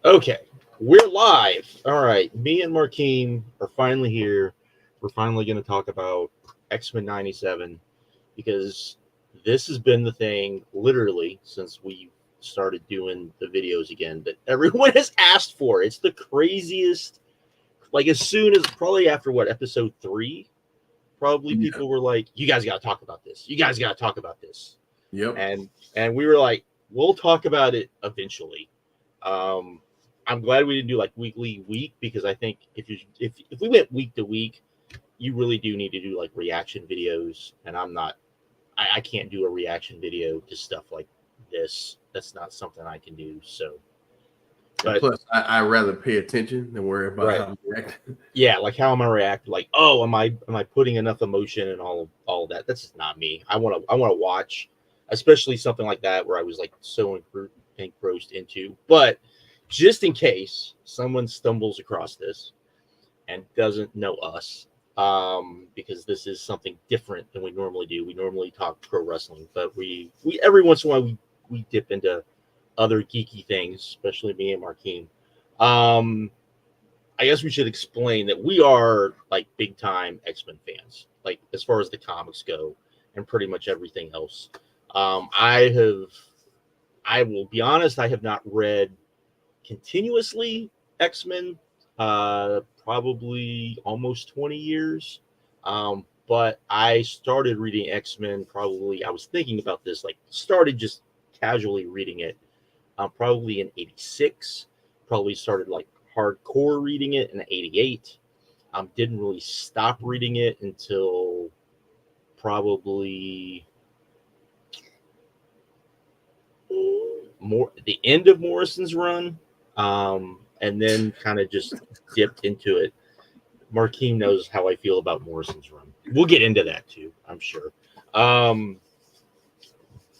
Okay, we're live. All right, me and Markeem are finally here. We're finally going to talk about Xmen '97 because this has been the thing literally since we started doing the videos again that everyone has asked for. It's the craziest. Like as soon as probably after what episode 3, probably Yeah. people were like, "You guys got to talk about this. You guys got to talk about this." Yep. And we were like, "We'll talk about it eventually." Um, I'm glad we didn't do like week because I think if we went week to week, you really do need to do like reaction videos, and I can't do a reaction video to stuff like this. That's not something I can do. So, And but plus, I rather pay attention than worry about right, how I'm reacting. yeah, like how am I reacting? Like, oh, am I putting enough emotion and all of that? That's just not me. I want to watch, especially something like that where I was like so engrossed into. But just in case someone stumbles across this and doesn't know us, because this is something different than we normally do. We normally talk pro wrestling, but we every once in a while we dip into other geeky things, especially me and Markeem. Um, I guess we should explain that we are like big time X-Men fans, like as far as the comics go, and pretty much everything else. I will be honest, I have not read continuously X-Men, probably almost 20 years. But I started reading X-Men probably, I was thinking about this, like started just casually reading it, probably in 86. Probably started like hardcore reading it in 88. Didn't really stop reading it until probably more the end of Morrison's run, and then kind of just dipped into it. Markeem knows how I feel about Morrison's run. We'll get into that too, I'm sure. Um,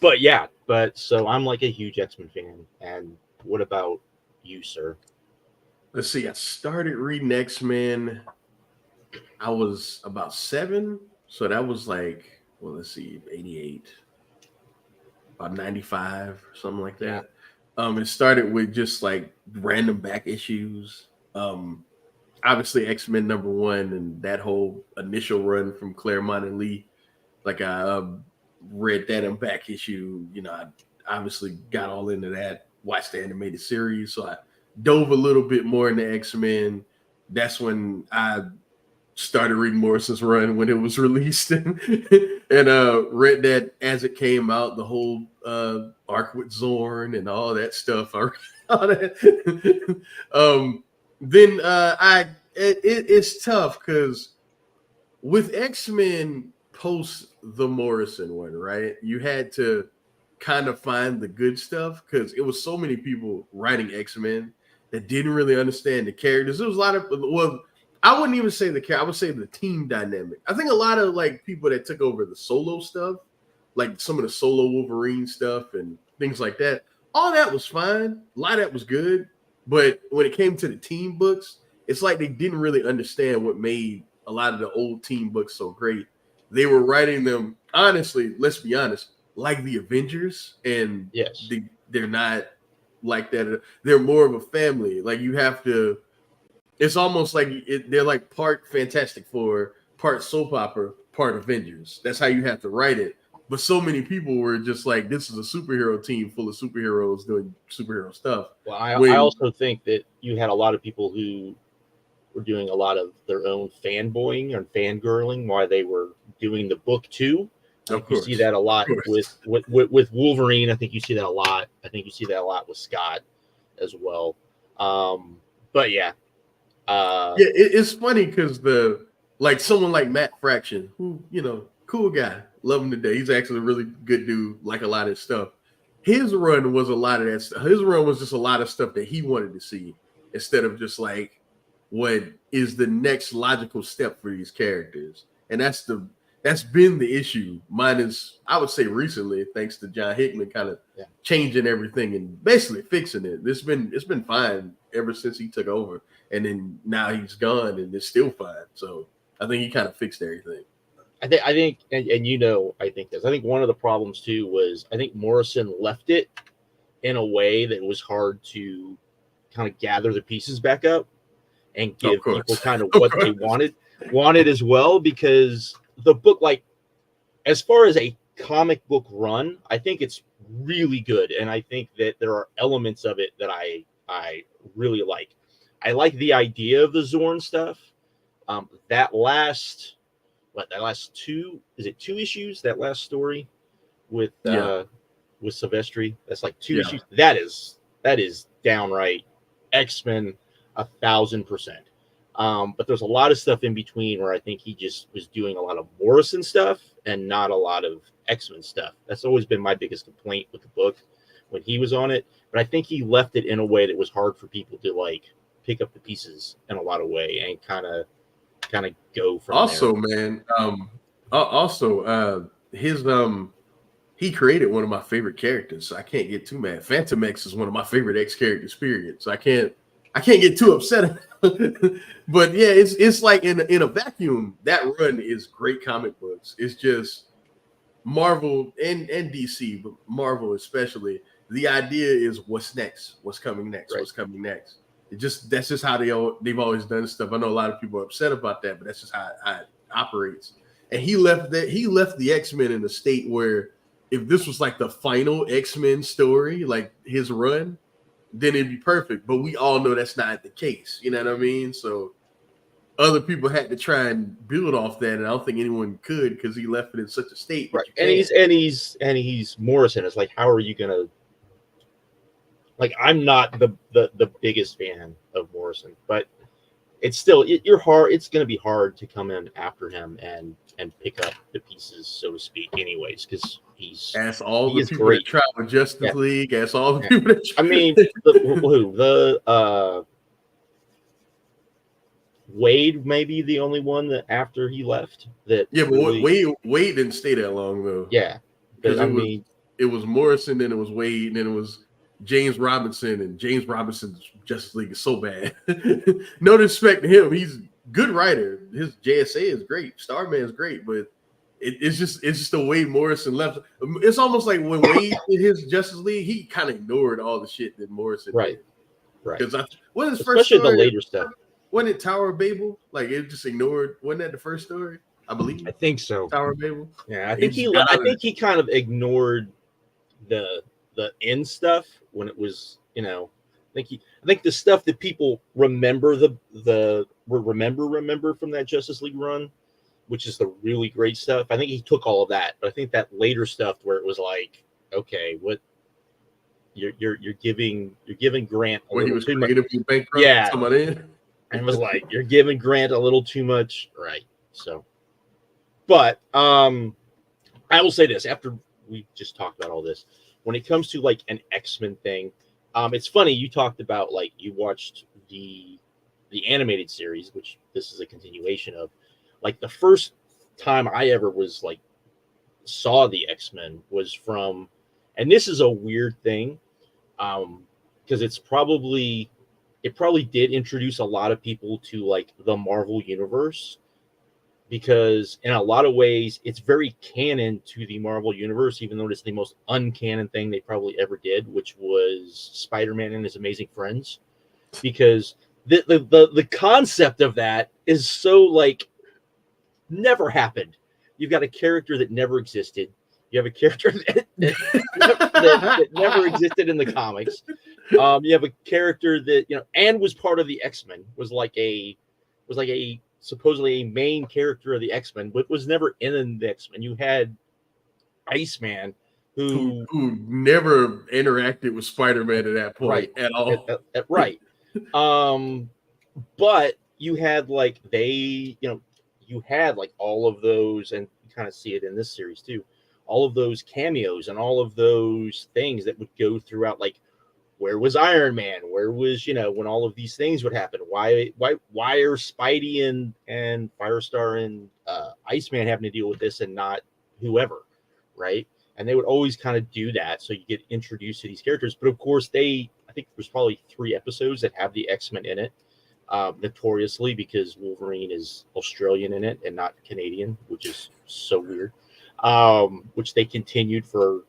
but yeah, but so I'm like a huge X-Men fan. And what about you, sir? Let's see. I started reading X-Men. I was about 7, so that was like, well, let's see, 88, about 95, something like Yeah, that. It started with just like random back issues. Obviously X-Men #1 and that whole initial run from Claremont and Lee. Like I read that in back issue. I obviously got all into that. Watched the animated series, so I dove a little bit more into X-Men. That's when I started reading Morrison's run when it was released, and read that as it came out. The whole arc with Zorn and all that stuff. I read all that. Then it's tough because with X-Men post the Morrison one, right? You had to kind of find the good stuff because it was so many people writing X-Men that didn't really understand the characters. There was a lot of, well, I wouldn't even say the character, I would say the team dynamic. I think a lot of like people that took over the solo stuff, like some of the solo Wolverine stuff and things like that, all that was fine. A lot of that was good. But when it came to the team books, it's like they didn't really understand what made a lot of the old team books so great. They were writing them, honestly, let's be honest, like the Avengers, and yes, they're not like that. They're more of a family. Like you have to, it's almost like they're like part Fantastic Four, part soap opera, part Avengers. That's how you have to write it. But so many people were just like, this is a superhero team full of superheroes doing superhero stuff. well, I When, also think that you had a lot of people who were doing a lot of their own fanboying and fangirling while they were doing the book too. I of think you see course, that a of lot with course, with Wolverine. I think you see that a lot. I think you see that a lot with Scott as well. But yeah, uh, yeah, it's funny because the like someone like Matt Fraction, who cool guy, love him today. He's actually a really good dude. Like a lot of his stuff. His run was a lot of that stuff. His run was just a lot of stuff that he wanted to see instead of just like what is the next logical step for these characters. And that's been the issue. Mine is, I would say, recently, thanks to John Hickman kind of yeah. changing everything and basically fixing it. It's been fine ever since he took over, and then now he's gone, and it's still fine. So I think he kind of fixed everything. I think, and I think this. I think one of the problems too was I think Morrison left it in a way that was hard to kind of gather the pieces back up and Of give people course. kind of Of what they course. wanted as well, because the book, like, as far as a comic book run, I think it's really good, and I think that there are elements of it that I really like. I like the idea of the Zorn stuff. That last two, is it 2 issues? That last story with Yeah. Silvestri, that's like 2 issues. Yeah. That is downright X-Men 1,000%. But there's a lot of stuff in between where I think he just was doing a lot of Morrison stuff and not a lot of X-Men stuff. That's always been my biggest complaint with the book when he was on it. But I think he left it in a way that was hard for people to like pick up the pieces in a lot of way and kind of go from Also, there. man, his he created one of my favorite characters, so I can't get too mad. Phantom X is one of my favorite X characters, period. So I can't get too upset. But yeah, it's like in a vacuum, that run is great comic books. It's just Marvel and DC, but Marvel especially. The idea is what's next, what's coming next, Right. what's coming next. That's just how they've always done stuff. I know a lot of people are upset about that, but that's just how it operates. And he left the X-Men in a state where if this was like the final X-Men story, like his run, then it'd be perfect. But we all know that's not the case. You know what I mean? So other people had to try and build off that, and I don't think anyone could because he left it in such a state Right. that you And can't. he's Morrison. It's like, how are you gonna, like, I'm not the biggest fan of Morrison, but it's still it's going to be hard to come in after him and pick up the pieces, so to speak, anyways, because Ask all he the is people that great. tried with Justice Yeah, League. Ask all the yeah. people that I tried. mean, the Wade may be the only one that after he left that Yeah, but really, Wade didn't stay that long though, yeah. But because I mean, it was Morrison, then it was Wade, and then it was James Robinson, and James Robinson's Justice League is so bad. No disrespect to him, he's a good writer. His JSA is great, Starman is great, but it's just the way Morrison left. It's almost like when Wade did his Justice League, he kind of ignored all the shit that Morrison right, did. right. Because what his first Especially the story? later stuff. Wasn't it Tower of Babel? Like it just ignored. Wasn't that the first story? I believe I think so. Tower of Babel. Yeah, I He think just got I out of think he kind of ignored the end stuff when it was, I think the stuff that people remember remember from that Justice League run, which is the really great stuff. I think he took all of that, but I think that later stuff where it was like, okay, what you're giving Grant a when he little was too much. creatively bankrupt. Yeah, Somebody in. and it was like, you're giving Grant a little too much, right? So, but I will say this after we just talked about all this, when it comes to like an X-Men thing, it's funny you talked about like you watched the animated series, which this is a continuation of. Like the first time I ever was like saw the X-Men was from, and this is a weird thing, because it probably did introduce a lot of people to like the Marvel universe, because in a lot of ways it's very canon to the Marvel universe, even though it's the most uncanon thing they probably ever did, which was Spider-Man and his Amazing Friends. Because the concept of that is so like never happened. You've got a character that never existed. You have a character that never existed in the comics. You have a character that and was part of the X-Men, was like a supposedly a main character of the X-Men, but was never in the X-Men. You had Iceman, who who never interacted with Spider-Man at that point right at all. right, but you had like you had like all of those, and you kind of see it in this series too. All of those cameos and all of those things that would go throughout, like where was Iron Man? Where was, when all of these things would happen? Why are Spidey and Firestar and Iceman having to deal with this and not whoever, right? And they would always kind of do that, so you get introduced to these characters. But of course, I think there's probably 3 episodes that have the X-Men in it, notoriously because Wolverine is Australian in it and not Canadian, which is so weird. Which they continued for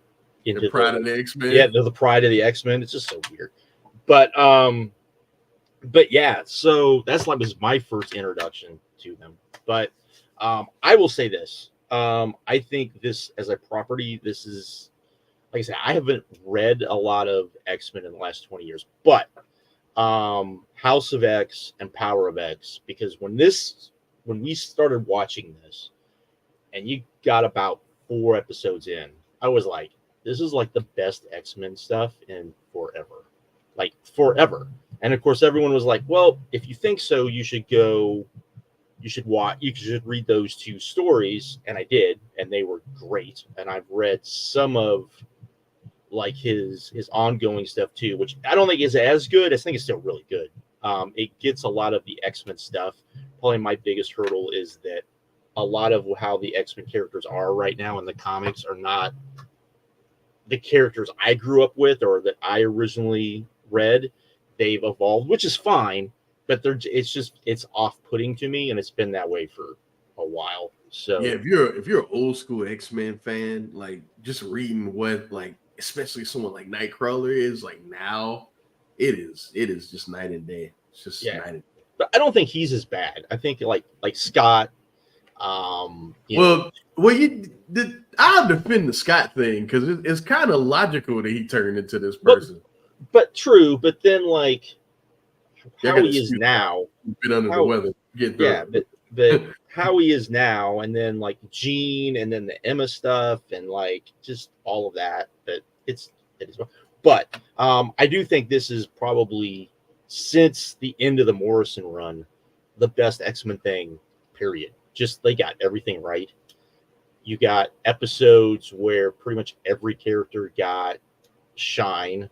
into The Pride of the X-Men. yeah, the pride of the X-Men. It's just so weird. But but yeah, so that's like was my first introduction to them. But I will say this: I think this as a property, this is like I said, I haven't read a lot of X-Men in the last 20 years, but House of X and Power of X, because when we started watching this, and you got about 4 episodes in, I was like, this is like the best X-Men stuff in forever, like forever. And of course, everyone was like, well, if you think so, you should watch, you should read those two stories, and I did, and they were great. And I've read some of like his ongoing stuff too, which I don't think is as good. I think it's still really good. It gets a lot of the X-Men stuff. Probably my biggest hurdle is that a lot of how the X-Men characters are right now in the comics are not the characters I grew up with or that I originally read. They've evolved, which is fine, but it's off-putting to me, and it's been that way for a while. Yeah, So if you're an old school X-Men fan, like just reading what like especially someone like Nightcrawler is like now, it is just night and day. It's just yeah, night and but I don't think he's as bad. I think like Scott, you know, well, I'll defend the Scott thing because it's kind of logical that he turned into this but person. but true. But then like Yeah, I how got to he is excuse my now, been under the how weather. Get yeah, through but it. how he is now, and then like Gene, and then the Emma stuff, and like just all of that. But it is. But I do think this is probably since the end of the Morrison run, the best X-Men thing. Period. Just they got everything right. You got episodes where pretty much every character got shine.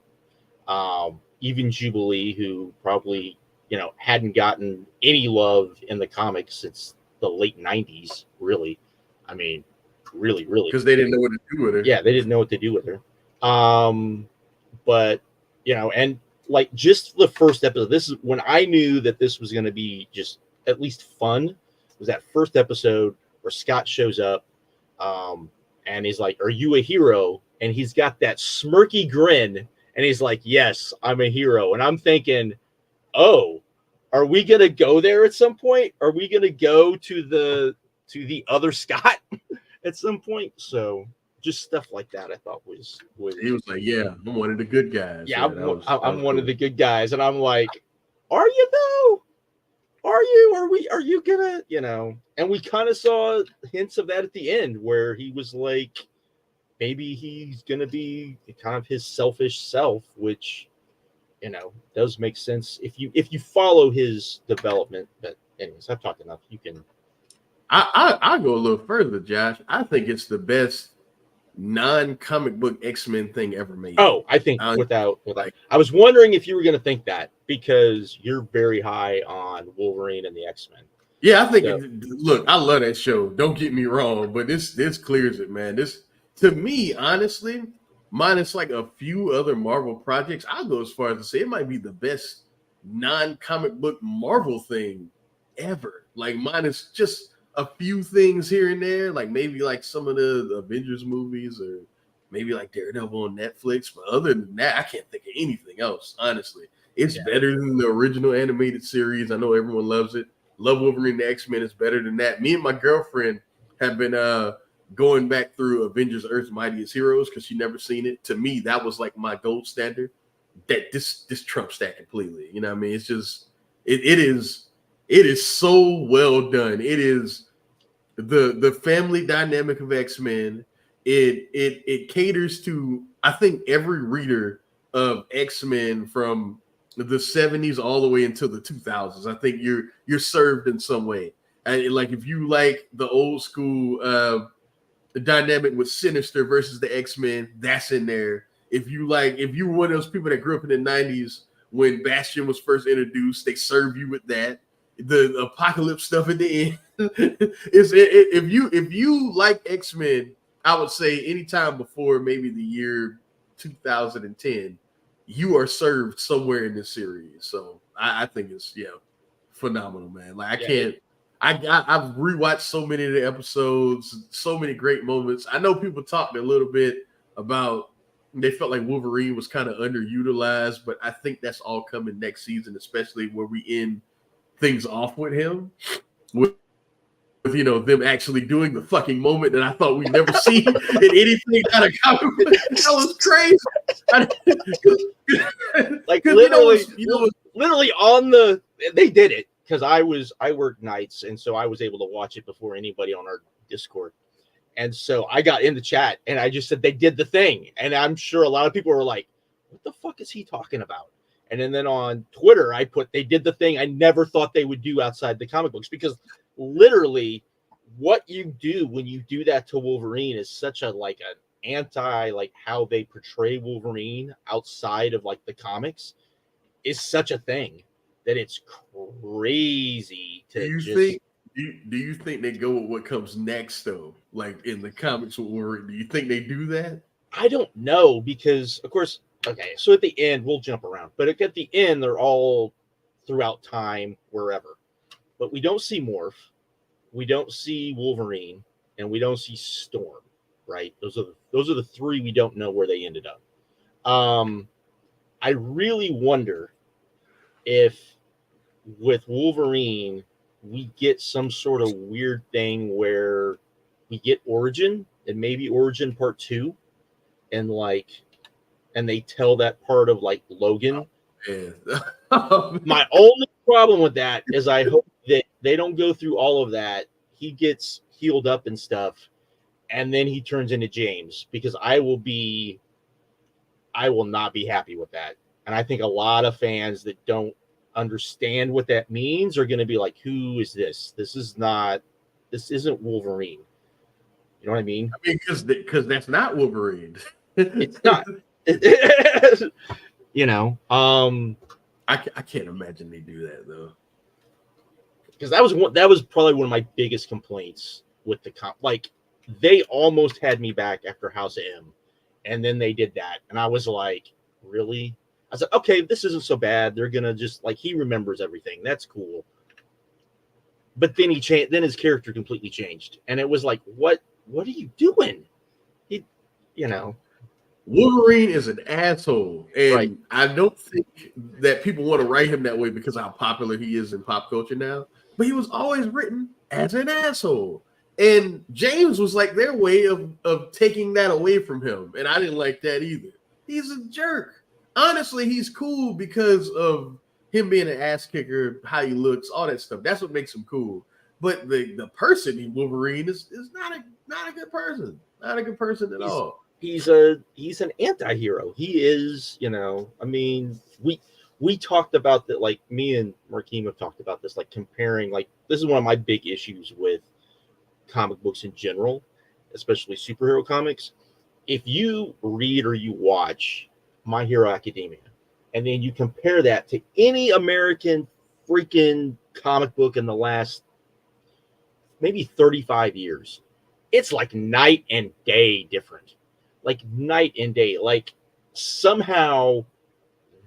Even Jubilee, who probably hadn't gotten any love in the comics since the late '90s. Really, I mean, really, Because they didn't know what to do with her. yeah, they didn't know what to do with her. Um, but and like just the first episode. This is when I knew that this was going to be just at least fun. Was that first episode where Scott shows up, and he's like, "Are you a hero?" And he's got that smirky grin, and he's like, "Yes, I'm a hero." And I'm thinking, "Oh, are we gonna go there at some point? Are we gonna go to the other Scott at some point?" So just stuff like that, I thought He was was like, "Yeah, I'm one of the good guys." yeah. Yeah, that I'm was one of cool. the good guys, and I'm like, "Are you though? Are you? Are we? Are you gonna? And we kind of saw hints of that at the end, where he was like, maybe he's gonna be kind of his selfish self, which does make sense if you follow his development. But anyways, I've talked enough. You can. I'll go a little further, Josh. I think it's the best non-comic book X-Men thing ever made. Oh, I think I, without. like, I was wondering if you were going to think that because you're very high on Wolverine and the X-Men. yeah, I think. So Look, I love that show. Don't get me wrong, but this clears it, man. This to me, honestly, minus like a few other Marvel projects, I'll go as far as to say it might be the best non-comic book Marvel thing ever. Like minus just a few things here and there, like maybe like some of the Avengers movies or maybe like Daredevil on Netflix. But other than that, I can't think of anything else. Honestly, it's yeah, better than the original animated series. I know everyone loves it. Love Wolverine the X-Men is better than that. Me and my girlfriend have been going back through Avengers Earth's Mightiest Heroes because she never seen it. To me, that was like my gold standard. That this trumps that completely. You know what I mean? It's just it is so well done. It is the family dynamic of X-Men. It caters to I think every reader of X-Men from the 70s all the way into the 2000s. I think you're served in some way. And like if you like the old school the dynamic with Sinister versus the X-Men, that's in there. If you were one of those people that grew up in the 90s when Bastion was first introduced, they serve you with that. The apocalypse stuff at the end. If you like X-Men, I would say anytime before maybe the year 2010, you are served somewhere in this series. So I think it's phenomenal, man. Like I yeah, can't I've rewatched so many of the episodes, so many great moments. I know people talked a little bit about They felt like Wolverine was kind of underutilized, but I think that's all coming next season, especially where we end things off with him. With them actually doing the fucking moment that I thought we'd never see in anything out of comic book. That was crazy. Like literally, literally on the they did it because I worked nights, and so I was able to watch it before anybody on our Discord. And so I got in the chat and I just said they did the thing, and I'm sure a lot of people were like, "What the fuck is he talking about?" And then on Twitter, I put they did the thing I never thought they would do outside the comic books, because literally what you do when you do that to Wolverine is such a like an anti like how they portray Wolverine outside of like the comics is such a thing that it's crazy to do you think they go with what comes next though? Like in the comics with Wolverine, do you think they do that? I don't know, because of course, okay, so at the end we'll jump around, but at the end they're all throughout time wherever, but we don't see Morph, we don't see Wolverine, and we don't see Storm, right? Those are the three we don't know where they ended up. I really wonder if with Wolverine we get some sort of weird thing where we get Origin, and maybe Origin Part 2, and they tell that part of like Logan. My only problem with that is I hope that they don't go through all of that. He gets healed up and stuff, and then he turns into James, because I will not be happy with that. And I think a lot of fans that don't understand what that means are going to be like, who is this? This isn't Wolverine. You know what I mean? I mean, because that's not Wolverine. It's not. You know, I can't imagine they do that though. Because that was probably one of my biggest complaints with the like they almost had me back after House of M, and then they did that, and I was like, really? I said, okay, this isn't so bad. They're gonna just like, he remembers everything. That's cool. But then he changed. Then his character completely changed, and it was like, what are you doing? Wolverine is an asshole, and right. I don't think that people want to write him that way because of how popular he is in pop culture now. But he was always written as an asshole, and James was like their way of taking that away from him, and I didn't like that either. He's a jerk. Honestly, he's cool because of him being an ass kicker, how he looks, all that stuff. That's what makes him cool. But the person in Wolverine is not a good person. Not a good person at all. He's an anti-hero. He is, I mean, we talked about that, like me and Markeem have talked about this, like comparing, like this is one of my big issues with comic books in general, especially superhero comics. If you read or you watch My Hero Academia, and then you compare that to any American freaking comic book in the last maybe 35 years, it's like night and day different. Like night and day. Like somehow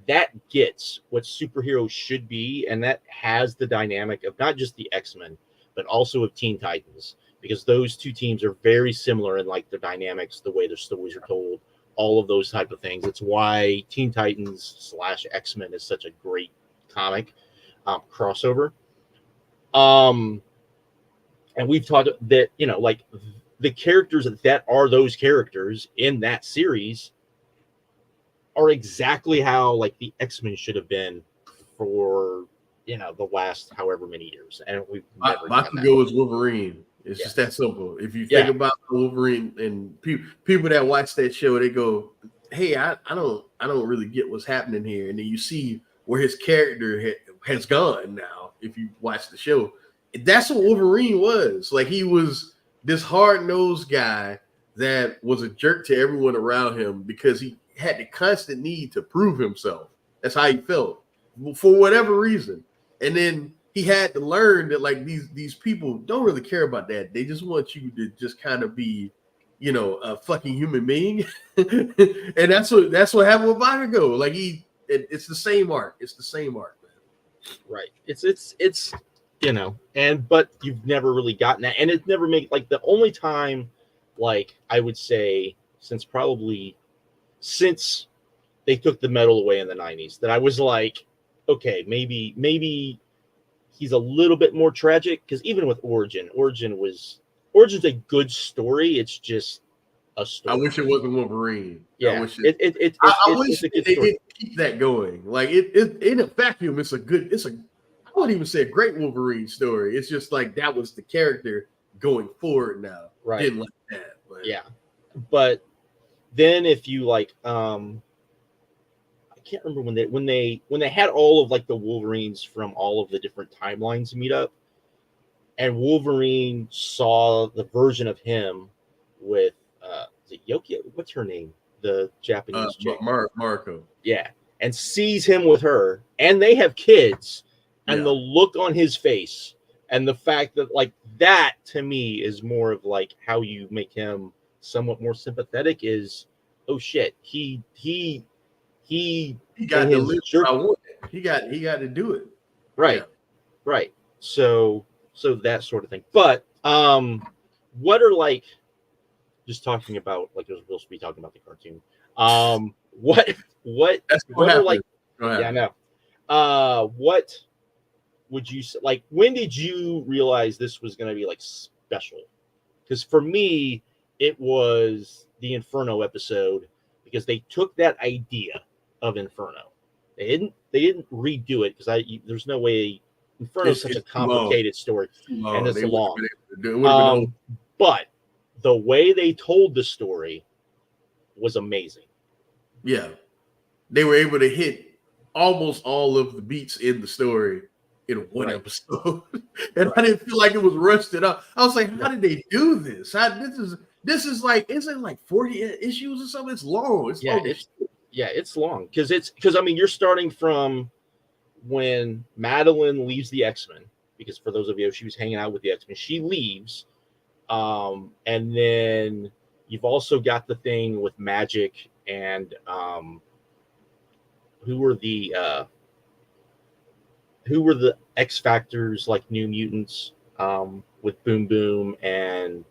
that gets what superheroes should be, and that has the dynamic of not just the Xmen, but also of Teen Titans, because those two teams are very similar in like their dynamics, the way their stories are told, all of those type of things. It's why Teen Titans / Xmen is such a great comic crossover. And we've talked that, like the characters that are those characters in that series are exactly how like the X-Men should have been for, the last however many years. And we've never Bakugo is Wolverine. It's just that simple. If you think about Wolverine, and people that watch that show, they go, "Hey, I don't really get what's happening here." And then you see where his character has gone now. If you watch the show, that's what Wolverine was. Like, he was this hard-nosed guy that was a jerk to everyone around him because he had the constant need to prove himself. That's how he felt for whatever reason. And then he had to learn that like these people don't really care about that. They just want you to just kind of be, a fucking human being. And that's what happened with Bakugo. Like it's the same arc. It's the same arc, man. Right. It's but you've never really gotten that, and it's never made like the only time, like I would say, since probably since they took the medal away in the 90s that I was like, okay, maybe he's a little bit more tragic, because even with Origin's a good story. It's just a I story. wish it wasn't Wolverine. I Yeah, wish it. it's I wish a good they story. did keep that going. Like it in a vacuum, it's a good. It's a. I wouldn't even say a great Wolverine story. It's just like that was the character going forward. Now, Right. didn't like that. But Yeah, but then if you like, I can't remember when they had all of like the Wolverines from all of the different timelines meet up, and Wolverine saw the version of him with is it Yoki? What's her name? The Japanese chick. Marco. Yeah, and sees him with her, and they have kids, and Yeah. the look on his face, and the fact that like that to me is more of like how you make him somewhat more sympathetic is, oh shit, he got in to his live jerk, what I want. He got to do it. right, Yeah. right. So that sort of thing. But what are like, just talking about like we're supposed to be talking about the cartoon. What That's what are happened. like? Yeah, I know. What would you say? Like, when did you realize this was going to be like special? Because for me, it was the Inferno episode, because they took that idea of Inferno. They didn't redo it, because there's no way. Inferno is such a complicated story, and it's long. But the way they told the story was amazing. Yeah, they were able to hit almost all of the beats in the story in one episode, and I didn't feel like it was rushed up. I was like, how did they do this? This is like, isn't it like 40 issues or something? It's long. It's long. It's long, because I mean, you're starting from when Madeline leaves the Xmen, because for those of you, she was hanging out with the Xmen, she leaves, and then you've also got the thing with Magic and who were the X Factors, like New Mutants, with Boom Boom and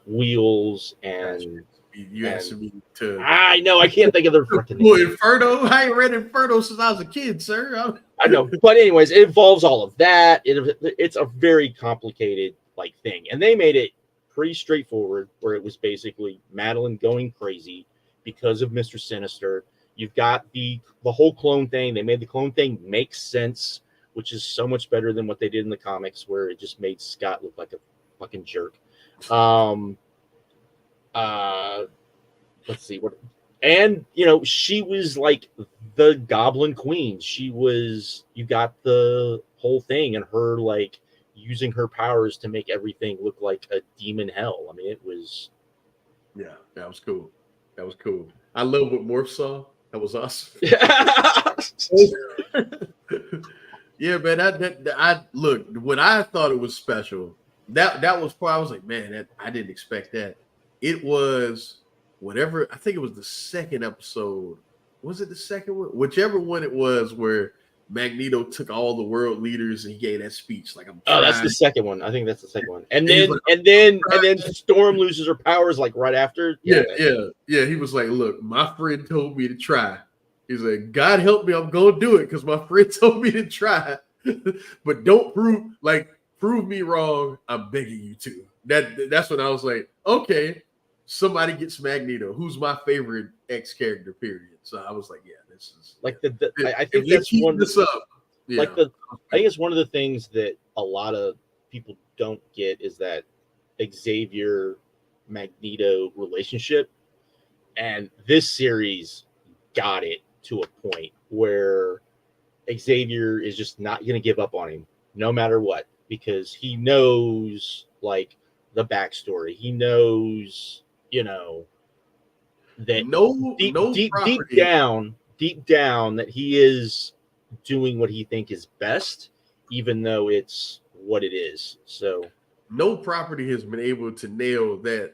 Wheels and. You asked me to. I know, I can't think of their freaking name. Well, Inferno. I ain't read Inferno since I was a kid, sir. I know, but anyways, it involves all of that. It's a very complicated like thing, and they made it pretty straightforward, where it was basically Madeline going crazy because of Mr. Sinister. You've got the whole clone thing. They made the clone thing make sense, which is so much better than what they did in the comics, where it just made Scott look like a fucking jerk. Let's see what, and she was like the Goblin Queen. You got the whole thing, and her like using her powers to make everything look like a demon hell. I mean, it was. Yeah, that was cool. I love what Morph saw. That was awesome. Yeah, man. I look, when I thought it was special, that was part. I was like, man, I didn't expect that. It was whatever. I think it was the second episode. Was it the second one? Whichever one it was, where Magneto took all the world leaders and he gave that speech. Like, that's the second one. I think that's the second one. And then Storm loses her powers like right after. Yeah. He was like, look, my friend told me to try. He's like, God help me, I'm gonna do it because my friend told me to try. But don't prove me wrong. I'm begging you to. That's when I was like, okay, somebody gets Magneto, who's my favorite X character, period. So I was like, yeah, this is like I think that's one this up. Yeah. Like I think it's one of the things that a lot of people don't get is that Xavier Magneto relationship, and this series got it to a point where Xavier is just not going to give up on him no matter what, because he knows like the backstory. He knows, that deep down that he is doing what he think is best, even though it's what it is. So no property has been able to nail that.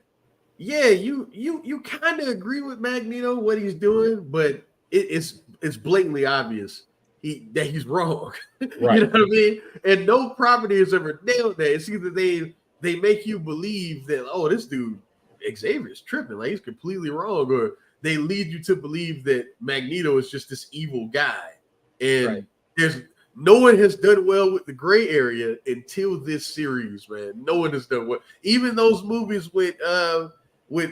Yeah, you kind of agree with Magneto what he's doing, but it's blatantly obvious that he's wrong. Right. You know what I mean? And no property has ever nailed that. It's either they make you believe that, oh, this dude Xavier's tripping, like he's completely wrong, or they lead you to believe that Magneto is just this evil guy, and there's no one has done well with the gray area until this series, man. No one has done well. Even those movies with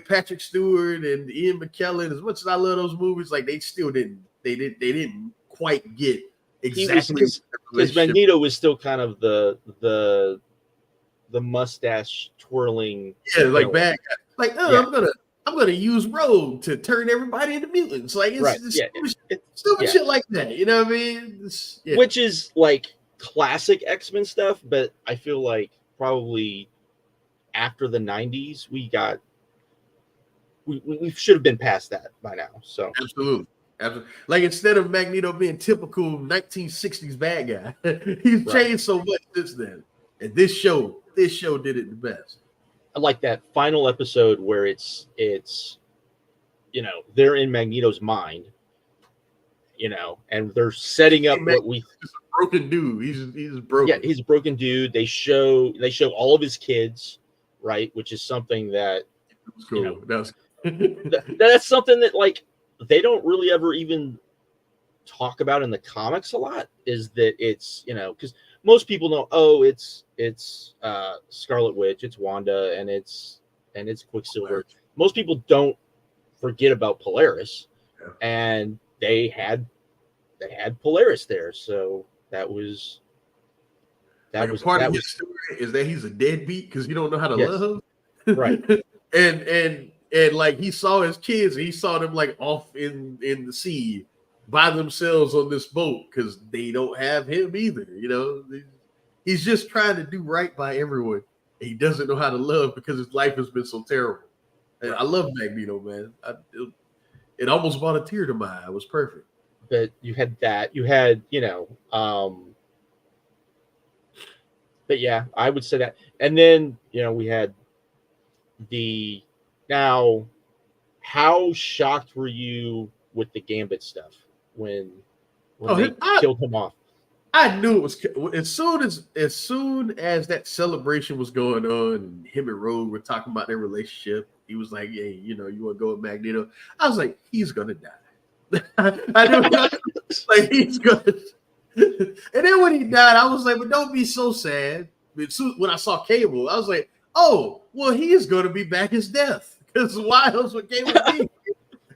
Patrick Stewart and Ian McKellen, as much as I love those movies, like they still didn't they didn't quite get exactly because Magneto was still kind of the mustache twirling, like bad guy. Like, I'm gonna use Rogue to turn everybody into mutants. Like stupid shit like that. You know what I mean? Which is like classic X-Men stuff, but I feel like probably after the 90s we should have been past that by now. So absolutely. Like instead of Magneto being typical 1960s bad guy, he's changed so much since then. And this show did it the best. I like that final episode where it's they're in Magneto's mind, and they're setting up what we. He's a broken dude. He's broken. Yeah, he's a broken dude. They show all of his kids, right? Which is something that was cool. That's something that like they don't really ever even talk about in the comics a lot. Is that it's because most people know, it's Scarlet Witch, it's Wanda, and it's Quicksilver. Most people don't forget about Polaris, and they had Polaris there, so that was part of his story is that he's a deadbeat because he don't know how to love, right? and like he saw his kids, and he saw them like off in the sea by themselves on this boat because they don't have him either. He's just trying to do right by everyone. He doesn't know how to love because his life has been so terrible. And I love Magneto, man. It almost brought a tear to my eye. It was perfect. But you had that. You had, but yeah, I would say that. And then, we had now, how shocked were you with the Gambit stuff when they killed him off? I knew it was as soon as that celebration was going on and him and Rogue were talking about their relationship. He was like, "Hey, you want to go with Magneto?" I was like, "He's gonna die." I knew like he's gonna. And then when he died, I was like, "But don't be so sad." When I saw Cable, I was like, "Oh, well, he is gonna be back as Death." Because why else would Cable be?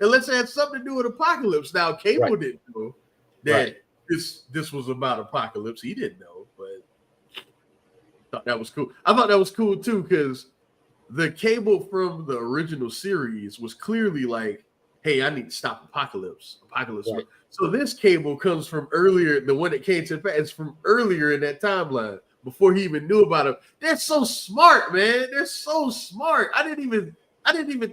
Unless it had something to do with Apocalypse. Now, Cable didn't know that this was about Apocalypse. He didn't know, but thought that was cool. I thought that was cool too, because the Cable from the original series was clearly like, "Hey, I need to stop Apocalypse." Right. So this Cable comes from earlier. The one that came to the fact is from earlier in that timeline before he even knew about him. They're so smart, man. They're so smart. I didn't even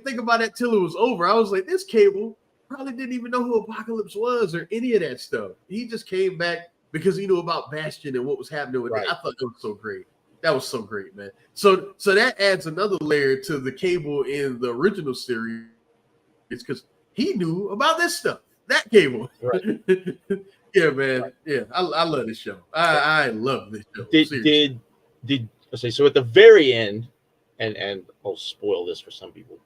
think about that till it was over. I was like, this Cable probably didn't even know who Apocalypse was or any of that stuff. He just came back because he knew about Bastion and what was happening with it. I thought that was so great. That was so great, man. So that adds another layer to the Cable in the original series. It's because he knew about this stuff. That Cable. Right. Yeah, man. Right. Yeah, I love this show. I love this show. So at the very end, and I'll spoil this for some people,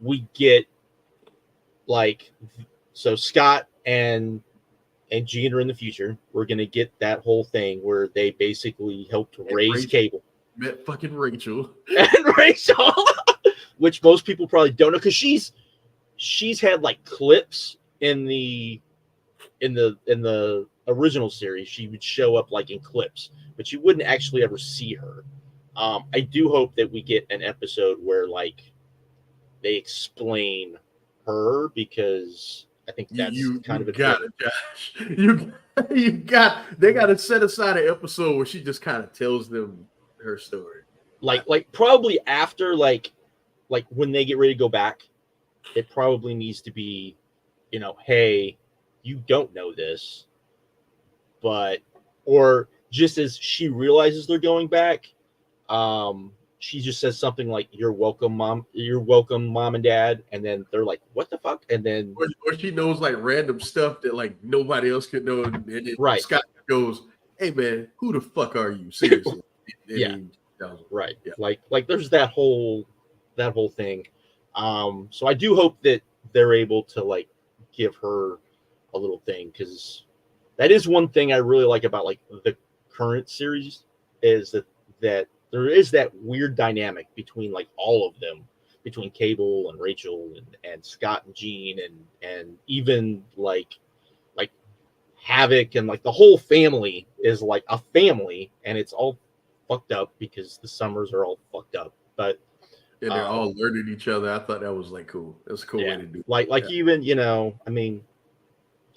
we get so Scott and Jean are in the future. We're gonna get that whole thing where they basically helped raise Cable. Met fucking Rachel. And Rachel, which most people probably don't know, because she's had clips in the original series. She would show up in clips, but you wouldn't actually ever see her. I do hope that we get an episode where they explain her, because I think that's kind of a got it, Josh. They got to set aside an episode where she just kind of tells them her story. Probably after when they get ready to go back, it probably needs to be, hey, you don't know this, or just as she realizes they're going back, she just says something like, "You're welcome, mom. You're welcome, mom and dad." And then they're like, "What the fuck?" And then, or she knows random stuff that nobody else could know. And then Scott goes, "Hey man, who the fuck are you? Seriously?" Right. Yeah. There's that whole thing. So I do hope that they're able to like give her a little thing, because that is one thing I really like about like the current series is that there is that weird dynamic between like all of them, between Cable and Rachel and Scott and Jean and even like Havoc, and like the whole family is like a family, and it's all fucked up because the Summers are all fucked up. But and they're all learning each other. I thought that was like cool. That's a cool way to do it. Like even, you know, I mean,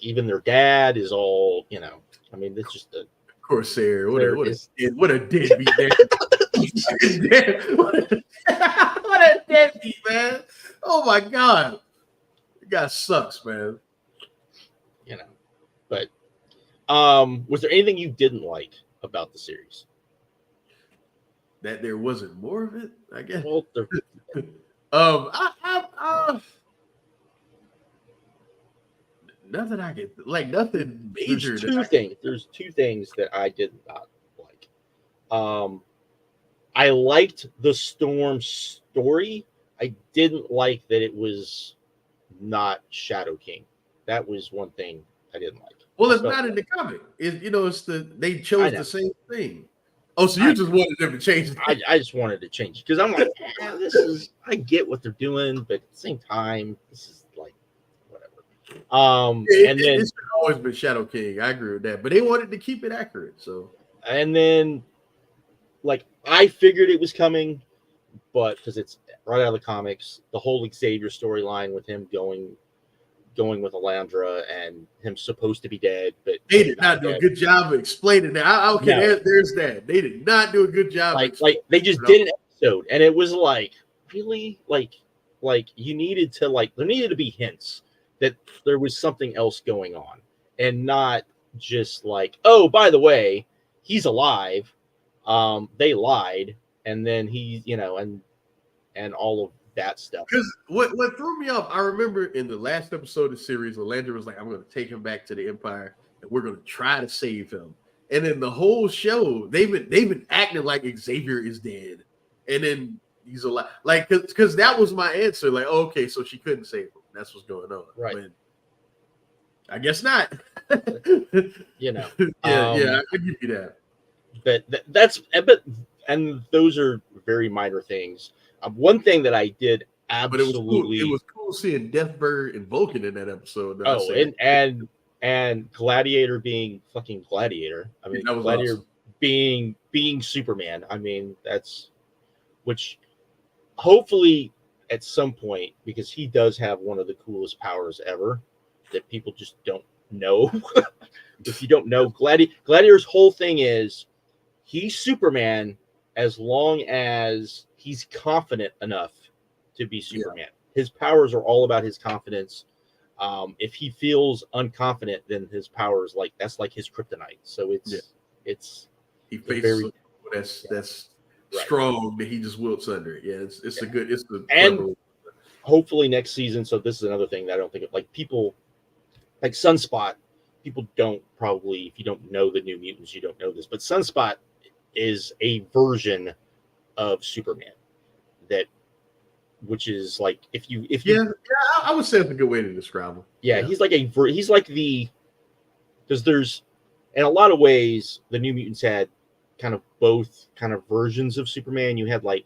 even their dad is all, you know, I mean, it's just a Corsair. What a deadbeat dad. What a deadbeat, man. Oh my God. The guy sucks, man. You know. But was there anything you didn't like about the series? That there wasn't more of it, I guess. Well, nothing I can like, nothing major. There's two things that I did not like. I liked the Storm story. I didn't like that it was not Shadow King. That was one thing I didn't like. Well, it's not in the comic. They chose the same thing. Oh, so you just wanted them to change it? I just wanted to change it because I'm like, I get what they're doing, but at the same time, this is like whatever. It's always been Shadow King. I agree with that, but they wanted to keep it accurate. So, and then, like, I figured it was coming, but because it's right out of the comics, the whole Xavier storyline with him going with Alandra and him supposed to be dead, but they did not do a good job of explaining that. Okay, there's that. They did not do a good job. Like they just did an episode, and it was like really like you needed to there needed to be hints that there was something else going on, and not just like, oh, by the way, he's alive. They lied, and then he, you know, and all of that stuff. Because what threw me off, I remember in the last episode of the series, Alandra was like, I'm going to take him back to the Empire, and we're going to try to save him. And then the whole show, they've been acting like Xavier is dead, and then he's alive. Like, because that was my answer. Like, okay, so she couldn't save him. That's what's going on. Right. But I guess not. You know. I could give you that. But those are very minor things. One thing that I did absolutely, but it was cool seeing Deathbird and Vulcan in that episode. And Gladiator being fucking Gladiator. I mean, Gladiator awesome. being Superman. I mean, that's which hopefully at some point, because he does have one of the coolest powers ever that people just don't know. If you don't know, Gladiator's whole thing is he's Superman as long as he's confident enough to be Superman. Yeah. His powers are all about his confidence. If he feels unconfident, then his powers that's like his kryptonite. So he faces that's strong that he just wilts under it. Yeah, and hopefully next season. So this is another thing that I don't think like people like Sunspot. People don't probably, if you don't know the New Mutants, you don't know this, but Sunspot is a version of Superman which is like if you I would say that's a good way to describe him. Yeah, he's like because there's in a lot of ways the New Mutants had kind of both kind of versions of Superman. You had like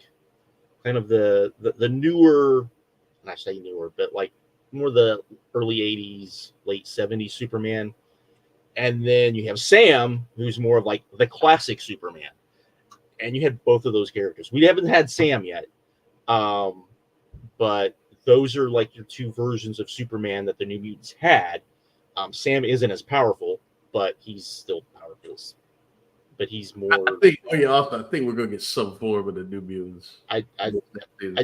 kind of the newer, not say newer, but like more the early 80s, late 70s Superman. And then you have Sam, who's more of like the classic Superman. And you had both of those characters. We haven't had Sam yet. But those are like your two versions of Superman that the New Mutants had. Sam isn't as powerful, but he's still powerful. But he's more. I think we're going to get some form of the New Mutants.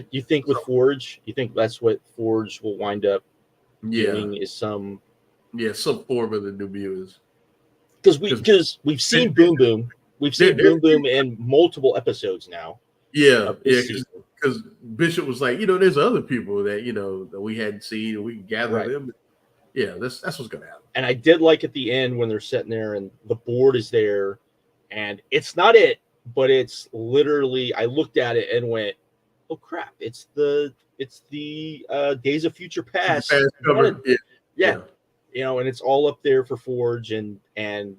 You think with Forge? You think that's what Forge will wind up doing? Is some form of the New Mutants. Because we've seen Boom Boom. We've seen Boom Boom in multiple episodes now. Yeah, because Bishop was like, there's other people that that we hadn't seen, and we can gather them. Yeah, that's what's gonna happen. And I did like at the end when they're sitting there and the board is there, and it's not it, but it's literally. I looked at it and went, oh crap, it's the Days of Future Past. Past cover. Yeah. Yeah, and it's all up there for Forge, and the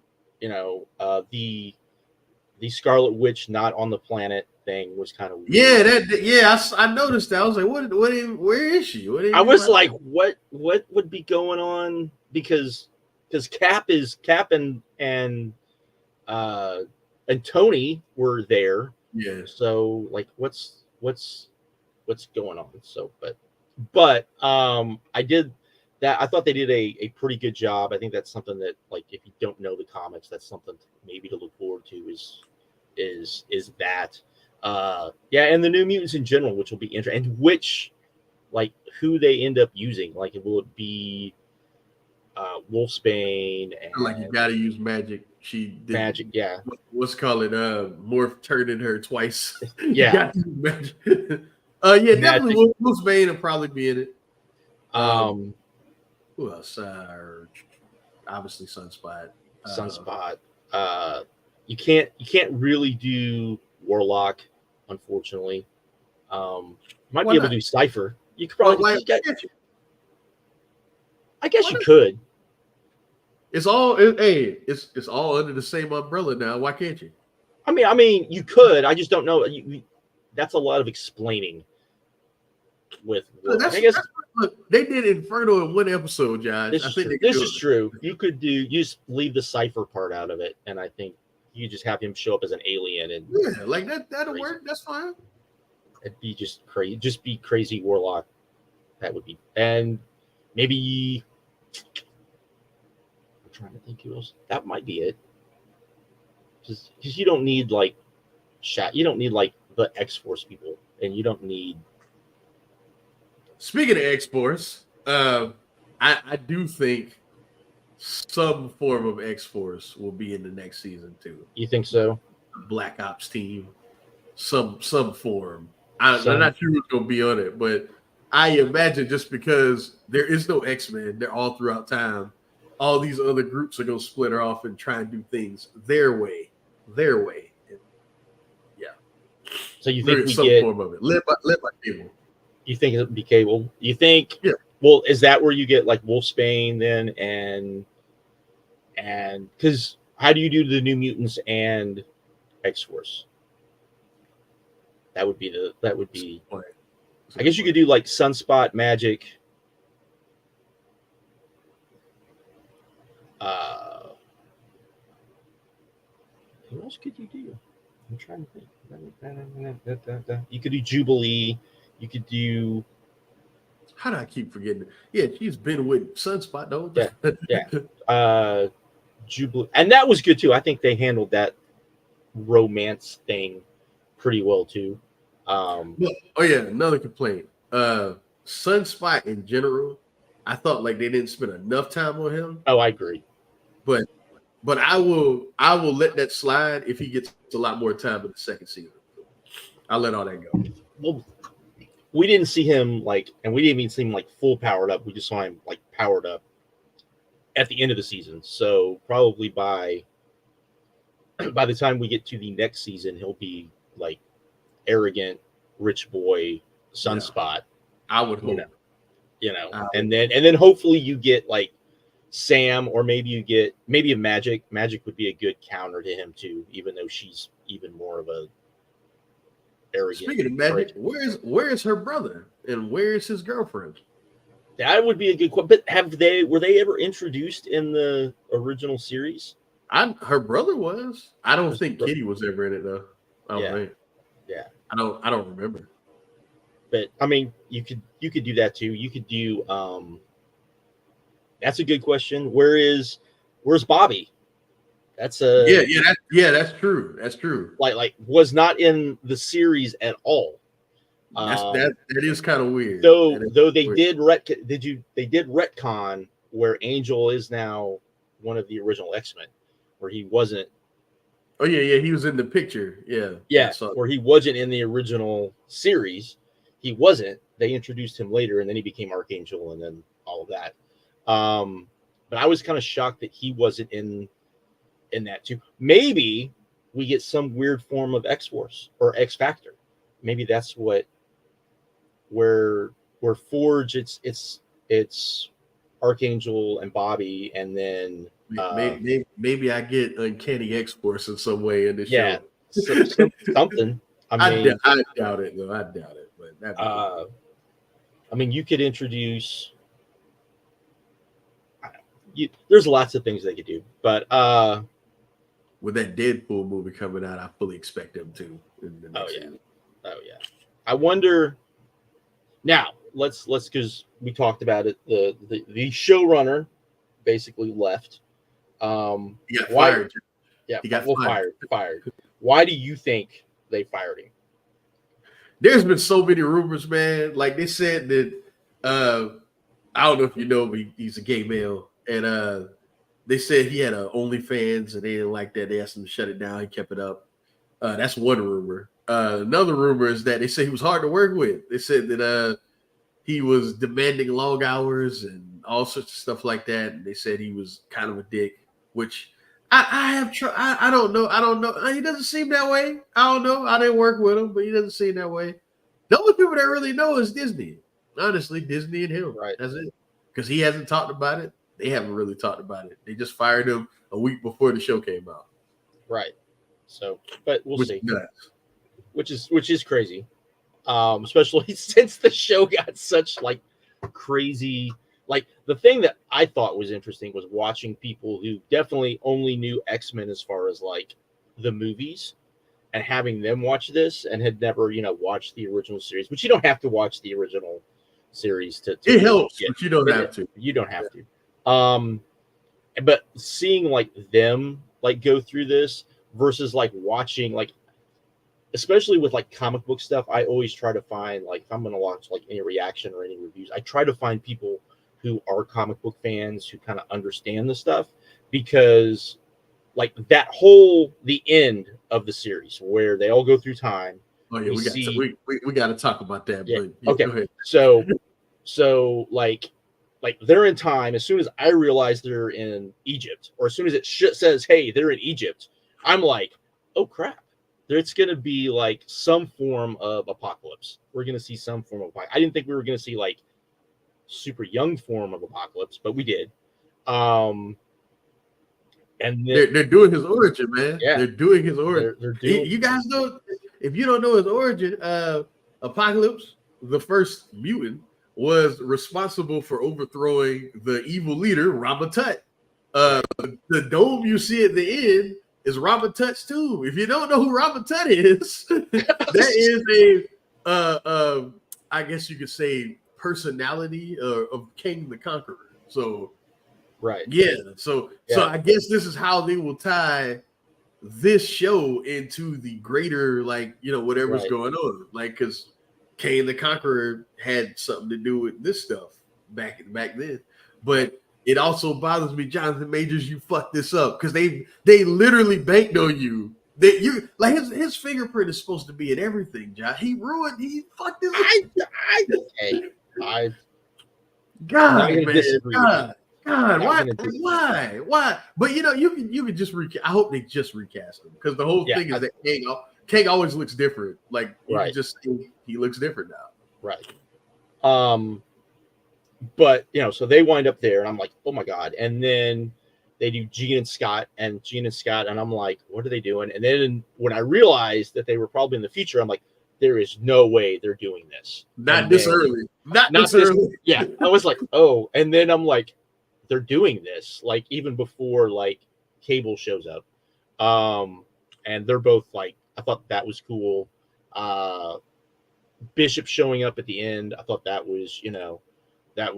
Scarlet Witch not on the planet thing was kind of weird. Yeah, I noticed that. I was like, where is she? I was like, what would be going on? Because Cap and Tony were there. Yeah. So like, what's going on? So, but I did that. I thought they did a pretty good job. I think that's something that, like, if you don't know the comics, that's something maybe to look forward to is that. And the New Mutants in general, which will be interesting, and which, like, who they end up using. Like, will it be Wolfsbane? And like, you gotta use magic. She did magic, yeah. What's call it? Morph turned in her twice. Yeah. You gotta use magic. Yeah, definitely Wolfsbane will probably be in it. Who else? Obviously Sunspot. You can't really do Warlock, unfortunately. Might be able to do Cypher. You could probably. I guess you could. It's all it's all under the same umbrella now. Why can't you? I mean, you could. I just don't know. That's a lot of explaining. With I guess look, they did Inferno in one episode, Josh. This is true. You could just leave the Cypher part out of it, and I think you just have him show up as an alien, and like that'll work. That's fine. It'd be just crazy. Just be crazy Warlock. That would be, and maybe I'm trying to think who else. That might be it. Just because you don't need like you don't need like the X-Force people, and you don't need. Speaking of X-Force, I do think some form of X-Force will be in the next season too. You think so? Black Ops team, some form. I'm not sure who's going to be on it, but I imagine just because there is no X-Men, they're all throughout time. All these other groups are going to split off and try and do things their way. And, yeah. So you think some form of it led by Cable? You think it would be Cable? You think? Yeah. Well, is that where you get like Wolfsbane then, and because how do you do the New Mutants and X-Force? That would be. I guess you could do like Sunspot, Magic. Who else could you do? I'm trying to think. You could do Jubilee. You could do. How do I keep forgetting? Yeah, she's been with Sunspot though. Yeah. Jubilee, and that was good too. I think they handled that romance thing pretty well too. Another complaint. Sunspot in general, I thought like they didn't spend enough time on him. Oh, I agree. But I will let that slide if he gets a lot more time in the second season. I'll let all that go. Well, we didn't see him and we didn't even see him like full powered up. We just saw him like powered up at the end of the season. So probably by the time we get to the next season, he'll be like arrogant rich boy Sunspot. I would hope. And then hopefully you get like Sam, or maybe you get a Magic. Magic would be a good counter to him too, even though she's even more of a arrogant. Speaking of Magic, where is her brother and where is his girlfriend? That would be a good question. But were they ever introduced in the original series? Her brother was. I don't think Kitty was ever in it though. I don't think. Yeah. I don't remember. But I mean, you could do that too. You could do that's a good question. Where's Bobby? That's that's true. That's true. Like was not in the series at all. That is kind of weird. Though they did retcon where Angel is now one of the original X-Men, where he wasn't. Oh yeah, he was in the picture. Yeah. Where he wasn't in the original series. He wasn't. They introduced him later, and then he became Archangel, and then all of that. But I was kind of shocked that he wasn't in that too. Maybe we get some weird form of X-Force or X Factor. Maybe that's what where Forge it's Archangel and Bobby, and then Maybe I get uncanny X-Force in some way in this yeah, show. something. I mean, I doubt it though. I doubt it, but that'd be cool. I mean, you could introduce. There's lots of things they could do, but with that Deadpool movie coming out, I fully expect them to in the next season. Oh yeah. I wonder. Now let's because we talked about it. The showrunner basically left. He got Why? fired. Yeah, he got fired. Why do you think they fired him? There's been so many rumors, man. Like they said that I don't know if you know, but he's a gay male, and they said he had a OnlyFans and they didn't like that. They asked him to shut it down. He kept it up. That's one rumor. Another rumor is that they say he was hard to work with. They said that he was demanding long hours and all sorts of stuff like that. And they said he was kind of a dick, which I don't know. I don't know. He doesn't seem that way. I don't know. I didn't work with him, but he doesn't seem that way. The only people that really know is Disney. Honestly, Disney and him. Right. That's it. Because he hasn't talked about it. They haven't really talked about it. They just fired him a week before the show came out. Right. So, but we'll see. Nuts. Which is crazy. Especially since the show got such like crazy. Like the thing that I thought was interesting was watching people who definitely only knew X-Men as far as like the movies and having them watch this and had never, watched the original series, but you don't have to watch the original series to it helps, but you don't have to. You don't have to. But seeing like them like go through this versus like watching like, especially with like comic book stuff, I always try to find like if I'm going to watch like any reaction or any reviews, I try to find people who are comic book fans who kind of understand the stuff, because like the end of the series where they all go through time. Oh yeah, we got to talk about that. Yeah. But yeah, okay. Go ahead. So like they're in time. As soon as I realize they're in Egypt, or as soon as it says, "Hey, they're in Egypt," I'm like, "Oh crap! It's going to be like some form of apocalypse. We're going to see some form of apocalypse." I didn't think we were going to see like super young form of apocalypse, but we did. And then, they're doing his origin, man. Yeah, they're doing his origin. They're doing. You guys know, if you don't know his origin, Apocalypse, the first mutant, was responsible for overthrowing the evil leader, Rama Tut. The dome you see at the end is Rama Tut's tomb. If you don't know who Rama Tut is, that is I guess you could say personality of King the Conqueror. So, right, yeah. So I guess this is how they will tie this show into the greater, like, whatever's going on, like, because Kane the Conqueror had something to do with this stuff back then. But it also bothers me, Jonathan Majors, you fucked this up, because they literally banked on you. That you like his fingerprint is supposed to be in everything, John. He fucked this up. God, man, God, why? But you can just recast. I hope they just recast him, because the whole thing is that Kang always looks different. Like you can just think he looks different now. Right. But so they wind up there, and I'm like, oh my god. And then they do Gene and Scott, and I'm like, what are they doing? And then when I realized that they were probably in the future, I'm like, there is no way they're doing this. Not this early. Not this early. Yeah. I was like, oh, and then I'm like, they're doing this like even before like Cable shows up. And they're both like, I thought that was cool. Bishop showing up at the end, I thought that was, that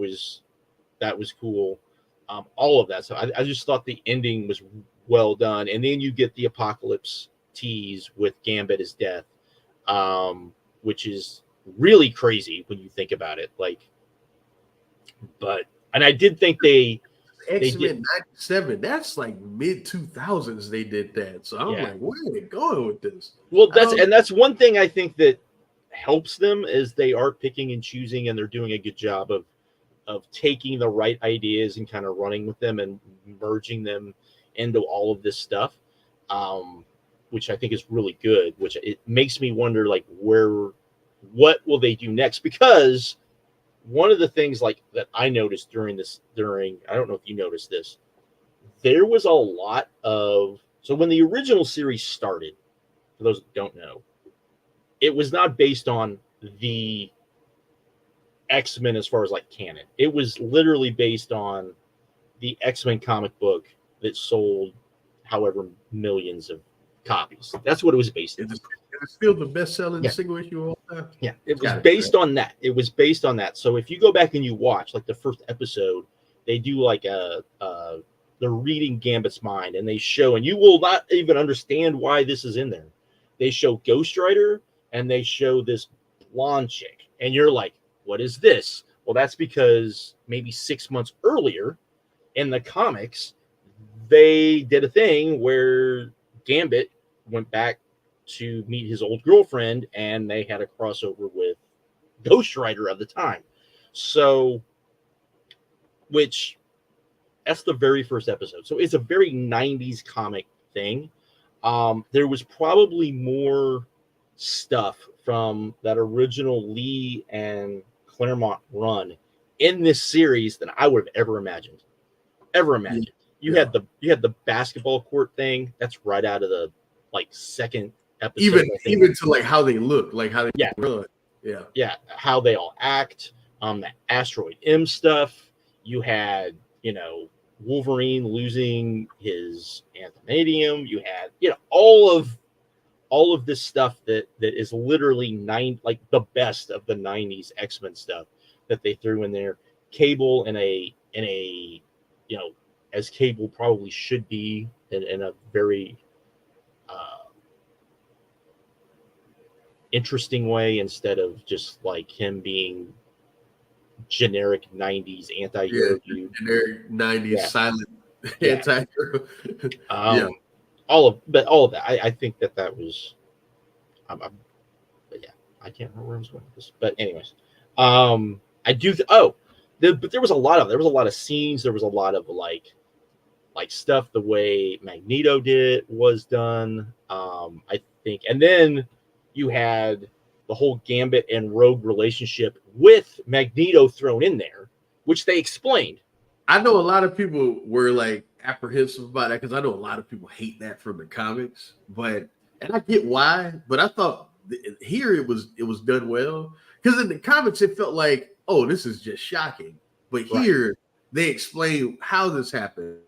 was cool. All of that. So I just thought the ending was well done. And then you get the apocalypse tease with Gambit as death, which is really crazy when you think about it. Like, and I did think Xmen 97. That's like mid 2000s. They did that. So I'm like, where are they going with this? Well, that's one thing I think that helps them is they are picking and choosing, and they're doing a good job of taking the right ideas and kind of running with them and merging them into all of this stuff, which I think is really good. Which it makes me wonder, like, where what will they do next? Because one of the things like that I noticed during I don't know if you noticed this, there was a lot of, so when the original series started, for those that don't know, it was not based on the X-Men as far as like canon. It was literally based on the X-Men comic book that sold however millions of copies. That's what it was based on. It's still the best-selling single issue of all time. Yeah, it was based on that. It was based on that. So if you go back and you watch like the first episode, they do like they're reading Gambit's mind, and they show, and you will not even understand why this is in there. They show Ghost Rider, and they show this blonde chick, and you're like, what is this? Well, that's because maybe 6 months earlier in the comics, they did a thing where Gambit went back to meet his old girlfriend, and they had a crossover with Ghost Rider of the time. So, which that's the very first episode. So it's a very 90s comic thing. There was probably more stuff from that original Lee and Claremont run in this series than I would have ever imagined. You had the basketball court thing. That's right out of the like second episode. Even to like how they look, like how they run. Yeah, how they all act. The Asteroid M stuff. You had, Wolverine losing his anthemadium. You had, all of this stuff that is literally like the best of the 90s X-Men stuff that they threw in there. Cable in a as Cable probably should be in a very interesting way, instead of just like him being generic 90s anti-hero dude. Generic 90s silent anti-hero. All of that. I think that was but yeah, I can't remember where I was going with this. But anyways, I do but there was a lot of scenes, there was a lot of like stuff the way Magneto was done. I think, and then you had the whole Gambit and Rogue relationship with Magneto thrown in there, which they explained. I know a lot of people were like apprehensive about that because I know a lot of people hate that from the comics, and I get why. But I thought here it was done well, because in the comics it felt like, oh, this is just shocking, but here they explain how this happened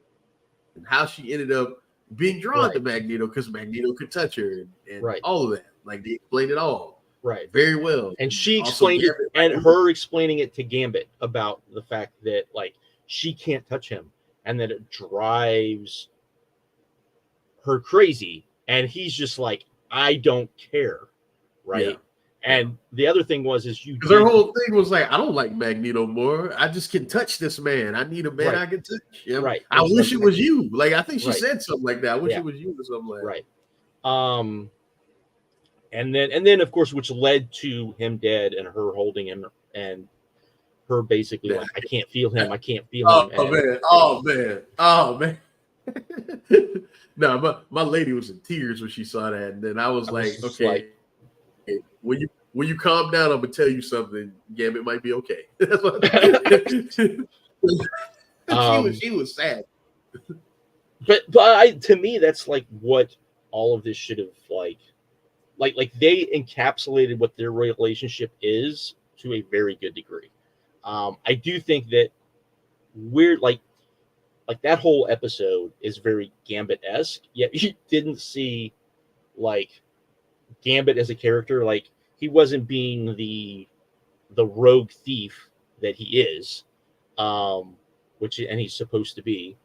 and how she ended up being drawn to Magneto, because Magneto could touch her and all of that. Like, they explained it all very well. And she explained it, and her explaining it to Gambit about the fact that like she can't touch him and that it drives her crazy, and he's just like, I don't care, And the other thing was because her whole thing was like, I don't like Magneto more. I just can touch this man. I need a man I can touch. I wish it was you. Like, I think she said something like that. I wish it was you or something like that. And then of course, which led to him dead and her holding him and her basically like, I can't feel him. I can't feel him. Oh man. No, my lady was in tears when she saw that, and then I was like, okay. When you calm down, I'm gonna tell you something. Gambit might be okay. She was sad. But to me, that's like what all of this should have like they encapsulated what their relationship is to a very good degree. I do think that we're like that whole episode is very Gambit-esque, yet you didn't see like Gambit as a character. Like, he wasn't being the rogue thief that he is, and he's supposed to be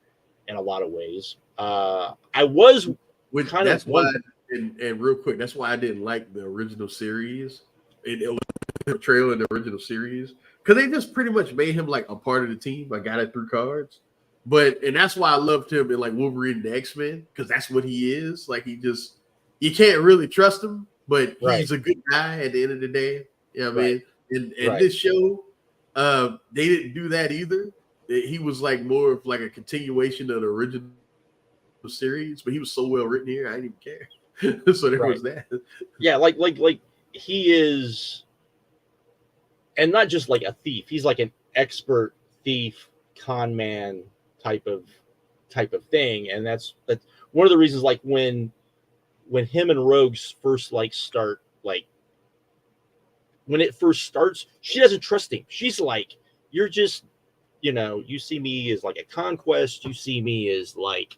in a lot of ways. I was that's why, and real quick, that's why I didn't like the original series. It was a portrayal in the original series, because they just pretty much made him like a part of the team. I got it through cards, and that's why I loved him in like Wolverine and the X-Men, because that's what he is. Like, you can't really trust him, but he's a good guy at the end of the day. You know what I mean? In this show, they didn't do that either. He was like more of like a continuation of the original series, but he was so well written here, I didn't even care. So there was that. Yeah, like he is and not just like a thief. He's like an expert thief, con man type of thing, and that's one of the reasons. Like when him and Rogues first like start like when it first starts, she doesn't trust him. She's like, you're just, you see me as like a conquest. You see me as like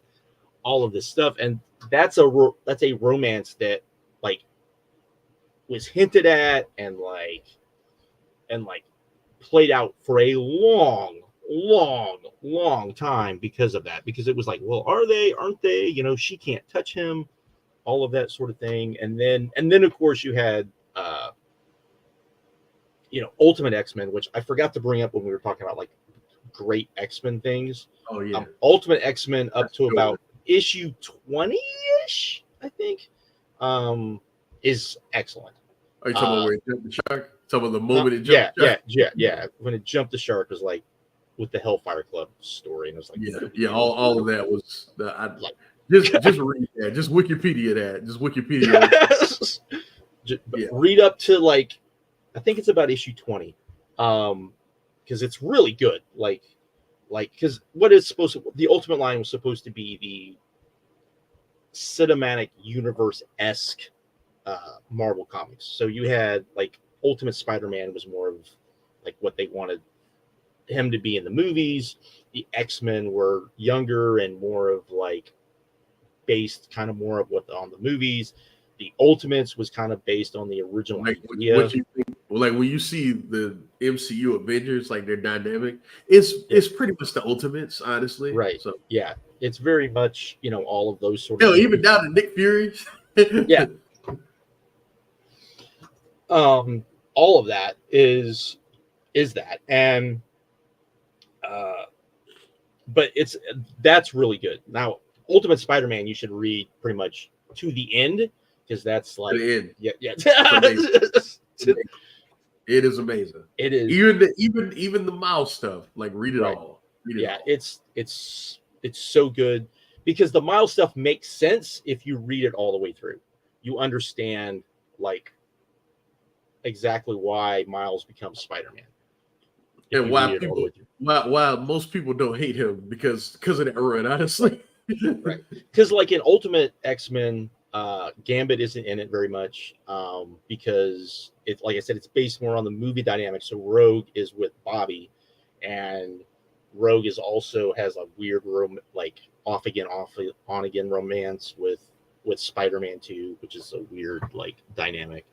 all of this stuff, and that's a romance that like was hinted at and like played out for a long time because of that. Because it was like, well, are they? Aren't they? She can't touch him. All of that sort of thing, and then of course you had Ultimate X-Men, which I forgot to bring up when we were talking about like great X-Men things. Oh yeah, Ultimate X-Men up That's to good. about issue 20-ish, I think, is excellent. Are you talking about where it jumped the shark? Talking about the moment it jumped the shark? Yeah. When it jumped the shark was like with the Hellfire Club story, and it was like all of that was just read that, just Wikipedia that, just Wikipedia. Read up to like I think it's about issue 20, because it's really good. Like because what is supposed to the Ultimate line was supposed to be the cinematic universe-esque Marvel comics. So you had like Ultimate Spider-Man was more of like what they wanted him to be in the movies. The X-Men were younger and more of like based kind of more of what on the movies. The Ultimates was kind of based on the original idea. What you think? Well, like when you see the MCU Avengers, like their dynamic, it's pretty much the Ultimates, honestly. Right. So yeah, it's very much all of those sort of. Hell, even down to Nick Fury. Yeah. All of that is that, and but that's really good. Now, Ultimate Spider-Man, you should read pretty much to the end, because that's like the end. Yeah. It is amazing. It is even the Miles stuff. Like read it all. It's so good, because the Miles stuff makes sense if you read it all the way through. You understand like exactly why Miles becomes Spider-Man, and why most people don't hate him because of that run, honestly. Right, because like in Ultimate X-Men, Gambit isn't in it very much, because it's like I said, it's based more on the movie dynamic. So Rogue is with Bobby, and Rogue is also has a weird like on again romance with Spider-Man 2, which is a weird like dynamic.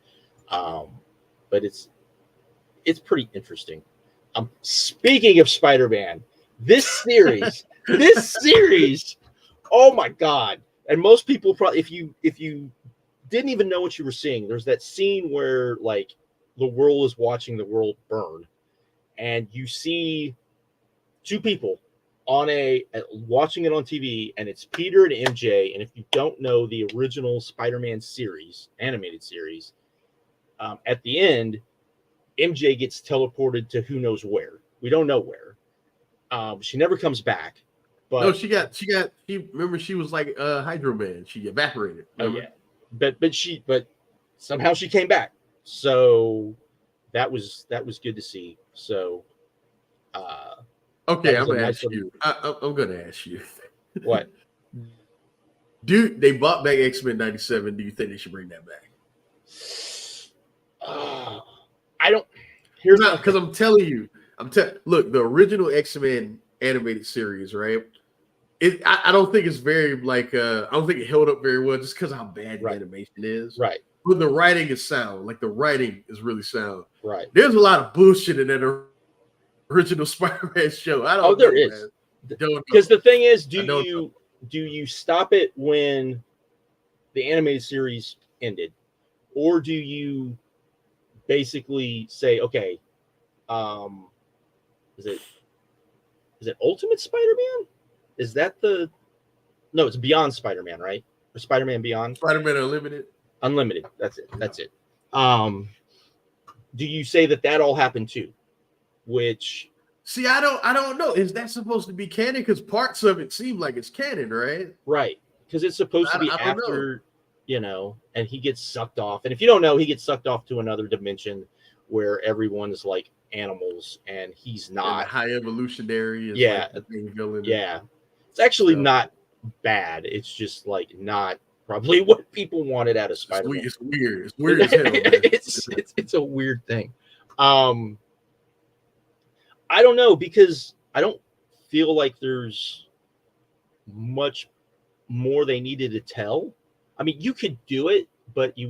But it's pretty interesting. Speaking of Spider-Man, this series, oh my god! And most people probably, if you didn't even know what you were seeing, there's that scene where like the world is watching the world burn, and you see two people watching it on TV, and it's Peter and MJ. And if you don't know the original Spider-Man series, animated series, at the end, MJ gets teleported to who knows where. We don't know where. She never comes back. But no, she remember she was like Hydro Man. She evaporated. Remember? Oh yeah. But somehow she came back. So that was good to see. So okay, I'm gonna ask you. I'm gonna ask you. What? Dude, they bought back X-Men 97. Do you think they should bring that back? I don't. Here's not because I'm telling you. Look, the original X-Men animated series, right? I don't think it's very like I don't think it held up very well just because how bad the animation is. Right. But the writing is sound. Like the writing is really sound. Right. There's a lot of bullshit in that original Spider-Man show. I don't know. There is. Because the thing is, do you stop it when the animated series ended, or do you basically say, okay, is it Ultimate Spider-Man? Is that no, it's Beyond Spider-Man, right? Or Spider-Man Beyond? Spider-Man Unlimited. That's it. Do you say that all happened too? Which see, I don't know. Is that supposed to be canon? Because parts of it seem like it's canon, right? Right. Because it's supposed to be after, and he gets sucked off. And if you don't know, he gets sucked off to another dimension where everyone is like animals, and he's And the not. high evolutionary is Yeah, like the main villain. yeah. It's actually So, not bad. It's just like not probably what people wanted out of Spider-Man. it's weird. It's weird as hell, man. It's a weird thing. Um, I don't know, because I don't feel like there's much more they needed to tell. I mean, you could do it, but you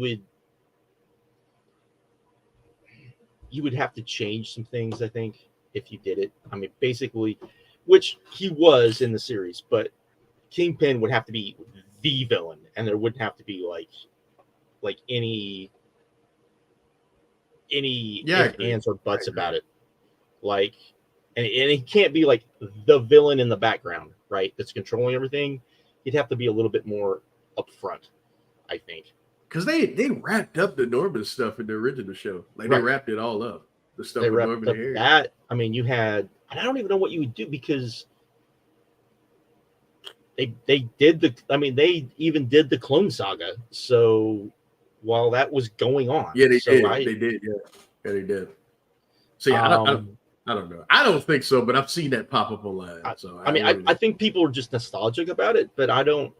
would have to change some things, I think, if you did it. I mean, basically, which he was in the series, but Kingpin would have to be the villain, and there wouldn't have to be like any Yeah, I if, agree. ands, or I buts agree. about it. Like, and he can't be like the villain in the background, right? That's controlling everything. He'd have to be a little bit more upfront, I think. Because they wrapped up the Norman stuff in the original show. Like they Right. wrapped it all up. The stuff They with wrapped Norman up and Harry. that. I mean, you had, and I don't even know what you would do, because they did the. I mean, they even did the Clone Saga. So while that was going on, Yeah, they so did. They did. Yeah, they did. So yeah, um, I don't know. I don't think so, but I've seen that pop up online. So I I mean, wanted I to. think people are just nostalgic about it, but I don't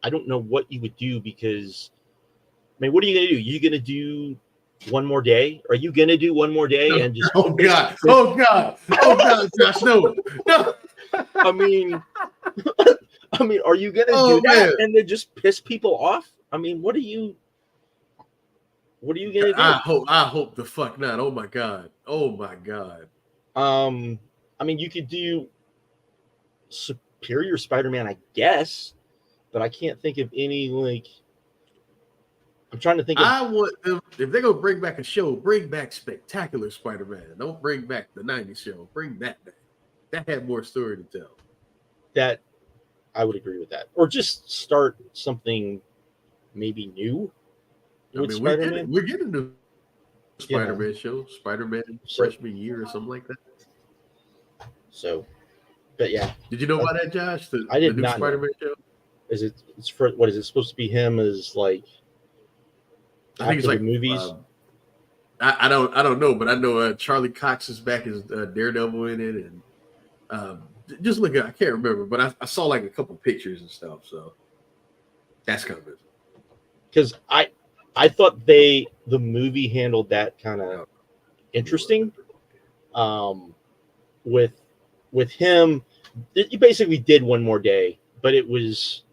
know what you would do, because I mean, what are you going to do? You going to do one more day? Are you going to do one more day and just Oh God! Oh God! Oh God! Josh, no, no. I mean, are you going to Oh do that man! and then just piss people off? I mean, what are you going to do? I hope the fuck not. Oh my God! Oh my God! I mean, you could do Superior Spider-Man, I guess, but I can't think of any, like, I'm trying to think of. I want them, if they're gonna bring back a show, bring back Spectacular Spider-Man. Don't bring back the '90s show. Bring that back. That had more story to tell. That. I would agree with that, or just start something maybe new I with mean, Spider-Man. we're getting the You know, Spider-Man show, Spider-Man so freshman year or something like that. so, but yeah, Did you know I, about that, Josh? I The did new not know. Spider-Man show? Is it? It's for what is it supposed to be? Him as like I think it's after the like movies? I don't know, but I know Charlie Cox is back as Daredevil in it, and just look at I can't remember, but I saw like a couple pictures and stuff, so that's coming. Because I thought the movie handled that kind of interesting. Um, with him, you basically did one more day, but it was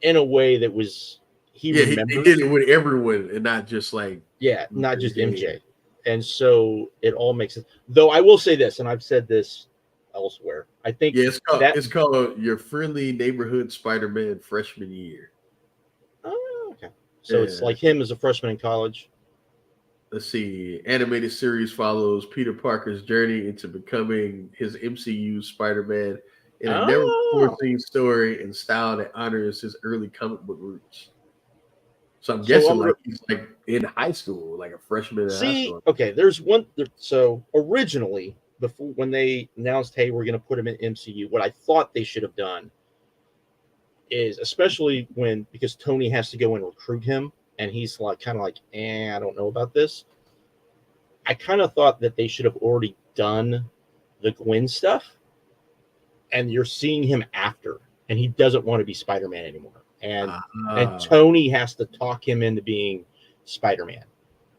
in a way that was he Yeah, he remembered. did it with everyone and not just like Yeah, not Mary just Jane. MJ. And so it all makes sense. Though I will say this, and I've said this elsewhere, I think Yeah, that. it's called Your Friendly Neighborhood Spider-Man Freshman Year. Oh, okay. So it's Yeah. like him as a freshman in college. Let's see. Animated series follows Peter Parker's journey into becoming his MCU Spider-Man in a never before Oh, seen story and style that honors his early comic book roots. So I'm so guessing I'm like he's like in high school, like a freshman in high see. school. Okay, there's one. So originally, before when they announced, "Hey, we're going to put him in MCU," what I thought they should have done is, especially when because Tony has to go and recruit him, and he's like kind of like, I don't know about this. I kind of thought that they should have already done the Gwen stuff, and you're seeing him after, and he doesn't want to be Spider-Man anymore, and Ah. Tony has to talk him into being Spider-Man.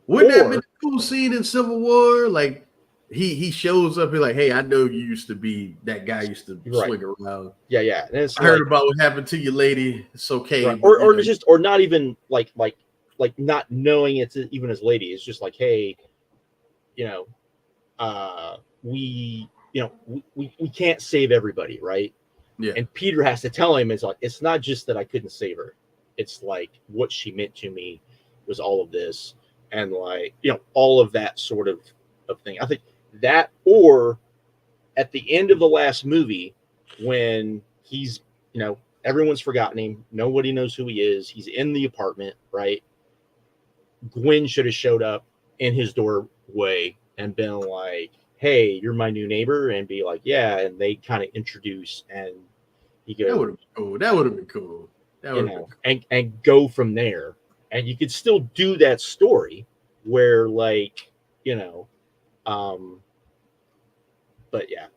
Wouldn't that have been Or a cool scene in Civil War? Like he shows up and like, hey, I know you used to be that guy used to right, swing around. yeah, and it's I heard like about what happened to you, lady. It's okay, right, but you or know, just or not even like not knowing it's even his lady. It's just like, hey, you know, we can't save everybody, right? yeah. And Peter has to tell him, it's like, it's not just that I couldn't save her, it's like what she meant to me was all of this, and like all of that sort of thing. I think that, or at the end of the last movie when he's everyone's forgotten him, nobody knows who he is, he's in the apartment, right? Gwen should have showed up in his doorway and been like, "Hey, you're my new neighbor," and be like, "Yeah," and they kind of introduce, and he That goes, would have been cool. That would have been cool. That would have been cool. and go from there, and you could still do that story where like, you know, um, but yeah,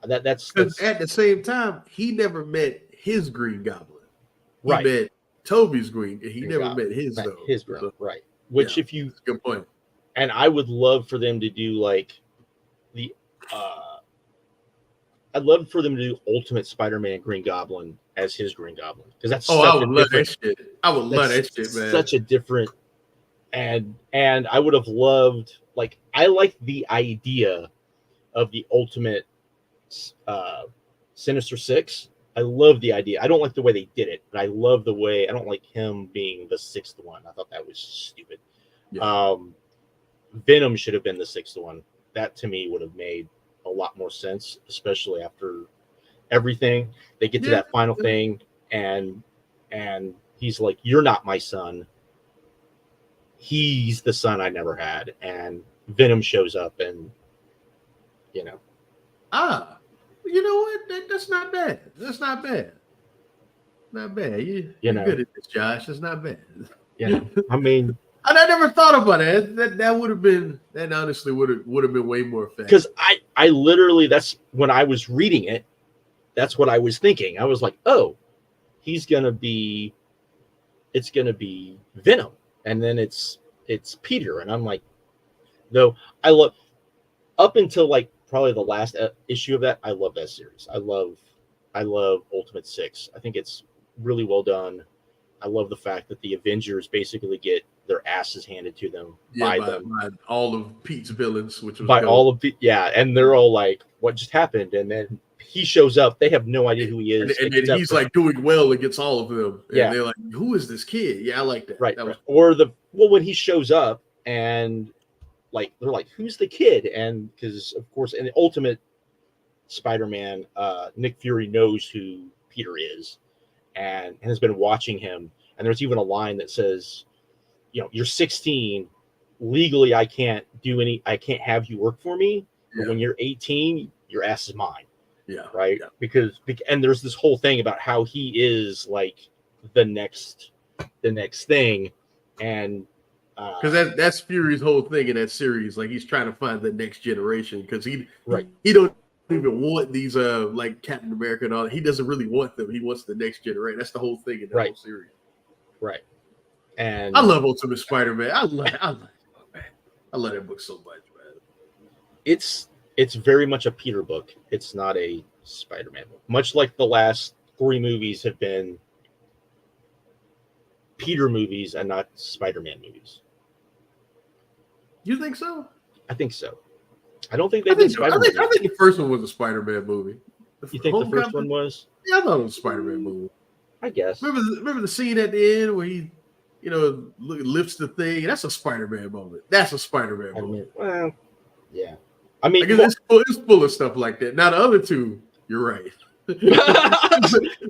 that's Because at the same time, he never met his Green Goblin. He right. met Toby's Green. He Green never Goblin. met his Met though. his Green, So, right? yeah, Which if you that's a good point. and I would love for them to do like the I'd love for them to do Ultimate Spider-Man Green Goblin as his Green Goblin because that's Oh, I such a would love that different shit. I would love that's that shit, man. such a different and I would have loved like I like the idea of the Ultimate uh Sinister Six. I love the idea. I don't like the way they did it, but I love the way I don't like him being the sixth one. I thought that was stupid. Yeah. Venom should have been the sixth one. That to me would have made a lot more sense, especially after everything. They get to Yeah. that final thing, and he's like, "You're not my son. He's the son I never had." And Venom shows up, and you know, You know what? That's not bad. That's not bad. Not bad. You're know, good at this, Josh. That's not bad. I mean, And I never thought about it. That would have been that honestly would have been way more effective. because I literally that's when I was reading it, that's what I was thinking. I was like, oh, it's gonna be Venom, and then it's Peter, and I'm like, though I love up until like probably the last issue of that, I love that series. I love Ultimate Six. I think it's really well done. I love the fact that the Avengers basically get their asses handed to them by all of Pete's villains, which was by dope. all of the and they're all like, "What just happened?" And then he shows up. They have no idea who he is, and then he's like doing well against all of them. And yeah, they're like, "Who is this kid?" Yeah, I like that. Right, that was or when he shows up and like they're like, "Who's the kid?" And because of course, in the Ultimate Spider-Man, Nick Fury knows who Peter is, and has been watching him. And there's even a line that says, "You're 16. Legally, I can't have you work for me. But when you're 18, your ass is mine." Yeah. Right. Yeah. Because there's this whole thing about how he is like the next thing, and because that's Fury's whole thing in that series. Like he's trying to find the next generation because he don't even want these like Captain America and all that. He doesn't really want them. He wants the next generation. That's the whole thing in the whole series. Right. And I love Ultimate Spider-Man. I love that book so much, man. It's very much a Peter book. It's not a Spider-Man book. Much like the last 3 movies have been Peter movies and not Spider-Man movies. You think so? I think so. I don't think they've been Spider-Man. I think the first one was a Spider-Man movie. You think the first one was? Yeah, I thought it was a Spider-Man movie. I guess. Remember the scene at the end where he, lifts the thing? That's a Spider-Man moment. That's a Spider-Man moment. Well, yeah. I mean, it's full of stuff like that. Now the other two, you're right.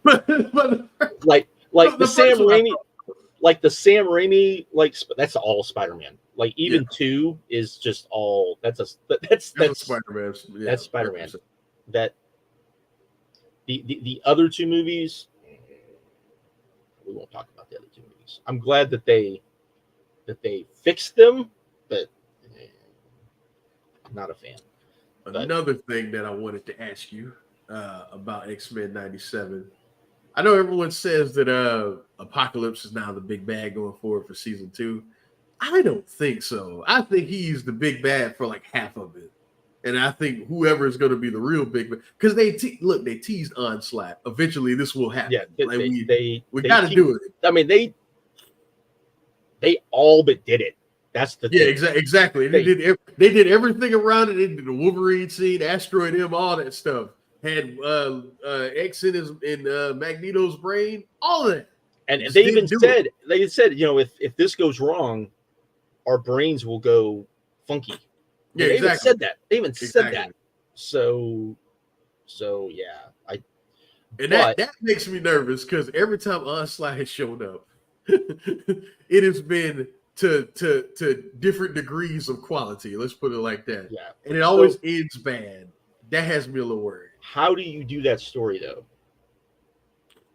but like the Sam Raimi, the Sam Raimi, that's all Spider-Man. Like even 2 is just all that's Spider-Man. Yeah, that's Spider-Man. 100%. That the other 2 movies, we won't talk about the other 2 movies. I'm glad that they fixed them, but not a fan. Another thing that I wanted to ask you about X-Men 97. I know everyone says that Apocalypse is now the big bad going forward for season 2. I don't think so. I think he's the big bad for like half of it. And I think whoever is going to be the real big bad, because they teased Onslaught. Eventually this will happen. Yeah, we got to do it. I mean, they all but did it. That's the thing. Exactly. They did everything around it. They did the Wolverine scene, Asteroid M, all that stuff. Had X in Magneto's brain, all of that. And they even said, if this goes wrong, our brains will go funky. Yeah, they exactly. even said that. They even said that. So yeah, that makes me nervous because every time Onslaught has shown up, it has been to different degrees of quality. Let's put it like that. Yeah, and it always ends bad. That has me a little worried. How do you do that story though,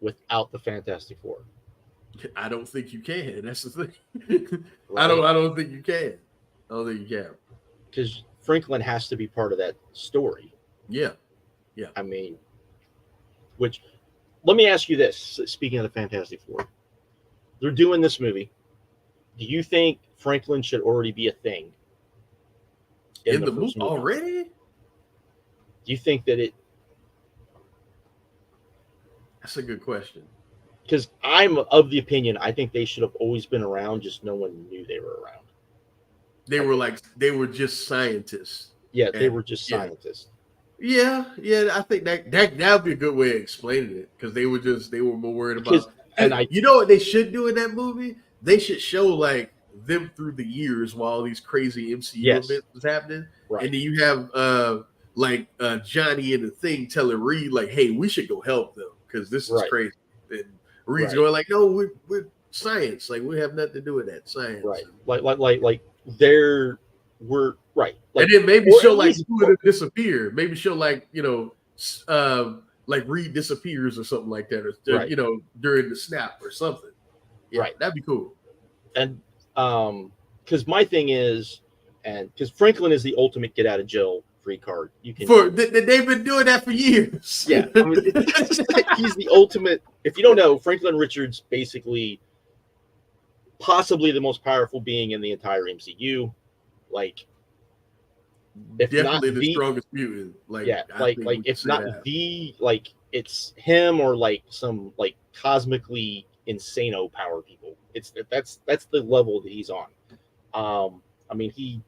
without the Fantastic Four? I don't think you can. That's the thing. Right. I don't think you can. Oh, there you go. because Franklin has to be part of that story. Yeah. Yeah. I mean, which let me ask you this: speaking of the Fantastic Four, they're doing this movie. Do you think Franklin should already be a thing in In the the movie first movie? already? Do you think that it? That's a good question. Because I'm of the opinion I think they should have always been around, just no one knew they were around. They were just scientists. Yeah, they And were just yeah. scientists. Yeah. I think that would be a good way of explaining it because they were more worried Because about. and I You know what they should do in that movie? They should show like them through the years while all these crazy MCU yes, events was happening, and right, then you have Johnny and the Thing telling Reed like, "Hey, we should go help them because this is right, crazy." And Reed's right, going like, "No, we're science. Like we have nothing to do with that science." right. Like there were right. And Like then maybe or show at like least two of them disappear. Maybe show like like Reed disappears or something like that, or right, during the snap or something. Yeah, right. that'd be cool. And because my thing is, and because Franklin is the ultimate get out of jail free card. You can They've been doing that for years. yeah. I mean, he's the ultimate. If you don't know, Franklin Richards basically possibly the most powerful being in the entire MCU. Like, if not Definitely the the strongest mutant. Like yeah, I think we can if say not that. the like it's him or like some like cosmically insano power people. It's that's the level that he's on. I mean he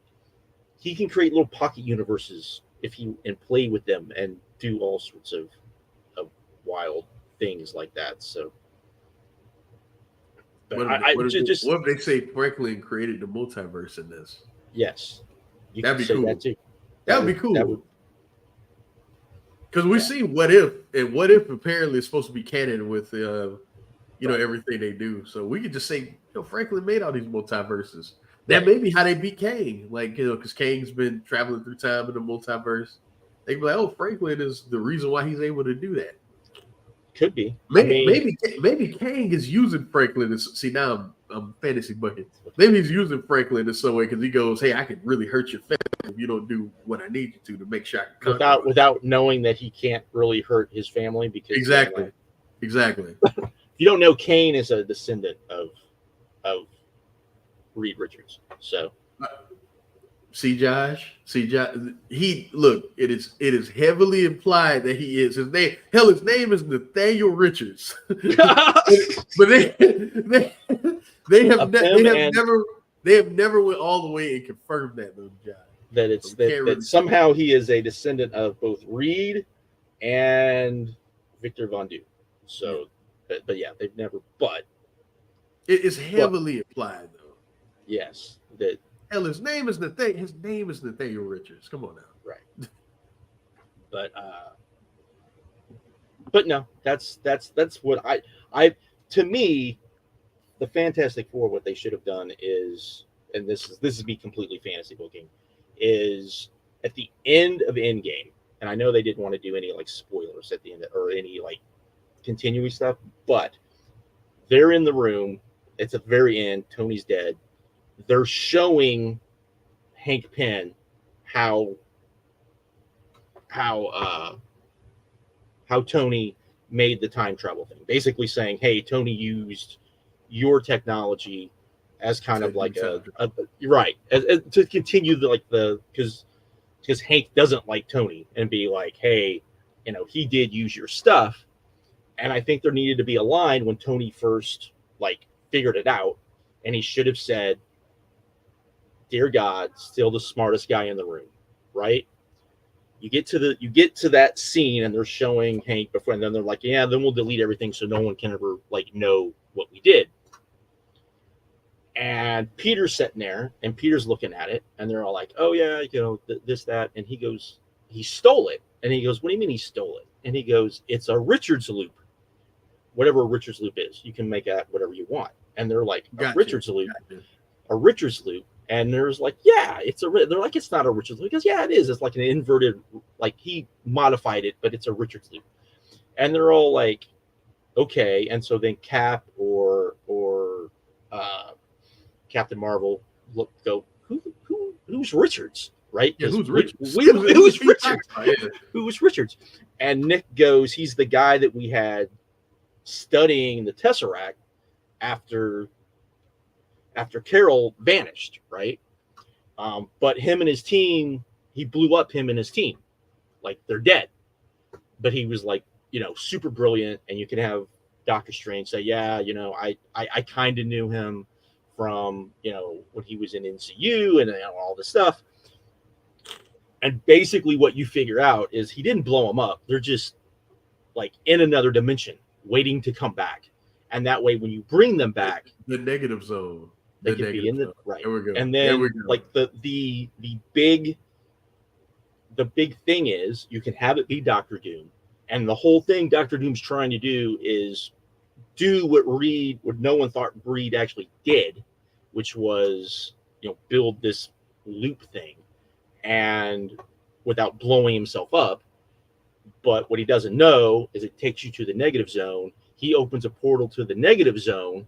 can create little pocket universes if he and play with them and do all sorts of wild things like that. So, but I just What if they say Franklin created the multiverse in this? yes, you That'd could be say that cool. too. That'd be That would cool. Because we yeah, see What If, and What If apparently is supposed to be canon with right. everything they do. So we could just say, Franklin made all these multiverses. That Right. may be how they beat Kang. Like, because Kang's been traveling through time in the multiverse. They be like, oh, Franklin is the reason why he's able to do that. Could be. I Maybe mean, maybe Kang is using Franklin. See, now I'm fantasy bucket. Maybe he's using Franklin in some way because he goes, hey, I could really hurt your family if you don't do what I need you to make sure I can conquer without knowing that he can't really hurt his family because Exactly. Exactly. if you don't know, Kane is a descendant of Reed Richards. So See, Josh. He look. It is heavily implied that he is. His name is Nathaniel Richards. But they have never went all the way and confirmed that though, Josh. that it's So that somehow he is a descendant of both Reed and Victor Von Doom. So, but yeah, they've never. But it is heavily implied though. yes, that Hell, his name is Nathaniel Richards. Come on now. right. But no, that's what I to me, the Fantastic Four. What they should have done is, and this is me completely fantasy booking, is at the end of Endgame, and I know they didn't want to do any like spoilers at the end or any like continuing stuff, but they're in the room. It's at the very end. Tony's dead. They're showing Hank Pym how Tony made the time travel thing. Basically saying, hey, Tony used your technology as kind of like a right as to continue because Hank doesn't like Tony and be like, hey, he did use your stuff. And I think there needed to be a line when Tony first like figured it out, and he should have said, dear God, still the smartest guy in the room, right? You get to that scene and they're showing Hank before, and then they're like, yeah, then we'll delete everything so no one can ever like know what we did. And Peter's sitting there and Peter's looking at it and they're all like, oh yeah, this, that. And he goes, he stole it. And he goes, what do you mean he stole it? And he goes, it's a Richards loop. Whatever a Richards loop is, you can make that whatever you want. And they're like, Richards loop, a Richards loop. And there's like, yeah, they're like, it's not a Richards loop. Because yeah, it is. It's like an inverted, like he modified it, but it's a Richards loop. And they're all like, okay. And so then Cap or Captain Marvel go, who who's Richards, right? Yeah, who's Richards? Richards? Who's Richards? Yeah. Who was Richards? And Nick goes, he's the guy that we had studying the Tesseract after Carol vanished, right? But him and his team, he blew up him and his team, like they're dead. But he was like, super brilliant, and you can have Doctor Strange say, yeah, I kind of knew him from, when he was in NCU and all this stuff. And basically what you figure out is he didn't blow them up. They're just like in another dimension waiting to come back. And that way, when you bring them back, the negative zone, they can be in the right. There we go. And then like the big thing is you can have it be Doctor Doom. And the whole thing Doctor Doom's trying to do is do what no one thought Reed actually did, which was, build this loop thing, and without blowing himself up. But what he doesn't know is it takes you to the negative zone. He opens a portal to the negative zone,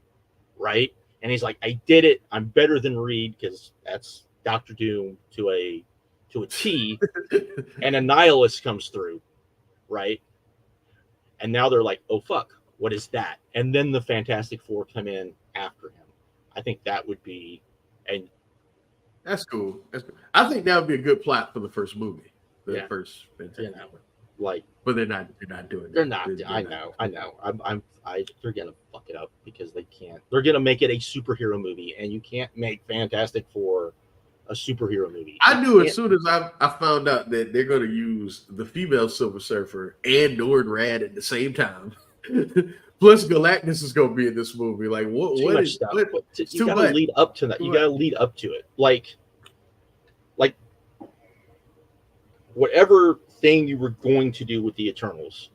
right? And he's like, I did it. I'm better than Reed, because that's Doctor Doom to a T. And a nihilist comes through, right? And now they're like, oh, fuck, what is that? And then the Fantastic Four come in after him. I think that would be, and that's cool. I think that would be a good plot for the first movie. First Fantastic Four. Like, but they're not doing it. They're not. I know. They're gonna fuck it up because they can't. They're gonna make it a superhero movie, and you can't make Fantastic Four a superhero movie. I knew as soon as I found out that they're gonna use the female Silver Surfer and Norrin Rad at the same time. Plus, Galactus is gonna be in this movie. Like, what? Too much stuff. You gotta lead up to that. You gotta lead up to it. Like whatever thing you were going to do with the Eternals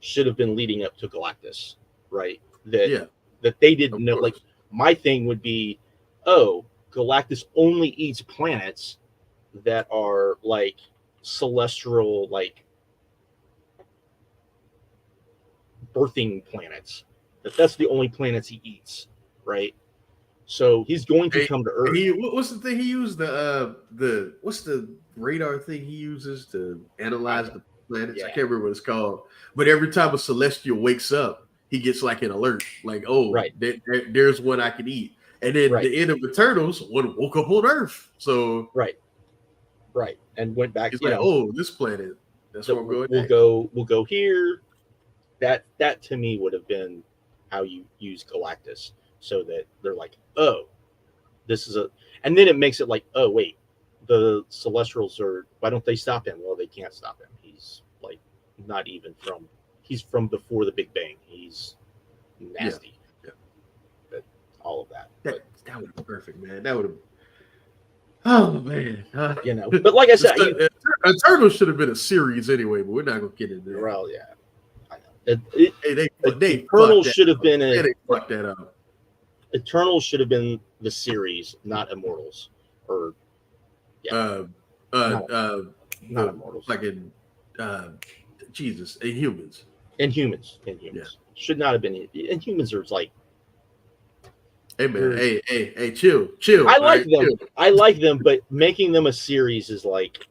should have been leading up to Galactus, right? That they didn't know. Like, my thing would be, Galactus only eats planets that are like celestial, like birthing planets. That's the only planets he eats, right? So he's going to come to Earth. What's the thing he used? What's the radar thing he uses to analyze the planets? Yeah. I can't remember what it's called. But every time a celestial wakes up, he gets like an alert, like, there's one I can eat. And then the end of Eternals, one woke up on Earth. So right, and went back. He's like, this planet. That's where I'm going. We'll go here. That to me would have been how you use Galactus, so that they're like, this is and then it makes it like, wait, the Celestials why don't they stop him? Well, they can't stop him. He's like he's from before the Big Bang. He's nasty. Yeah. But all of that. That would have been perfect, man. That would have. Oh man, But like I said, Eternals should have been a series anyway. But we're not gonna get into that. Well, yeah, I know. Eternals should have been they fucked that up. Eternals should have been the series, not Immortals, or not Immortals. Like in Jesus, Inhumans. Inhumans should not have been. Inhumans are like, hey man, hey, chill. I like them. Chill. I like them, but making them a series is like,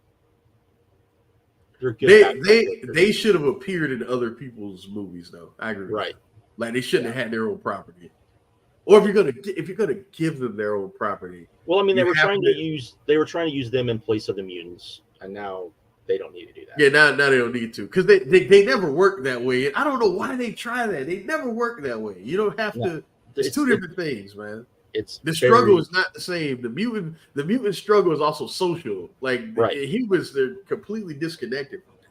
they're good. They should have appeared in other people's movies, though. I agree. Right. Like, they shouldn't have had their own property. Or if you're gonna give them their own property. Well, I mean, they were trying to use them in place of the mutants, and now they don't need to do that. Yeah, now they don't need to, because they never worked that way. I don't know why they try that. They never work that way. You don't have to. It's two different things, man. The struggle is not the same. The mutant struggle is also social. Like humans, they're completely disconnected from it.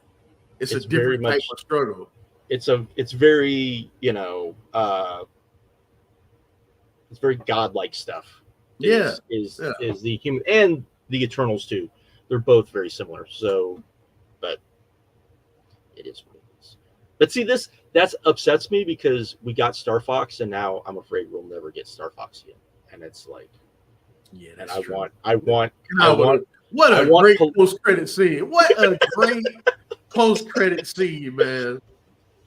It's a different type of struggle. It's very it's very godlike stuff. Is the human and the Eternals too. They're both very similar. So, but it is what it is. But see, that upsets me because we got Star Fox, and now I'm afraid we'll never get Star Fox again. And it's like, and I want. What a great post-credit scene! What a great post-credit scene, man.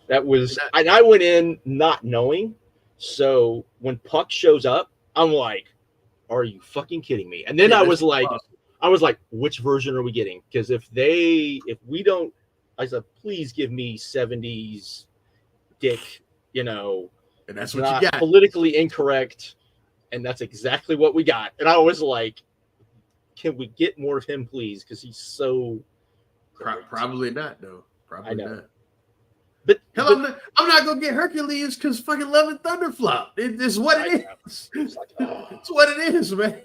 That was, and I went in not knowing. So when Puck shows up, I'm like, "Are you fucking kidding me?" And then I was like, I was like, which version are we getting? Because if we don't, I said, please give me 70s Dick, And that's what not you got. politically incorrect. And that's exactly what we got. And I was like, can we get more of him, please? Because he's so great. Probably not, though. Probably not. But hell, I'm not gonna get Hercules because fucking Love and Thunder flop. It's what it is. It's like, it's what it is, man.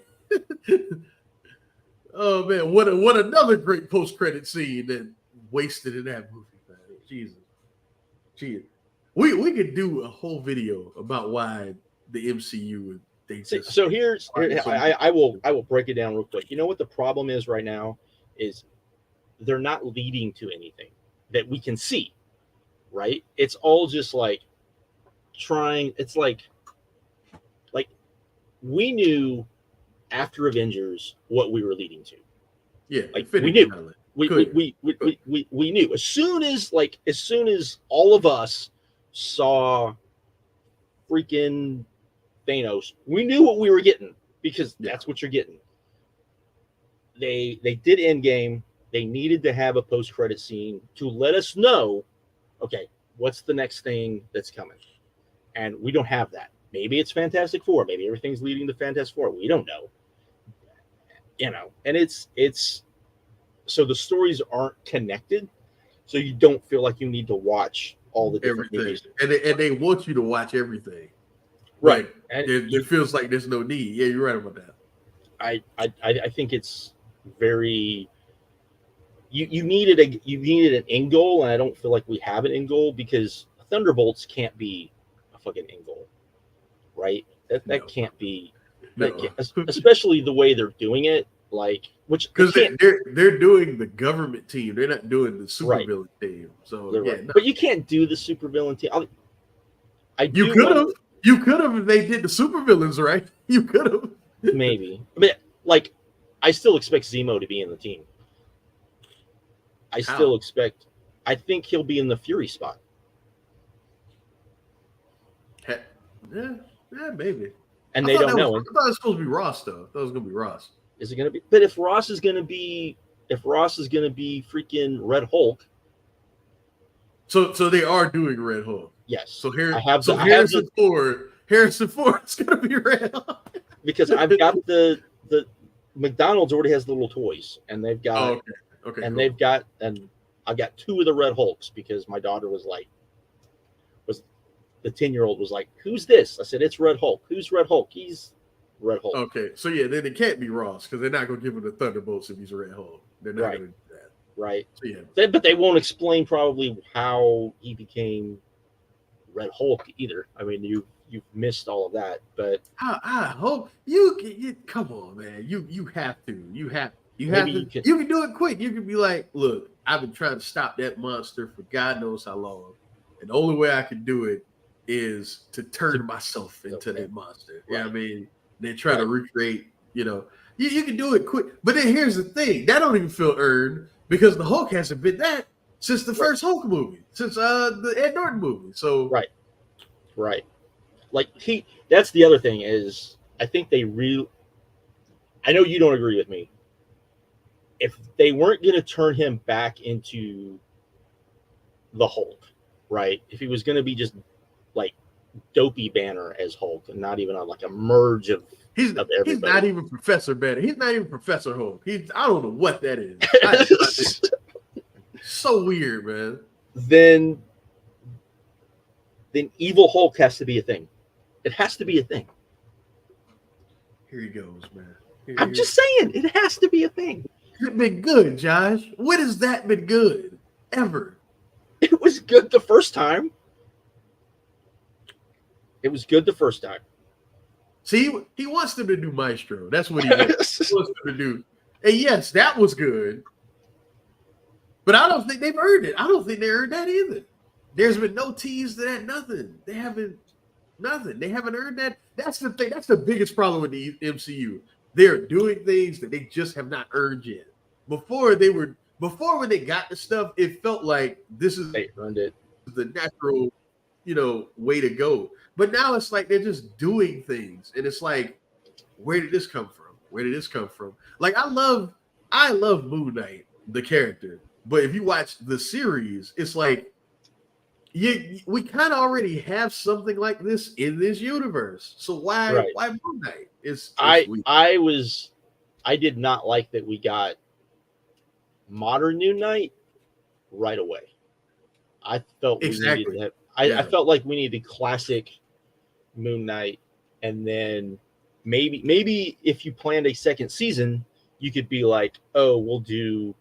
Oh man, what another great post credit scene that wasted in that movie, man. Jesus. We could do a whole video about why the MCU I will break it down real quick. You know what the problem is right now is they're not leading to anything that we can see, right? It's all just like trying. It's like we knew after Avengers what we were leading to. Yeah, like we knew. We knew as soon as all of us saw freaking Thanos, we knew what we were getting because that's what you're getting. They did Endgame. They needed to have a post-credit scene to let us know, okay, what's the next thing that's coming? And we don't have that. Maybe it's Fantastic Four. Maybe everything's leading to Fantastic Four. We don't know. And it's so the stories aren't connected, so you don't feel like you need to watch all the different movies. And they want you to watch everything. Right. And it feels like there's no need. Yeah, you're right about that. I think it's very you needed an end goal, and I don't feel like we have an end goal because Thunderbolts can't be a fucking end goal, right? That can't be, especially the way they're doing it, because they're doing the government team, they're not doing the supervillain team. So but you can't do the supervillain team. You could have if they did the supervillains right. You could have maybe, but I still expect Zemo to be in the team. I think he'll be in the Fury spot. Yeah, maybe. And they don't know. I thought it was supposed to be Ross, though. I thought it was going to be Ross. Is it going to be? But if Ross is going to be freaking Red Hulk. So they are doing Red Hulk. Yes. So Harrison Ford is going to be Red Hulk. Because I've got the McDonald's already has the little toys, and they've got okay, and cool. they've got, and I got 2 of the Red Hulks because my daughter was the 10-year-old was like, "Who's this?" I said, "It's Red Hulk." "Who's Red Hulk?" "He's Red Hulk." Okay, so then it can't be Ross because they're not going to give him the Thunderbolts if he's Red Hulk. They're not going to do that. Right. So, but they won't explain probably how he became Red Hulk either. I mean, you've missed all of that, but I hope you come on, man. You have to. You can do it quick. You can be like, look, I've been trying to stop that monster for God knows how long, and the only way I can do it is to turn myself into that monster. Right. I mean, they try to recreate. You can do it quick, but then here's the thing: that don't even feel earned because the Hulk hasn't been that since the first Hulk movie, since the Ed Norton movie. So right. That's the other thing is I think I know you don't agree with me. If they weren't going to turn him back into the Hulk, right? If he was going to be just dopey Banner as Hulk and not even a merge of everybody. He's not even Professor Banner. He's not even Professor Hulk. I don't know what that is. So weird, man. Then evil Hulk has to be a thing. It has to be a thing. Here he goes, man. I'm just saying, it has to be a thing. It's been good, Josh. When has that been good? Ever? It was good the first time. It was good the first time. See, he wants them to do Maestro. That's what he wants them to do. And yes, that was good. But I don't think they've earned it. I don't think they earned that either. There's been no tease to that, nothing. They haven't earned that. That's the thing. That's the biggest problem with the MCU. They're doing things that they just have not earned yet. Before when they got the stuff, it felt like they earned it. The natural, way to go. But now it's like they're just doing things, and it's like, where did this come from? Where did this come from? Like I love I love Moon Knight, the character, but if you watch the series, it's like we kind of already have something like this in this universe. So Right. why Moon Knight? It's I weird. I did not like that we got modern New Knight right away. I felt we needed Exactly. that. I Yeah. felt like we needed classic Moon Knight, and then maybe if you planned a second season, you could be like, oh, we'll do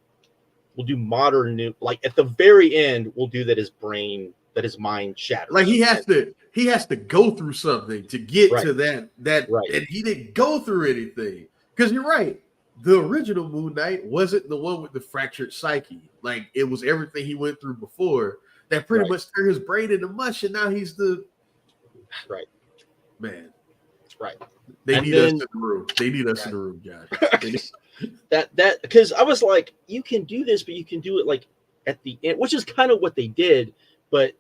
modern new, like at the very end, we'll do that his mind Like shatters. And, he has to go through something to get right, to that right, and he didn't go through anything. Because you're right. The original Moon Knight wasn't the one with the fractured psyche. Like it was everything he went through before that pretty right, much turned his brain into mush, and now he's the right, man. right. They And need us in then the room. They need us in the room, Josh. that because I was like, you can do this, but you can do it like at the end, which is kind of what they did, but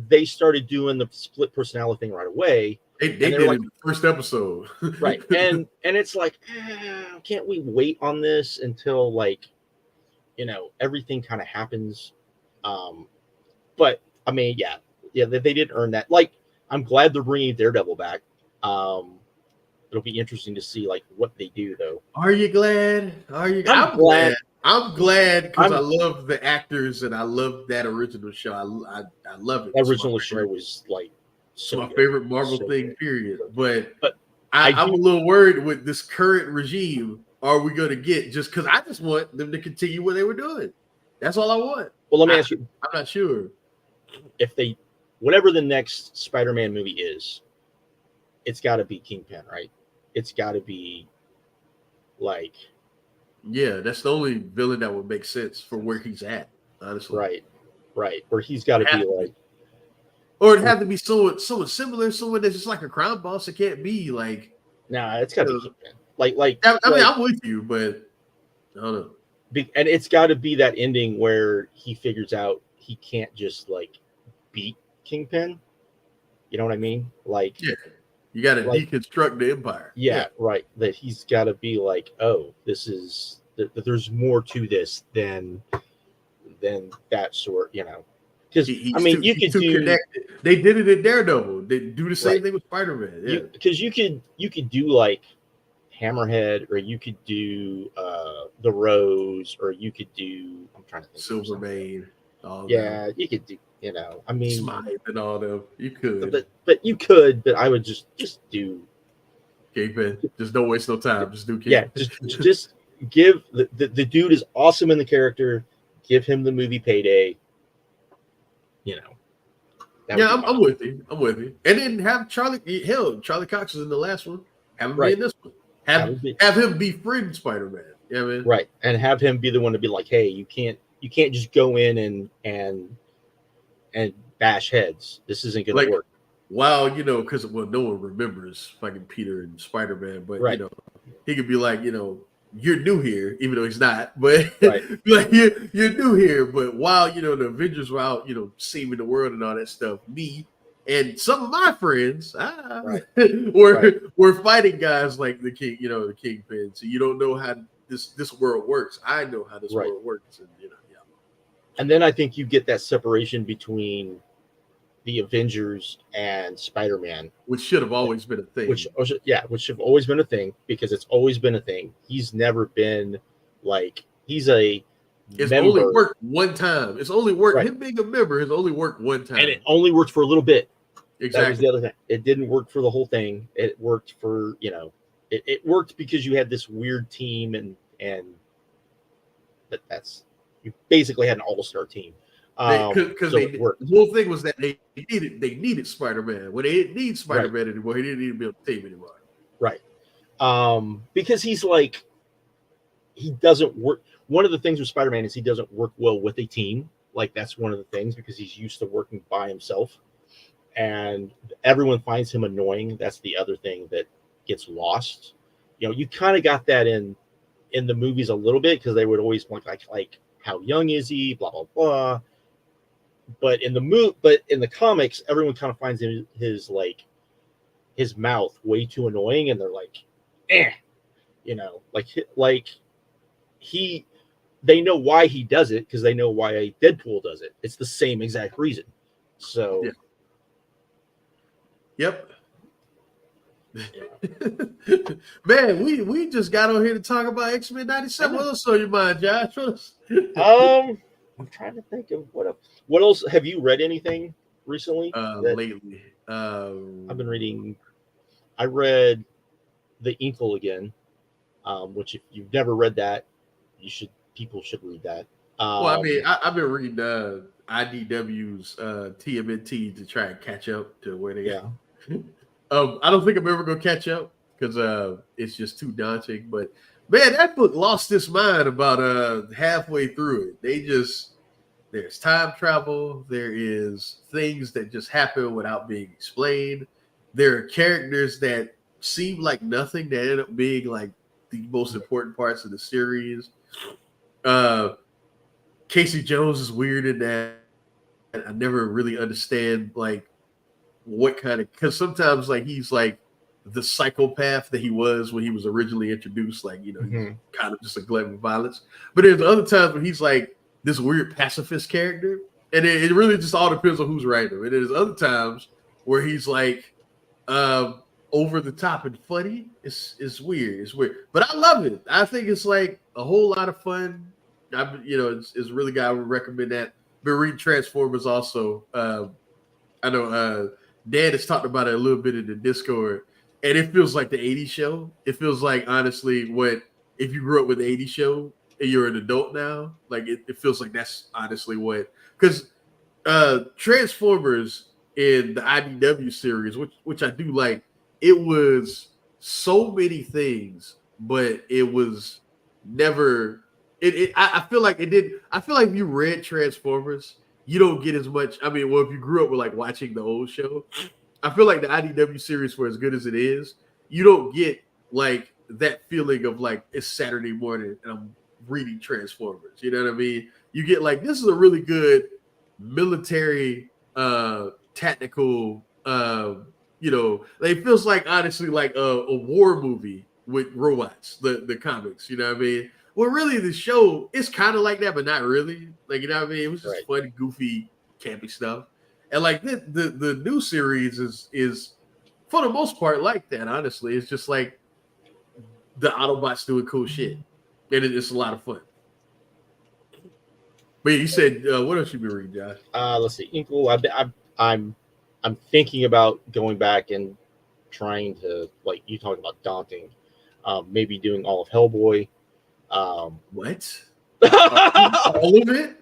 they started doing the split personality thing right away. They And did they're it like, in the first episode. right. And it's like, can't we wait on this until like, everything kind of happens. But I mean, yeah, they did earn that. Like, I'm glad they're bringing Daredevil back. It'll be interesting to see like what they do, though. Are you glad? Are you? I'm I'm glad. glad. I'm glad because I I'm love the actors and I love that original show. I love it. The It's my original show favorite. was like It's so my good, favorite Marvel so thing. good. Period. But But I I'm a do. little worried with this current regime. Are we going to get just because I just want them to continue what they were doing? That's all I want. Well, let me ask you: I'm not sure. if they, whatever the next Spider-Man movie is, it's got to be Kingpin, right? It's got to be like, Yeah, that's the only villain that would make sense for where he's at. Honestly, right, where he's got to have be to like, be. Or it'd have to be someone similar, someone that's just like a crime boss. It can't be like. nah, it's got to be You Kingpin. Like, I mean, I'm with you, but I don't know. and it's got to be that ending where he figures out he can't just like beat Kingpin. You know what I mean? Like, Yeah, you got to like deconstruct the empire. yeah, right. That he's got to be like, oh, this is that there's more to this than that sort. Because I mean, you He's could too do connected. They did it in Daredevil. They do the same right. thing with Spider-Man. Yeah, Because you could do like Hammerhead, or you could do the Rose, or you could do. I'm trying to think. Silvermane, all Yeah, them, you could do. I mean, Smythe, and all them. You could. but you could. But I would just do. Kingpin. Just don't waste no time. Just do Yeah, Kingpin. just give the dude is awesome in the character. Give him the movie Payday. You know. Yeah, I'm with you. I'm with you. And then have Charlie Cox was in the last one. Have him be in this one. Have him befriend Spider-Man. Yeah, man. Right. And have him be the one to be like, hey, you can't just go in and bash heads. This isn't gonna work. Wow, because no one remembers fucking Peter and Spider-Man, but right. He could be like, you're new here, even though he's not, but right. like you're new here. But while the Avengers were out, saving the world and all that stuff, me and some of my friends were fighting guys like the king, the Kingpin. So you don't know how this world works. I know how this world works, and yeah. And then I think you get that separation between the Avengers and Spider-Man, which should have always been a thing. Which have always been a thing, because it's always been a thing. He's never been like he's a. It's member. Only worked one time. It's only worked. Him being a member has only worked one time, and it only worked for a little bit. Exactly. That was the other thing. It didn't work for the whole thing. It worked for it worked because you had this weird team and that's you basically had an all-star team. Because the whole thing was that they needed Spider-Man. When they didn't need Spider-Man anymore, he didn't need to be on the team anymore. Right. Because he's like he doesn't work. One of the things with Spider-Man is he doesn't work well with a team. Like that's one of the things, because he's used to working by himself, and everyone finds him annoying. That's the other thing that gets lost. You kind of got that in the movies a little bit, because they would always point like how young is he, blah blah blah. But in the comics, everyone kind of finds his mouth way too annoying, and they're like, like they know why he does it because they know why Deadpool does it. It's the same exact reason. So, Yep. Man, we just got on here to talk about X-Men 97. What else on your mind, Josh? I'm trying to think of what else. What else have you read anything recently? Lately, I've been reading. I read The Inkle again, which if you've never read that, people should read that. Well, I mean, I've been reading IDW's TMNT to try and catch up to where they are. I don't think I'm ever gonna catch up because it's just too daunting. But man, that book lost its mind about halfway through it. There's time travel, there is things that just happen without being explained. There are characters that seem like nothing that end up being like the most important parts of the series. Casey Jones is weird in that I never really understand like what kind of, because sometimes like he's like the psychopath that he was when he was originally introduced, like, he's kind of just a glutton with violence. But there's other times when he's like this weird pacifist character, and it really just all depends on who's writing him. And there's other times where he's like over the top and funny. It's weird. It's weird, but I love it. I think it's like a whole lot of fun. It's really good. I would recommend that. Been reading Transformers also. I know Dan has talked about it a little bit in the Discord, and it feels like the 80s show. It feels like, honestly, what if you grew up with the 80s show and you're an adult now, like it feels like that's honestly what, because Transformers in the IDW series, which I do like, it was so many things, but it was never. I feel like it did. I feel like if you read Transformers, you don't get as much. I mean, well, if you grew up with like watching the old show, I feel like the IDW series, for as good as it is, you don't get like that feeling of like it's Saturday morning and I'm reading Transformers. You know what I mean? You get like, this is a really good military tactical it feels like, honestly, like a war movie with robots, the comics, you know what I mean? Well, really, the show is kind of like that, but not really. Like, you know what I mean? It was just funny, goofy, campy stuff. And like the new series is for the most part like that, honestly. It's just like the Autobots doing cool shit. And it's a lot of fun. But you said, what else you been reading, Josh? Let's see. Inkle. I'm thinking about going back and trying to, like you talking about, daunting. Maybe doing all of Hellboy. What? All of it?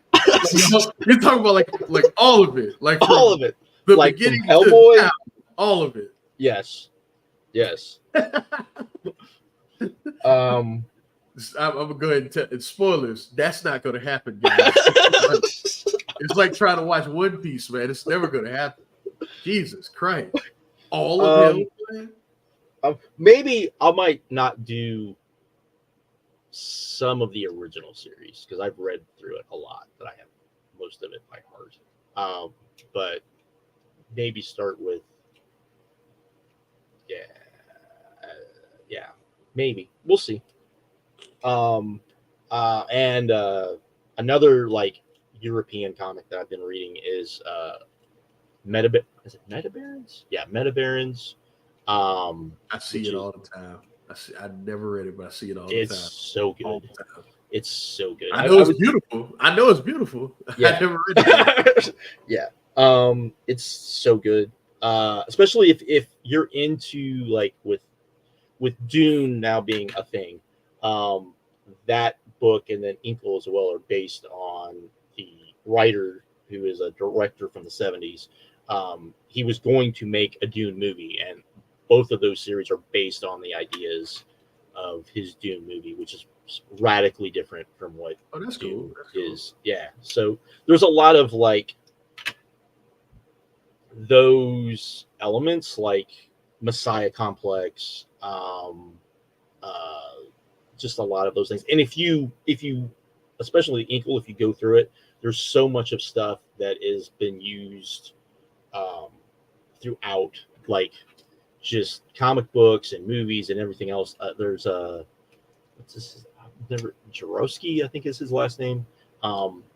You're talking about like all of it, like all of it, the like beginning from Hellboy, to all of it. Yes. I'm gonna go ahead and tell spoilers. That's not gonna happen, guys. It's like trying to watch One Piece, man. It's never gonna happen. Jesus Christ! All of him. Maybe I might not do some of the original series because I've read through it a lot, but I have most of it by heart. But maybe start with maybe we'll see. And another like European comic that I've been reading is Is it Metabarons? Yeah, Metabarons. I see it all the time. I never read it, but I see it all the time. It's so good. It's so good. I know it's beautiful. I know it's beautiful. Yeah. I never read it. Yeah. It's so good. Especially if you're into like with Dune now being a thing. That book and then Inkle as well are based on the writer who is a director from the 70s. He was going to make a Dune movie, and both of those series are based on the ideas of his Dune movie, which is radically different from what that's Dune cool. is. Cool. Yeah. So there's a lot of like those elements, like Messiah complex, just a lot of those things. And if you especially Inkle, if you go through it, there's so much of stuff that has been used throughout, like just comic books and movies and everything else. There's what's this? Jarowski, I think is his last name.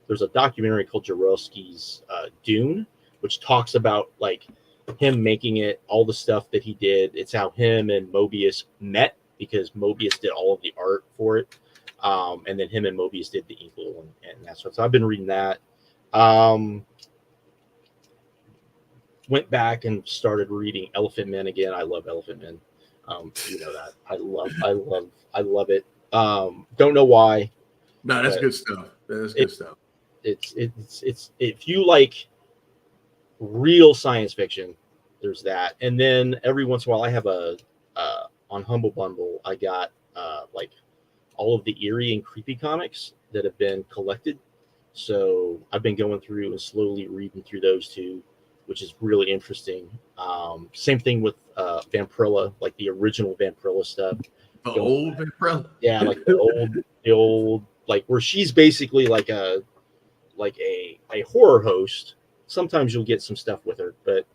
There's a documentary called Jarowski's Dune, which talks about like him making it, all the stuff that he did. It's how him and Mobius met because Mobius did all of the art for it, and then him and Mobius did the Inkle and that stuff. So I've been reading that. Went back and started reading Elephant Men again. I love Elephant Men. You know that. I love it. Don't know why. No, that's good stuff. That's good stuff. It's if you like real science fiction, there's that. And then every once in a while I have a on Humble Bundle, I got like all of the eerie and creepy comics that have been collected. So I've been going through and slowly reading through those two, which is really interesting. Same thing with Vampirella, like the original Vampirella stuff. The old Vampirella? Yeah, like the old, like where she's basically like a horror host. Sometimes you'll get some stuff with her, but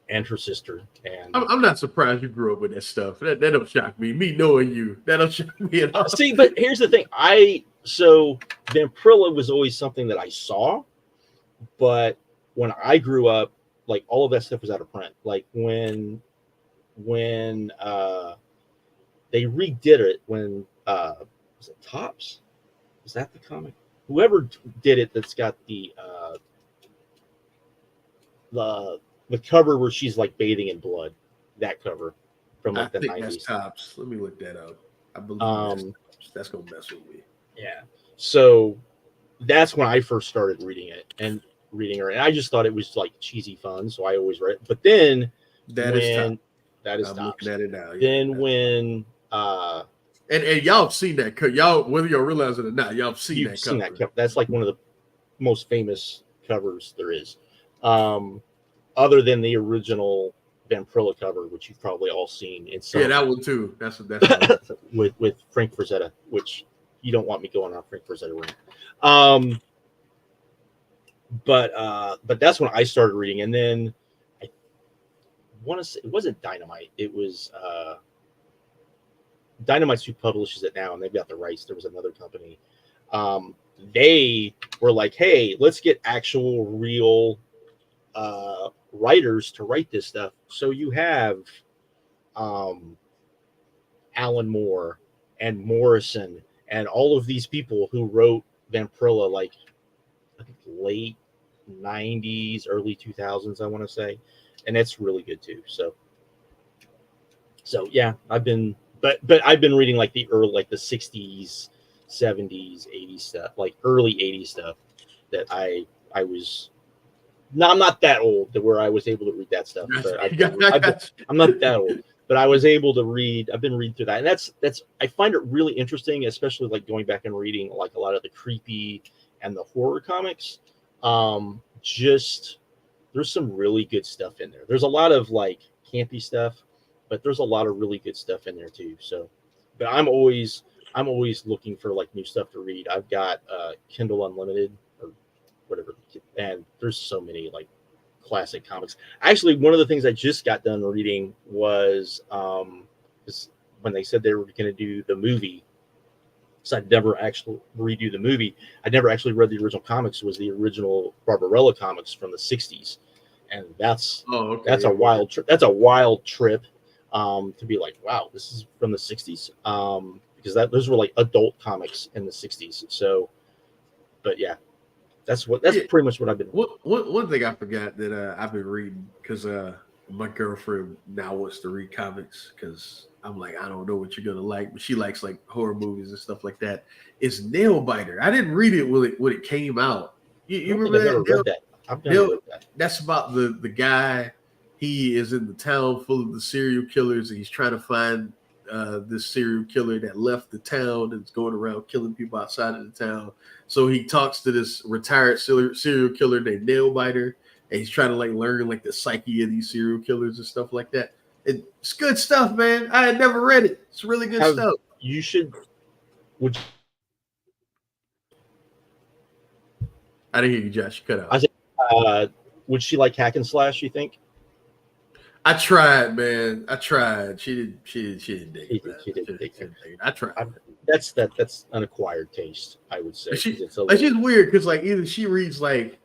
and her sister. And I'm not surprised you grew up with that stuff. That don't shock me. Me knowing you, that don't shock me at all. See, but here's the thing. So Vampirella was always something that I saw, but when I grew up, like all of that stuff was out of print. Like when they redid it, when was it Topps? Was that the comic? Whoever did it, that's got the cover where she's like bathing in blood. That cover from like the 90s. That's Topps. Let me look that up. I believe that's gonna mess with me. Yeah. So that's when I first started reading it and reading her, and I just thought it was like cheesy fun, so I always read it. But then that is Topps. Looking at it now. Yeah, then when and y'all have seen that cover. Y'all, whether y'all realize it or not, y'all have seen that cover. That cover. That's like one of the most famous covers there is. Other than the original Vampirella cover, which you've probably all seen in some. Yeah, that one too. That's with Frank Frazetta, which you don't want me going on Frank Frazetta rant. But that's when I started reading, and then I want to say it wasn't Dynamite. It was Dynamite's who publishes it now, and they've got the rights. There was another company. They were like, "Hey, let's get actual, real writers to write this stuff." So you have Alan Moore and Morrison and all of these people who wrote Vampirella, like I think late 90s, early 2000s, I want to say, and it's really good too. So yeah, I've been reading like the early, like the 60s, 70s, 80s stuff, like early 80s stuff that I was. No, I'm not that old to where I was able to read that stuff. But I'm not that old, but I was able to read. I've been reading through that, and that's. I find it really interesting, especially like going back and reading like a lot of the creepy and the horror comics. Just there's some really good stuff in there. There's a lot of like campy stuff, but there's a lot of really good stuff in there too. So, but I'm always looking for like new stuff to read. I've got Kindle Unlimited or whatever, and there's so many like classic comics. Actually, one of the things I just got done reading was when they said they were going to do the movie. So I'd never actually redo the movie. I'd never actually read the original comics. It was the original Barbarella comics from the 60s. And that's a wild trip. That's a wild trip to be like, wow, this is from the 60s. Because those were like adult comics in the 60s. So, but yeah, that's pretty much what I've been. One thing I forgot that I've been reading, because my girlfriend now wants to read comics, because I'm like, I don't know what you're gonna like, but she likes like horror movies and stuff like that. It's Nailbiter. I didn't read it when it came out. You remember that? I've never read that. That's about the guy. He is in the town full of the serial killers, and he's trying to find this serial killer that left the town and is going around killing people outside of the town. So he talks to this retired serial killer named Nailbiter, and he's trying to like learn like the psyche of these serial killers and stuff like that. It's good stuff, man. I had never read it. It's really good stuff. You should. I didn't hear you, Josh. You cut out. I said, would she like hack and slash, you think? I tried, man. I tried. She didn't. She didn't dig it, man. She didn't think so. I tried. That's an acquired taste, I would say. She's weird because like either she reads like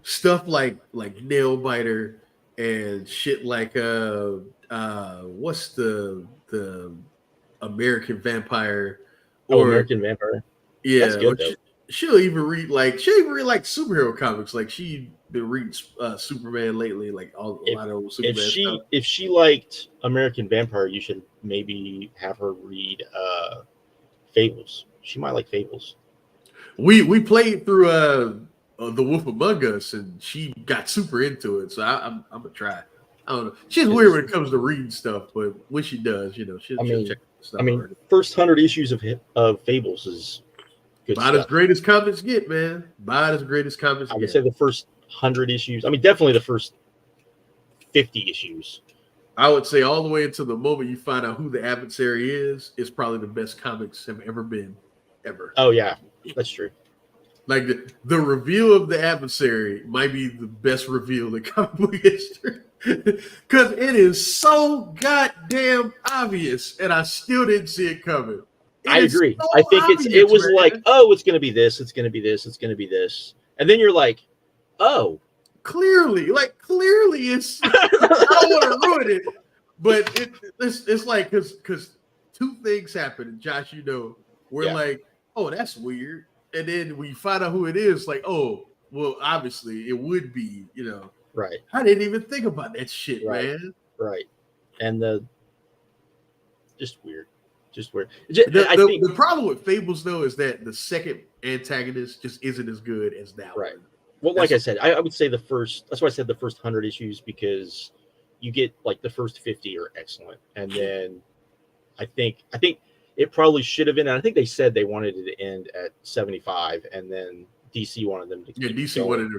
stuff like Nail Biter and shit like what's the American Vampire, or American Vampire. yeah, That's good though. She'll even read like superhero comics. Like she been reading Superman lately, like a lot of old Superman stuff. If she liked American Vampire, you should maybe have her read Fables. She might like Fables. We played through The Wolf Among Us, and she got super into it. So I'm gonna try. I don't know. She's weird when it comes to reading stuff, but when she does, she'll check stuff. First 100 issues of Fables is good. About as great as comics get, man. About as great as comics get. I would say the first 100 issues. Definitely the first 50 issues. I would say all the way until the moment you find out who the adversary is probably the best comics have ever been, ever. Oh yeah, that's true. Like the reveal of the adversary might be the best reveal in comic book history. Because it is so goddamn obvious, and I still didn't see it coming. I agree. So I think it was like, oh, it's going to be this, it's going to be this, it's going to be this. And then you're like, oh. Clearly it's, I don't want to ruin it, but it's like, because two things happen, Josh, we're like, oh, that's weird. And then we find out who it is, like, oh, well, obviously it would be, Right. I didn't even think about that shit, man. Right. And just weird. The problem with Fables, though, is that the second antagonist just isn't as good as that one. Well, like I said, I would say that's why I said the first 100 issues, because you get like the first 50 are excellent. And then I think it probably should have been, and I think they said they wanted it to end at 75, and then DC wanted them to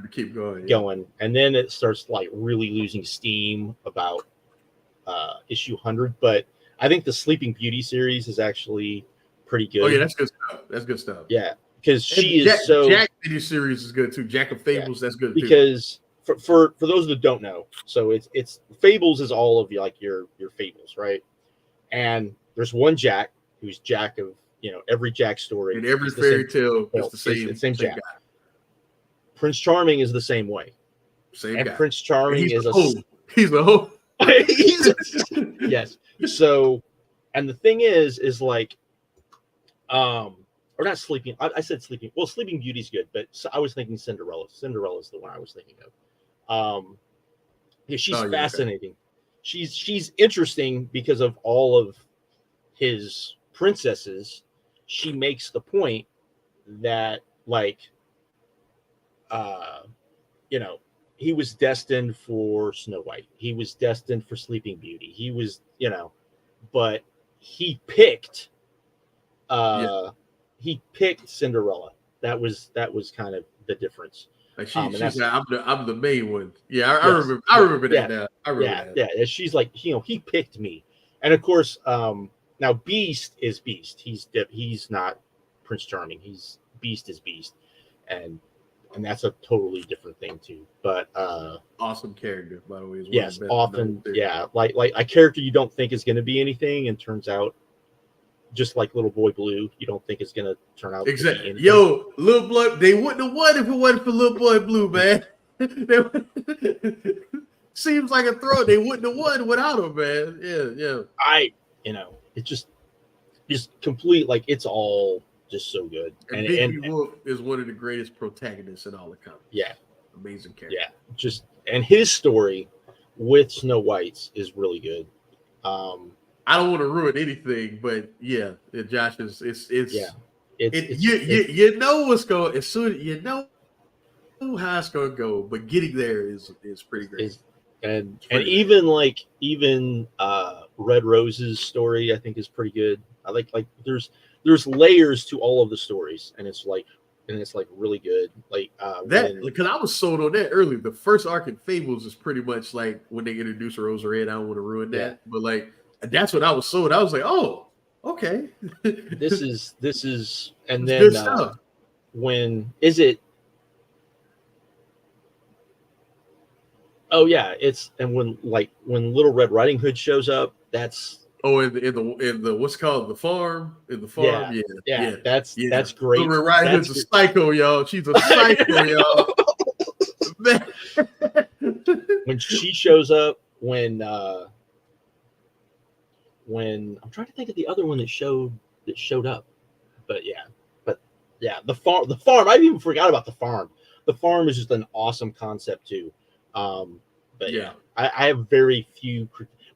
keep going. And then it starts like really losing steam about issue 100. But I think the Sleeping Beauty series is actually pretty good. Oh yeah, that's good stuff. Yeah, because Jack series is good too. Jack of Fables, that's good because too. For those that don't know, so it's Fables is all of like your Fables, right? And there's one Jack who's Jack of every Jack story. In every fairy tale, it's the same Jack. Guy. Prince Charming is the same way. Same guy. Prince Charming he's a hoe. Yes. So, and the thing is like, or not Sleeping. I said Sleeping. Well, Sleeping Beauty's good, but I was thinking Cinderella. Cinderella's the one I was thinking of. Yeah, she's fascinating. Okay. She's interesting because of all of his princesses. She makes the point that like, he was destined for Snow White. He was destined for Sleeping Beauty. He was, but he picked Cinderella. That was kind of the difference. Like she's like, I'm the main one. Yeah, I remember that now. I remember that. Yeah. She's like, he picked me. And of course, now Beast is Beast. He's not Prince Charming. Beast is Beast. And that's a totally different thing too. But awesome character, by the way. Yes, often, like a character you don't think is going to be anything, and turns out, just like Little Boy Blue, you don't think it's going to turn out exactly. To be anything. Yo, Little Boy, they wouldn't have won if it wasn't for Little Boy Blue, man. Seems like a throw. They wouldn't have won without him, man. Yeah. It's just complete. Like it's all. Just so good. And Big Wolf is one of the greatest protagonists in all the comics. Yeah. Amazing character. Yeah. And his story with Snow White's is really good. I don't want to ruin anything, but yeah, Josh you know what's going as soon you know how it's gonna go, but getting there is pretty great. And even Red Rose's story I think is pretty good. I like there's layers to all of the stories, and it's like really good. Like that because I was sold on that earlier. The first arc in Fables is pretty much like when they introduce Rose Red. I don't want to ruin that, but like that's what I was sold. I was like, oh, okay. this is, and then when is it? Oh yeah, it's and when Little Red Riding Hood shows up, that's Oh, in the what's called the farm in the farm, yeah, yeah, yeah, yeah, yeah. that's Little great. Red Riding That's Hood's a psycho, y'all. She's a psycho, y'all. Man. when she shows up, when I'm trying to think of the other one that showed up, but but yeah, the farm. I even forgot about the farm. The farm is just an awesome concept too. But Yeah, yeah, I have very few.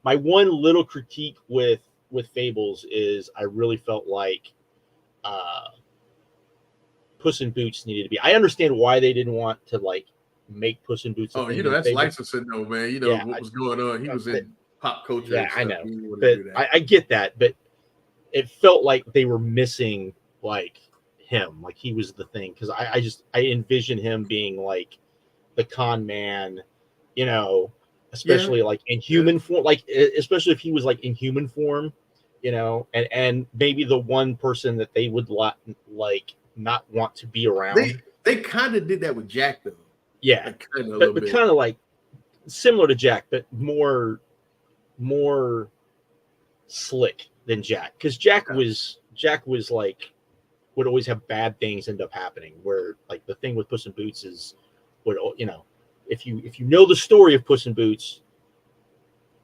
My one little critique with Fables is I really felt like uh, Puss in Boots needed to be. I understand why they didn't want to like make Puss in Boots a oh, thing in that's Fables. licensing though, man. Yeah, what was going on. He was I, in pop culture yeah, and I stuff. know, He didn't want to but do that. I get that. But it felt like they were missing like him, like he was the thing because I envision him being like the con man, you know, Yeah, especially like in yeah. human form, like especially if he was like in human form, and maybe the one person that they would like not want to be They around. they kind of did that with Jack though, Yeah, like kind of a but little bit. kind of like similar to Jack, but more slick than Jack because Yeah, Jack was like would always have bad things end up happening. Where like the thing with Puss in Boots is, would if you know the story of Puss in Boots,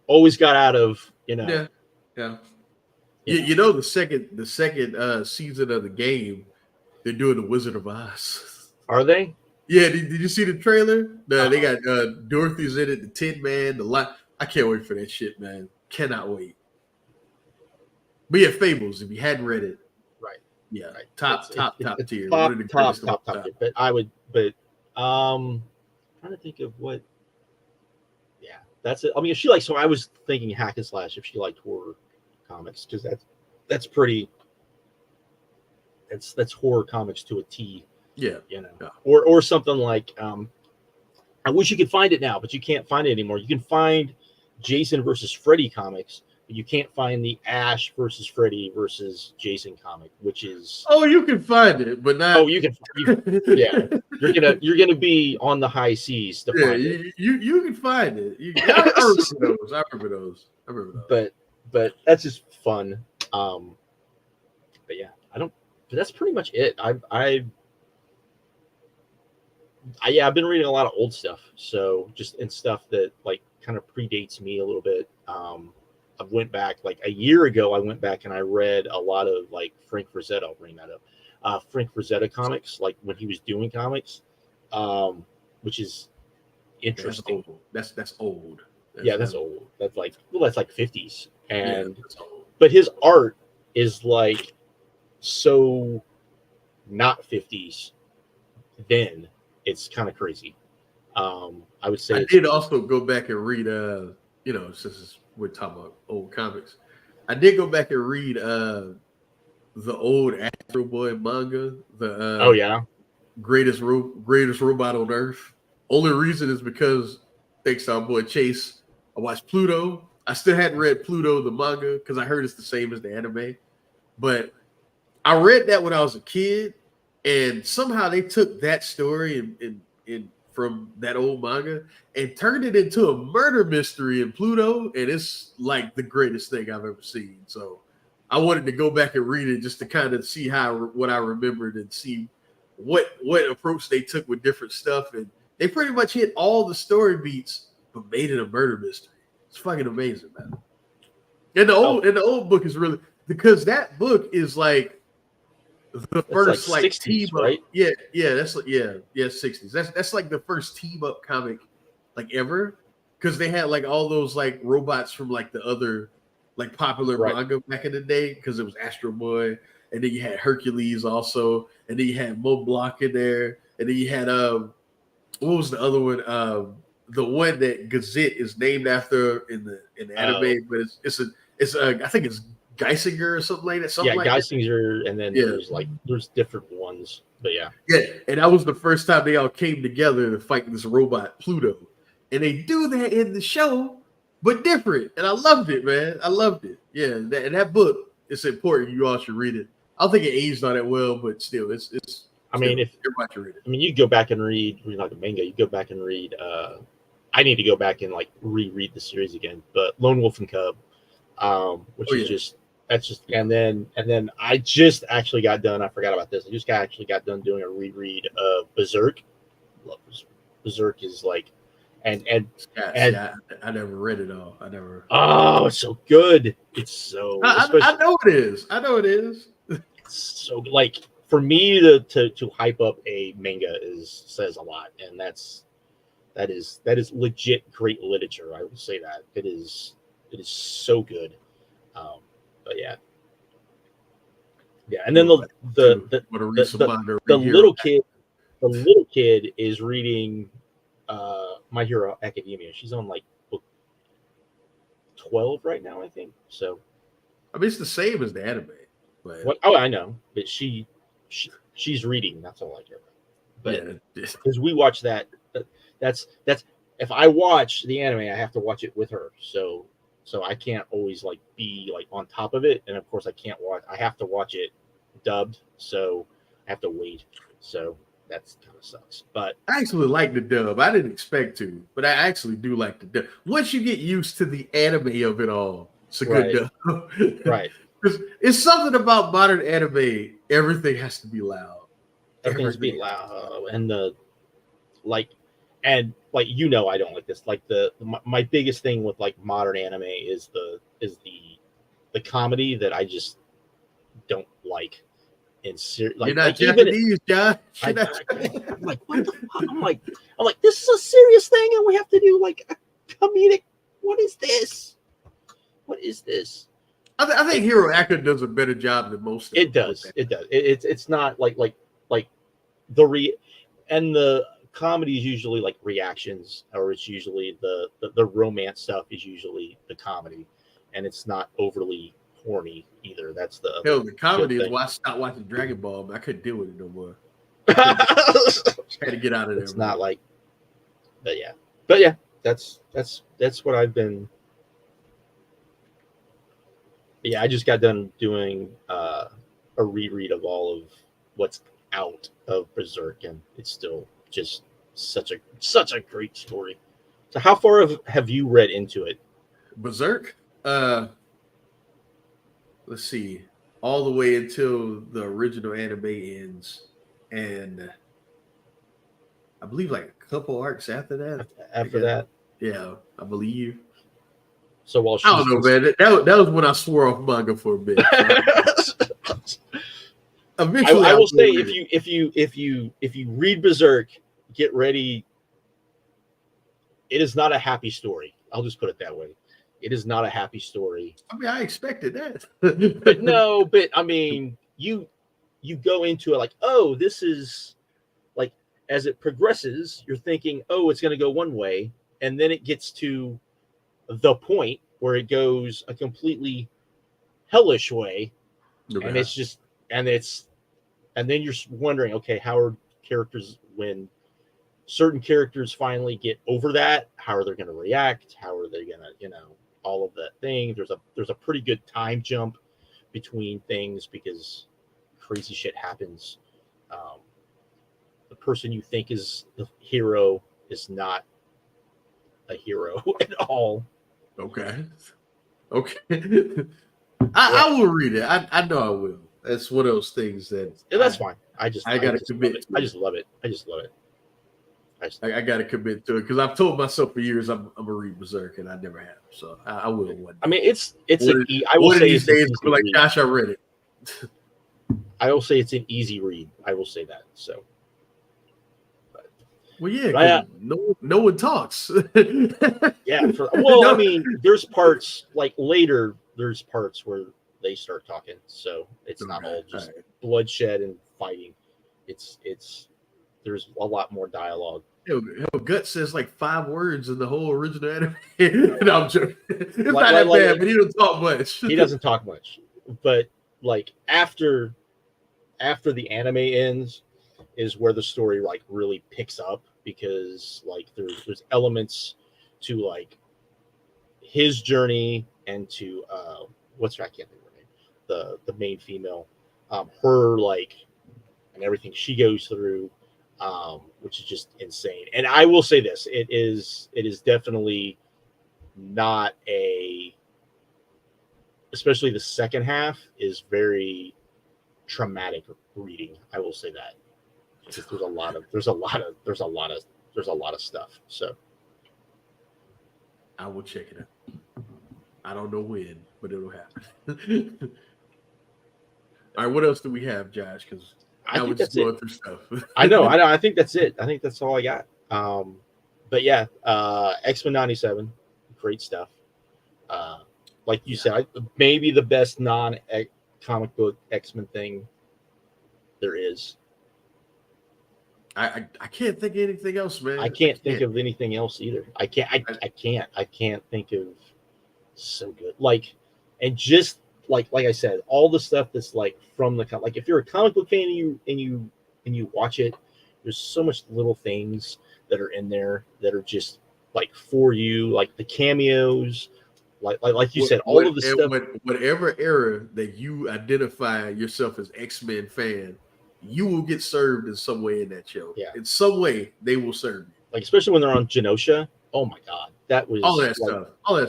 always got out of yeah, yeah. you know. The second season of the game, they're doing the Wizard of Oz. Are they? Yeah, did you see the trailer? They Uh-uh. got Dorothy's in it, the Tin Man, the lot. I can't wait for that shit, man. Cannot wait. But yeah, Fables. If you hadn't read it, Right, yeah, right. top, top, top It's tier. One top of the top greatest of all top top time. tier. But I would but trying to think of what. Yeah, that's it. I mean, if she likes, so I was thinking hack and slash if she liked horror comics because that's pretty. That's horror comics to a T, Yeah, yeah. or something like I wish you could find it now, but you can't find it anymore. You can find Jason versus Freddy comics, but you can't find the Ash versus Freddy versus Jason comic, which is Oh, you can find it, but oh not. yeah, you're gonna be on the high seas to Yeah, find it. you can find it. I remember those. I remember those. I remember those. but that's just fun. But yeah, I don't. But that's pretty much it. Yeah, I've been reading a lot of old stuff, so just and stuff that like kind of predates me a little bit. I went back like a year ago. I went back and I read a lot of like Frank Frazetta. I'll bring that up. Frank Frazetta comics, like when he was doing comics, which is Yeah, that's interesting. old. That's old. Yeah, that's old. That's like 50s, Yeah, and that's old. but his art is like so not 50s. Then it's kind of crazy. I would say I it's did also go back and read since we're talking about old comics. I did go back and read the old Astro Boy manga, the oh yeah, greatest robot on Earth. Only reason is because thanks to our boy Chase, I watched Pluto. I still hadn't read Pluto the manga because I heard it's the same as the anime, but I read that when I was a kid, and somehow they took that story and from that old manga and turned it into a murder mystery in Pluto, and it's like the greatest thing I've ever seen. So I wanted to go back and read it just to kind of see what I remembered and see what approach they took with different stuff, and they pretty much hit all the story beats but made it a murder mystery. It's fucking amazing, man. oh And the old book is really because that book is like the it's like first like team 60s, up. right? Yeah, that's like yeah, 60s. That's like the first team up comic like ever. Because they had like all those like robots from like the other like popular Right. manga back in the day, because it was Astro Boy, and then you had Hercules also, and then you had Mo Block in there, and then you had what was the other one? The one that Gazette is named after in the Oh anime, but I think it's Geisinger or something like that. Something yeah, like that. Geisinger, and then Yeah. there's different ones, but yeah, Yeah, and that was the first time they all came together to fight this robot Pluto, and they do that in the show, but different. And I loved it, man. I loved it. Yeah, and that book it's important. You all should read it. I don't think it aged not that well, but still, it's I mean still if everybody should read it. I mean you go back and read like a manga, you go back and read I need to go back and like reread the series again. But Lone Wolf and Cub, which Oh is yeah. just that's just Yeah. and then I just actually got done. I forgot about this. I just actually got done doing a reread of Berserk. Love Berserk. Berserk is like, and See, and I never read it all. I never. oh, it's so good. It's so I especially know it is. I know it is. it's so like for me to hype up a manga is says a lot, and that is legit great literature. I will say that it is so good. Um, but yeah, yeah, and then the the To the want to read the, some the, manga, the read Hero. little kid is reading My Hero Academia. She's on like book 12 right now, I think. So I mean, it's the same as the anime, but what? Oh, I know, but she's reading. That's all I care about. But yeah, because we watch that, that's if I watch the anime, I have to watch it with her. So I can't always like be like on top of it, and of course I can't watch. I have to watch it dubbed, so I have to wait. So that's kind of sucks. But I actually like the dub. I didn't expect to, but I actually do like the dub. Once you get used to the anime of it all, it's a good right, dub. right, Because it's something about modern anime. Everything has to be loud. everything's Everything. being loud, and the like, and like I don't like this. Like my biggest thing with like modern anime is the comedy that I just don't like. In You're like not even Japanese, Josh. You're not I'm like, what the fuck? I'm like, this is a serious thing, and we have to do like a comedic. What is this? What is this? I think It Hero Actor does a better job than most of it them with does that. it does. It's not like the and the comedy is usually like reactions, or it's usually the romance stuff is usually the comedy, and it's not overly horny either. That's the Hell, other the good comedy is thing. why I stopped watching Dragon Ball, but I couldn't deal with it no more. I couldn't. Had to get out of there, It's not man. like, but yeah, that's what I've been. Yeah, I just got done doing a reread of all of what's out of Berserk, and it's still just such a great story. So, how far have you read into it? Berserk. Uh, let's see, all the way until the original anime ends, and I believe like a couple arcs after that. I After guess. that? Yeah, I believe. So while I she's don't know, man. That was when I swore off manga for a bit. So eventually, I I will will say, read it. if you read Berserk, get ready. It is not a happy story. I'll just put it that way. It is not a happy story. I mean, I expected But that. no, but I mean, you go into it like, oh, this is like, as it progresses, you're thinking, oh, it's going to go one way, and then it gets to the point where it goes a completely hellish way, and Okay. it's just and then you're wondering, okay, how are characters when certain characters finally get over that? How are they going to react? How are they going to, all of that thing? There's a pretty good time jump between things because crazy shit happens. Um, the person you think is the hero is not a hero at all. Okay. Okay. I will read it. I know I will. That's one of those things that And that's fine. I just I I gotta just love commit it. to it. I just love it. I just I gotta commit to it because I've told myself for years I'm gonna read Berserk and I never have. So I will one I day. mean, it's One an of, I will one of say these it's an days I'll easy be like, read. Josh, I read it. I will say it's an easy read. I will say that. So, but, Well, yeah, but because no one talks. yeah. Well, I No, mean, there's parts like later. There's parts where they start talking, so it's not okay, all all just right. bloodshed and fighting. It's there's a lot more dialogue. Hell, Gut says like 5 words in the whole original anime. No, I'm joking. It's Like not like that like, bad, like but he don't talk much. he doesn't talk much, but like after the anime ends is where the story like really picks up because like there's elements to like his journey and to what's her, I can't think of her name, the main female, her like and everything she goes through, which is just insane. And I will say this: it is definitely not a, especially the second half is very traumatic reading. I will say that because there's a lot of stuff. So I will check it out. I don't know when, but it'll happen. All right, what else do we have, Josh? Because now we're just going through stuff. I know. I think that's it. I think that's all I got. But yeah, Xmen '97, great stuff. Like you said, maybe the best non-comic book X-Men thing there is. I can't think of anything else, man. I can't think of anything else either. I can't think of so good. Like, and just like I said, all the stuff that's like from the like, if you're a comic book fan and you watch it, there's so much little things that are in there that are just like for you, like the cameos, like you said, all of the stuff. Whatever era that you identify yourself as X-Men fan, you will get served in some way in that show. Yeah, in some way they will serve you. Like especially when they're on Genosha. Oh my god, that was all that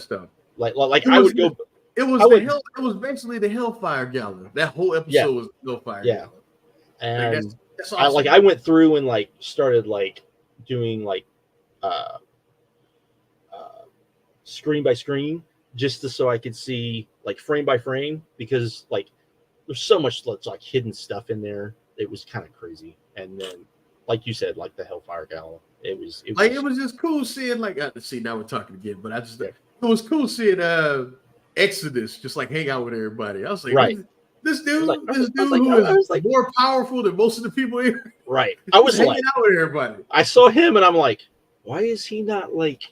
stuff. Like I would go. It was basically the Hellfire Gala. That whole episode was Hellfire Gala. And that's awesome. I went through and like started like doing like screen by screen just so I could see like frame by frame, because like there's so much like hidden stuff in there. It was kind of crazy. And then like you said, like the Hellfire Gala, it was just cool seeing like see, now we're talking again, but I just it was cool seeing Exodus just like hang out with everybody. I was like, right. This dude who is more powerful than most of the people here. Right. I was hanging out with everybody. I saw him and I'm like, why is he not like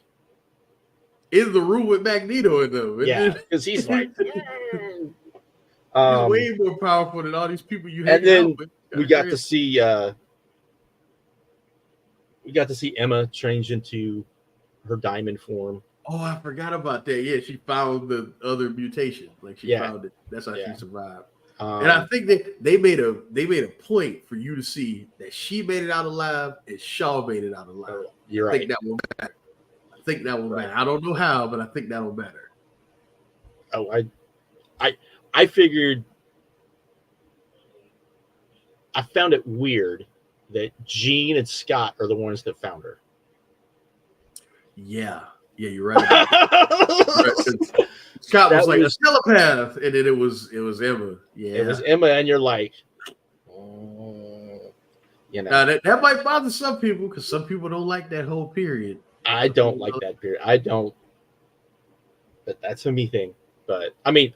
in the room with Magneto in them? Yeah, because he's like he's way more powerful than all these people you hang out with. We got to see Emma change into her diamond form. Oh, I forgot about that. Yeah, she found the other mutation. Like she found it. That's how she survived. And I think they made a point for you to see that she made it out alive and Shaw made it out alive. You're right. I think that will matter. I don't know how, but I think that'll matter. Oh, I figured. I found it weird that Jean and Scott are the ones that found her. Yeah, you're right. Scott was like a telepath, and then it was Emma. Yeah, it was Emma, and you're like, Now that might bother some people because some people don't like that whole period. I don't like that period. I don't. But that's a me thing. But I mean,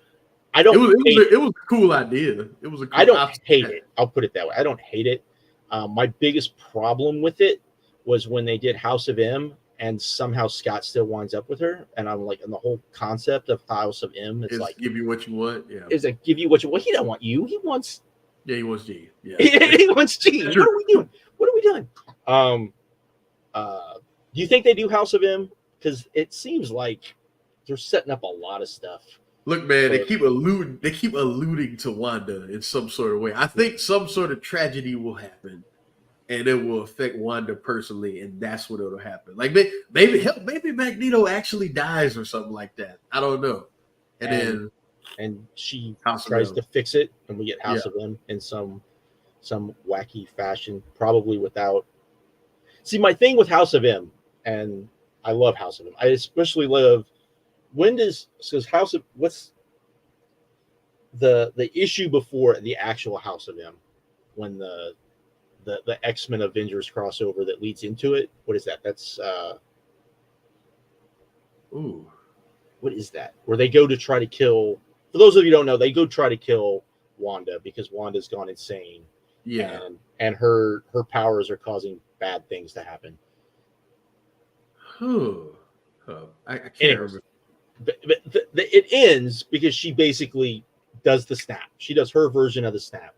I don't. It was a cool idea. It was a. Cool I don't hate it. I'll put it that way. I don't hate it. My biggest problem with it was when they did House of M, and somehow Scott still winds up with her, and I'm like, and the whole concept of House of M, it's like give you what you want. Yeah, it's like give you what you want. He don't want you. He wants. Yeah, he wants G. Yeah, he wants G. What are we doing? What are we doing? Do you think they do House of M? Because it seems like they're setting up a lot of stuff. Look, man, they keep alluding to Wanda in some sort of way. I think some sort of tragedy will happen, and it will affect Wanda personally, and that's what it'll happen. Like maybe Magneto actually dies or something like that. I don't know. And she tries to fix it, and we get House of M in some wacky fashion, probably without. See, my thing with House of M, and I love House of M. I especially love. What's the issue before the actual House of M, when the X-Men Avengers crossover that leads into it? What is that? That's what is that? Where they go to try to kill. For those of you who don't know, they go try to kill Wanda because Wanda's gone insane. Yeah, and her powers are causing bad things to happen. I can't remember. But it ends because she basically does the snap. She does her version of the snap.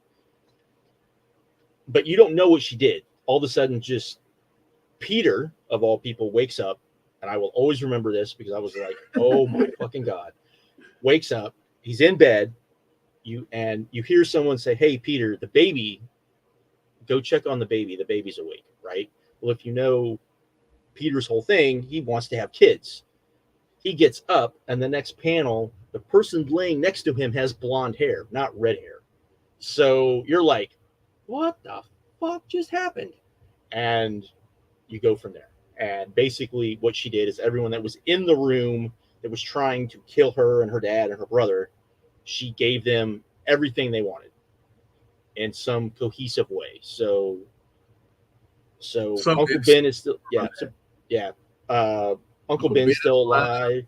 But you don't know what she did. All of a sudden, just Peter, of all people, wakes up, and I will always remember this because I was like, oh my fucking God. Wakes up, he's in bed, you hear someone say, hey, Peter, the baby, go check on the baby. The baby's awake. right? Well, if you know Peter's whole thing, he wants to have kids. He gets up, and the next panel, the person laying next to him has blonde hair, not red hair. So you're like, what the fuck just happened? And you go from there. And basically, what she did is everyone that was in the room that was trying to kill her and her dad and her brother, she gave them everything they wanted in some cohesive way. So Some Uncle it's Ben is still yeah. Uncle Ben Ben's is still alive. alive.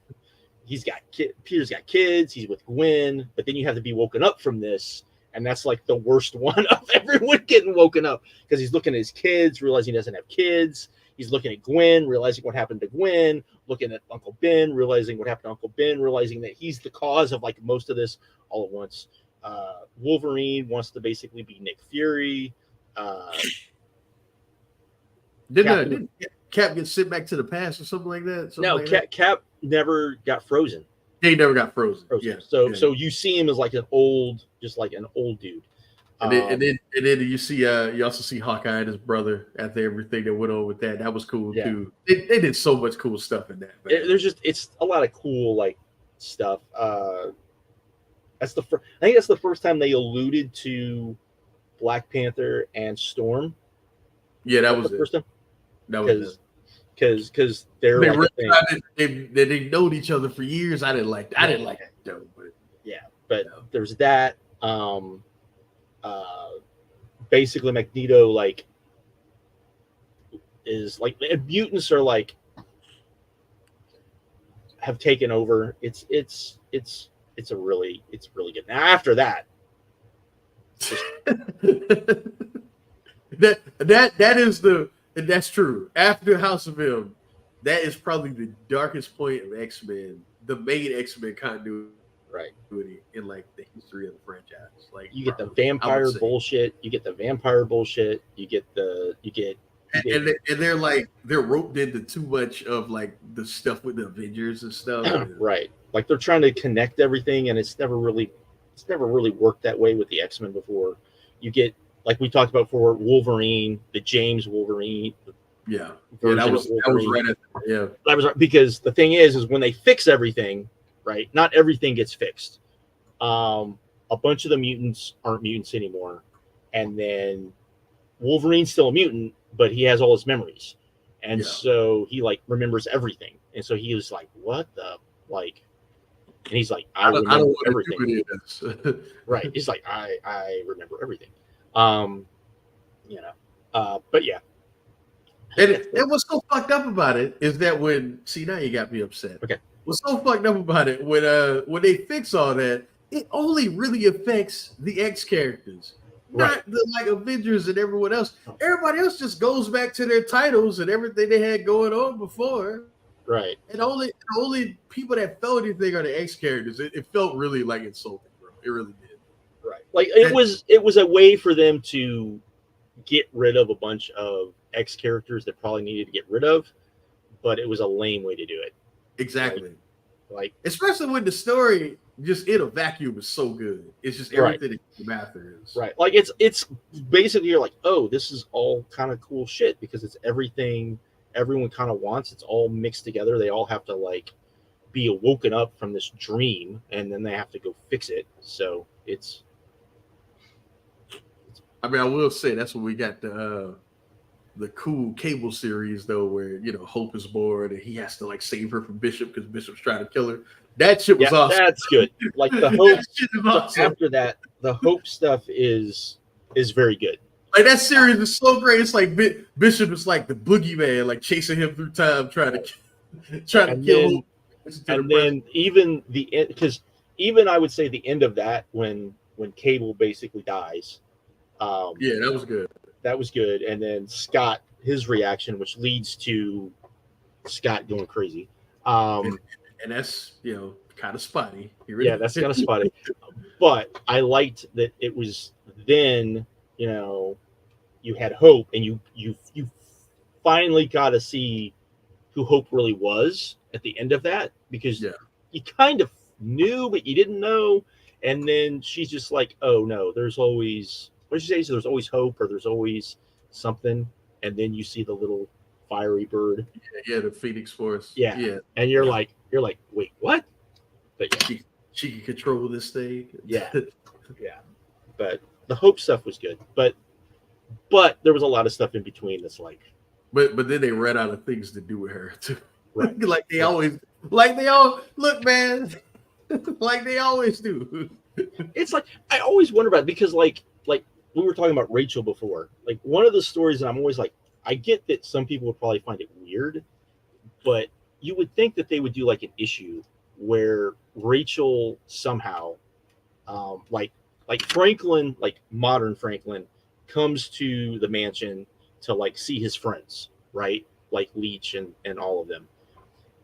He's got Peter's got kids. He's with Gwen, but then you have to be woken up from this, and that's like the worst one of everyone getting woken up because he's looking at his kids, realizing he doesn't have kids. He's looking at Gwen, realizing what happened to Gwen. Looking at Uncle Ben, realizing what happened to Uncle Ben, realizing that he's the cause of like most of this all at once. Wolverine wants to basically be Nick Fury. Didn't Cap get sent back to the past or something like that? Cap never got frozen. He never got frozen. Yeah. So So you see him as like an old dude. And then you see you also see Hawkeye and his brother after everything that went on with that. That was cool too. They did so much cool stuff in that. It's a lot of cool like stuff. I think that's the first time they alluded to Black Panther and Storm. Yeah, that was the first time. That was because they're they known each other for years. I didn't like that though, but there's that. Basically Magneto like is like mutants are like have taken over. It's really good. Now after that, that's true. After House of M, that is probably the darkest point of X-Men, the main X-Men continuity. Right. In like the history of the franchise. Like you get the vampire bullshit. You get and they're roped into too much of like the stuff with the Avengers and stuff. Right. Like they're trying to connect everything and it's never really worked that way with the X-Men before. You get like we talked about before, Wolverine, the James Wolverine. Yeah. That was right at that was right because the thing is when they fix everything, right? Not everything gets fixed. A bunch of the mutants aren't mutants anymore. And then Wolverine's still a mutant, but he has all his memories. And so he like remembers everything. And so he was like, what the like? And he's like, I remember everything. Right. He's like, I remember everything. But yeah. And what's so fucked up about it is that now you got me upset. Okay. What's so fucked up about it when they fix all that, it only really affects the X characters, not the like Avengers and everyone else. Everybody else just goes back to their titles and everything they had going on before. Right. And only people that felt anything are the X characters. It felt really like insulting, bro. It really did. Right. Like it was a way for them to get rid of a bunch of X characters that probably needed to get rid of, but it was a lame way to do it. Exactly. Like especially when the story just in a vacuum is so good. It's just everything that came after is. Right. Like it's basically you're like, oh, this is all kind of cool shit because it's everything everyone kind of wants. It's all mixed together. They all have to like be woken up from this dream and then they have to go fix it. So I mean, I will say that's when we got the cool Cable series though, where Hope is born and he has to like save her from Bishop because Bishop's trying to kill her. That shit was awesome. That's good. Like the Hope awesome. After that, the Hope stuff is very good. Like that series is so great. It's like Bishop is like the boogeyman, like chasing him through time, trying to kill him. And then even the end, because even I would say the end of that when Cable basically dies. That was good. That was good. And then Scott, his reaction, which leads to Scott going crazy. And that's kind of spotty. That's kind of spotty. But I liked that it was then, you had Hope and you finally got to see who Hope really was at the end of that because you kind of knew, but you didn't know. And then she's just like, oh no, there's always, what did she say? So there's always hope or there's always something. and then you see the little fiery bird. Yeah, the Phoenix Force. Yeah, Yeah. and you're like, wait, what? But yeah, She can control this thing. yeah, yeah. But the Hope stuff was good, but there was a lot of stuff in between that's like, but then they ran out of things to do with her too. right? Like they always, like they all look, man, like they always do. It's like I always wonder about it because like we were talking about Rachel before. Like one of the stories that I'm always like, I get that some people would probably find it weird, but you would think that they would do like an issue where Rachel somehow, like Franklin, like modern Franklin, comes to the mansion to like see his friends, right? Like Leech and all of them,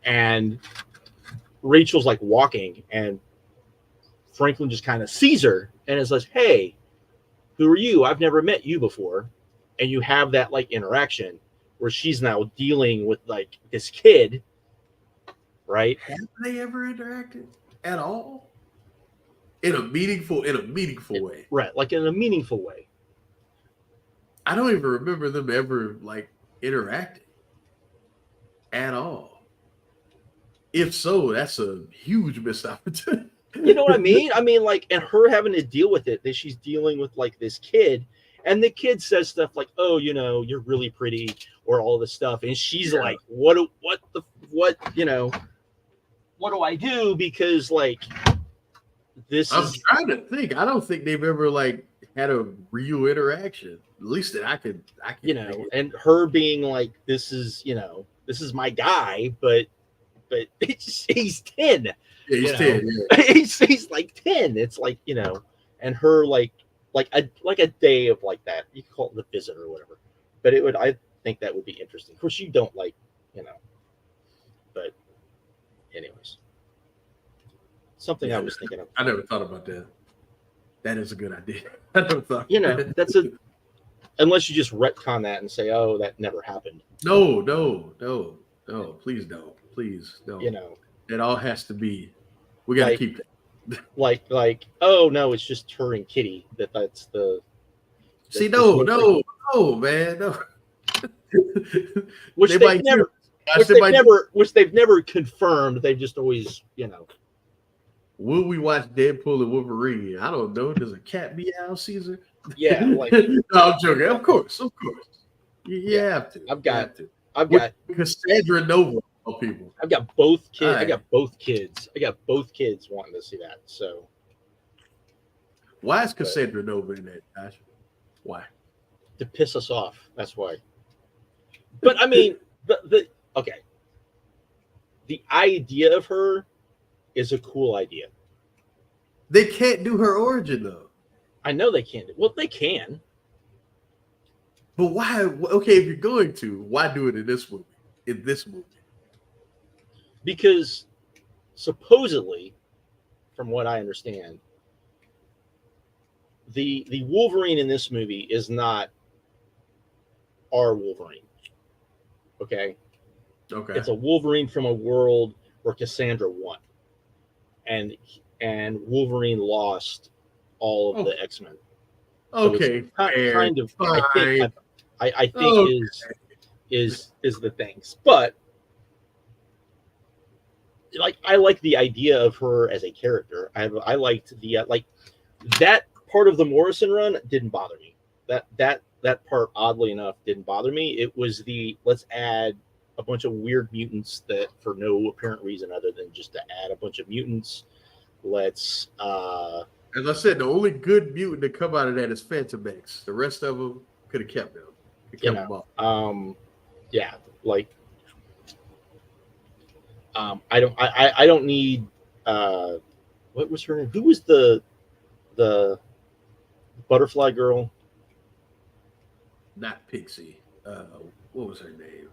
and Rachel's like walking, and Franklin just kind of sees her and is like, "Hey, who are you? I've never met you before." And you have that like interaction where she's now dealing with like this kid, right? Have they ever interacted at all in a meaningful way? Right, like in a meaningful way. I don't even remember them ever like interacting at all. If so, that's a huge missed opportunity. You know what I mean? I mean, like, and her having to deal with it, that she's dealing with like this kid, and the kid says stuff like, "Oh, you know, you're really pretty," or all this stuff, and she's like, what, you know, what do I do? Because like, I'm trying to think. I don't think they've ever like had a real interaction. At least that I could, you know, and her being like, "This is, you know, this is my guy," but he's 10. Yeah, he's 10. Yeah. he's like 10. It's like, you know, and her like a day of like that. You can call it the visit or whatever. But I think that would be interesting. Of course, you don't like, you know. But anyways. Something I was thinking of. I never thought about that. That is a good idea. I never thought. You know, unless you just retcon that and say, "Oh, that never happened." No, please don't. Please don't. You know. It all has to be. We got to keep that. Like, oh no, it's just her and Kitty. That's the. See, no, man, no. Which they've never confirmed. They've just always, you know. Will we watch Deadpool and Wolverine? I don't know. Does a cat meow, Caesar? Yeah, like no, I'm joking. Of course. You have to. I've got Cassandra Nova. People. I've got both kids. Right. I got both kids wanting to see that. So, why is Cassandra Nova in that, Josh? Why? To piss us off. That's why. But I mean, the idea of her is a cool idea. They can't do her origin though. I know they can't. Well, they can. But why? Okay, if you're going to, why do it in this movie? Because supposedly, from what I understand, the Wolverine in this movie is not our Wolverine. Okay. It's a Wolverine from a world where Cassandra won, and Wolverine lost all of the X-Men. So kind of. I think is the things, but. Like I like the idea of her as a character. I liked the like that part of the Morrison run didn't bother me. That part, oddly enough, didn't bother me. It was the let's add a bunch of weird mutants that for no apparent reason other than just to add a bunch of mutants. Let's as I said, the only good mutant to come out of that is Phantom X. The rest of them could have kept them. Yeah, like. I don't need what was her name? Who was the butterfly girl? Not Pixie. What was her name?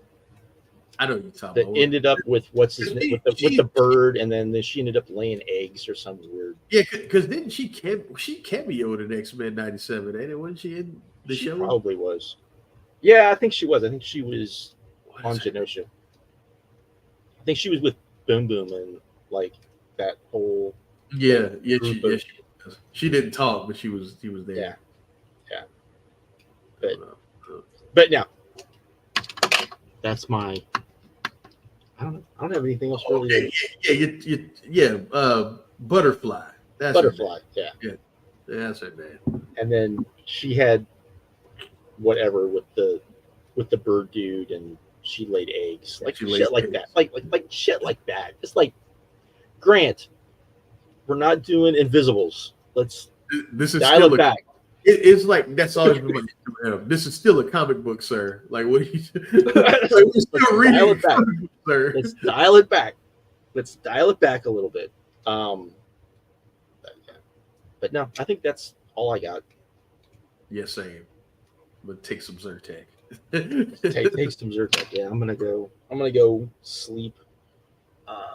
I don't know. That ended up with what's his name with the bird, and then she ended up laying eggs or some weird. Yeah, because didn't she cameoed in X-Men '97? And it wasn't she in the show? Probably was. Yeah, I think she was. I think she was on Genosha. I think she was with Boom Boom and like that whole she didn't talk, but she was there. Yeah. But now That's my. I don't know. I don't have anything else really. Okay, Butterfly. That's her name. Butterfly, yeah. Yeah, that's her name. And then she had whatever with the bird dude, and she laid eggs, like She lays shit like eggs. that, like shit like that. It's like, Grant, we're not doing Invisibles. Let's This is dial still it back. It's like that's always been my issue with him. This is still a comic book, sir. Like what are you like, we're still Let's reading dial it back. comic books, sir. Let's dial it back. Let's dial it back a little bit. But no, I think that's all I got. Yeah, same. But take some Zyrtec. Take some Zyrtec. Yeah, I'm gonna go sleep.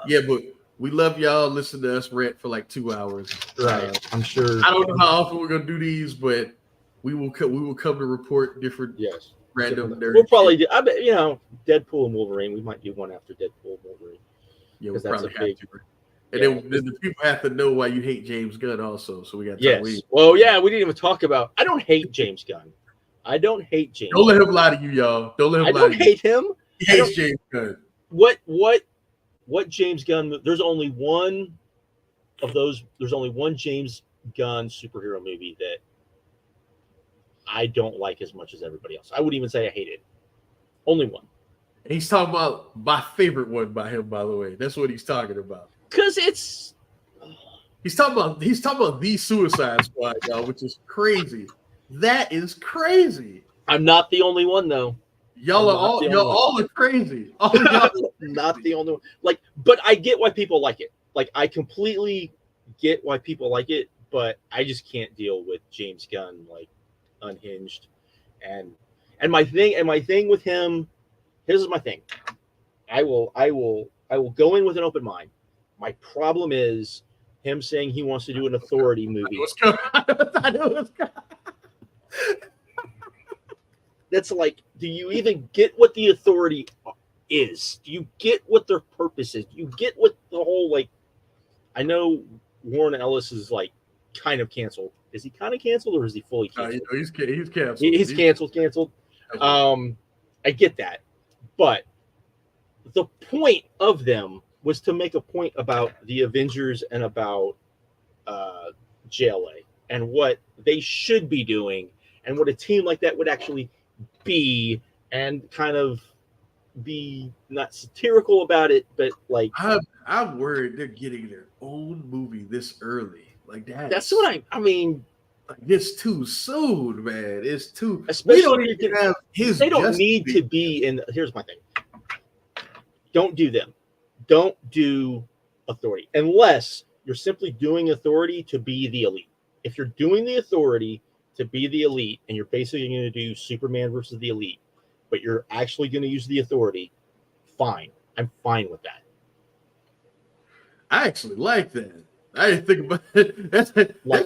Yeah, but we love y'all. Listen to us rant for like 2 hours. Right. I'm sure. I don't know how often we're gonna do these, but we will come to report different random. We'll probably do. I bet Deadpool and Wolverine. We might do one after Deadpool and Wolverine. Yeah, we'll that's probably a big. have to. And then the people have to know why you hate James Gunn also. So we got yes. Well, yeah, we didn't even talk about. I don't hate James Gunn. I don't hate James. Don't let him lie to you, y'all. Don't let him. I don't hate him. He hates James Gunn. What James Gunn? There's only one of those. There's only one James Gunn superhero movie that I don't like as much as everybody else. I wouldn't even say I hate it. Only one. He's talking about my favorite one by him, by the way. That's what he's talking about. Because it's he's talking about the Suicide Squad, y'all, which is crazy. That is crazy. I'm not the only one though. Y'all are crazy. All y'all not the only one. Like, but I get why people like it. Like, I completely get why people like it, but I just can't deal with James Gunn like unhinged. And my thing with him, here's my thing. I will go in with an open mind. My problem is him saying he wants to do an Authority movie. I know what's coming. That's like, do you even get what the Authority is? Do you get what their purpose is? Do you get what the whole, like, I know Warren Ellis is like kind of canceled. Is he kind of canceled or is he fully canceled? He's canceled. He's canceled. I get that. But the point of them was to make a point about the Avengers and about JLA and what they should be doing and what a team like that would actually be, and kind of be not satirical about it, but like I'm worried they're getting their own movie this early. Like that. That's what I mean. Like, it's too soon, man. It's too. Especially we don't even have his. They don't need to be in. Here's my thing. Don't do them. Don't do Authority unless you're simply doing Authority to be the elite. If you're doing the Authority to be the elite, and you're basically going to do Superman versus the elite, but you're actually going to use the Authority, fine. I'm fine with that. I actually like that. I didn't think about it. That's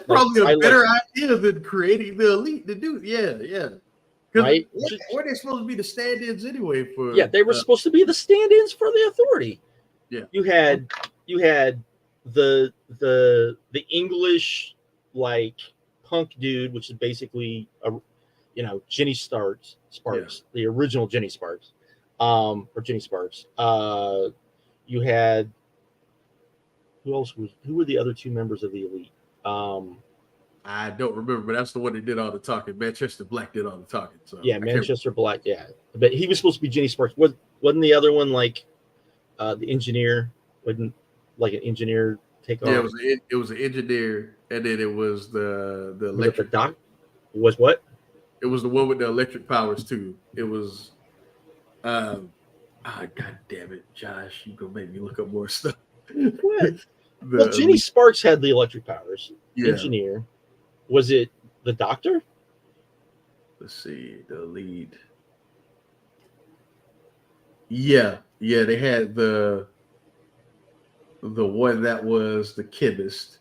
probably a better idea than creating the elite to do. Yeah. Right? Were they supposed to be the stand-ins anyway? For they were supposed to be the stand-ins for the Authority. Yeah. You had the English like punk dude, which is basically Jenny Sparks, the original Jenny Sparks, or Jenny Sparks. You had who were the other two members of the elite? I don't remember, but that's the one that did all the talking. Manchester Black did all the talking. So yeah, Manchester Black. Yeah, but he was supposed to be Jenny Sparks. Wasn't the other one like the engineer? Wasn't like an engineer take off? Yeah, it was an engineer, and then it was the electric. Was what? It was the one with the electric powers too. It was. God damn it, Josh! You gonna make me look up more stuff. What? Well, Jenny Sparks had the electric powers. Yeah. Engineer. Was it the Doctor? Let's see. The lead. Yeah. They had the one that was the chemist.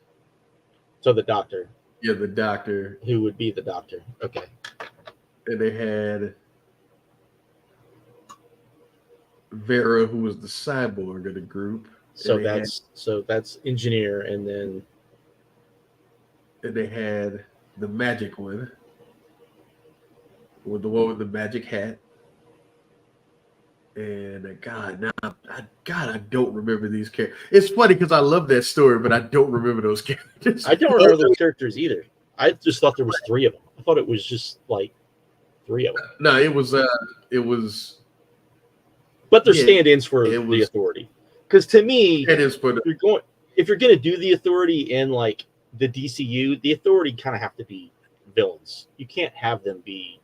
So the Doctor. Yeah, the Doctor. Who would be the Doctor? Okay. And they had Vera, who was the cyborg of the group. So that's engineer, and then they had the magic one, with the one with the magic hat, And God, I don't remember these characters. It's funny because I love that story, but I don't remember those characters. I don't remember those characters either. I just thought there was 3 of them. I thought it was just like 3 of them. No, it was. But they're Yeah, stand-ins for the Authority. Because to me, It is for if you're going to do the Authority in like the DCU, the Authority kind of have to be villains. You can't have them be,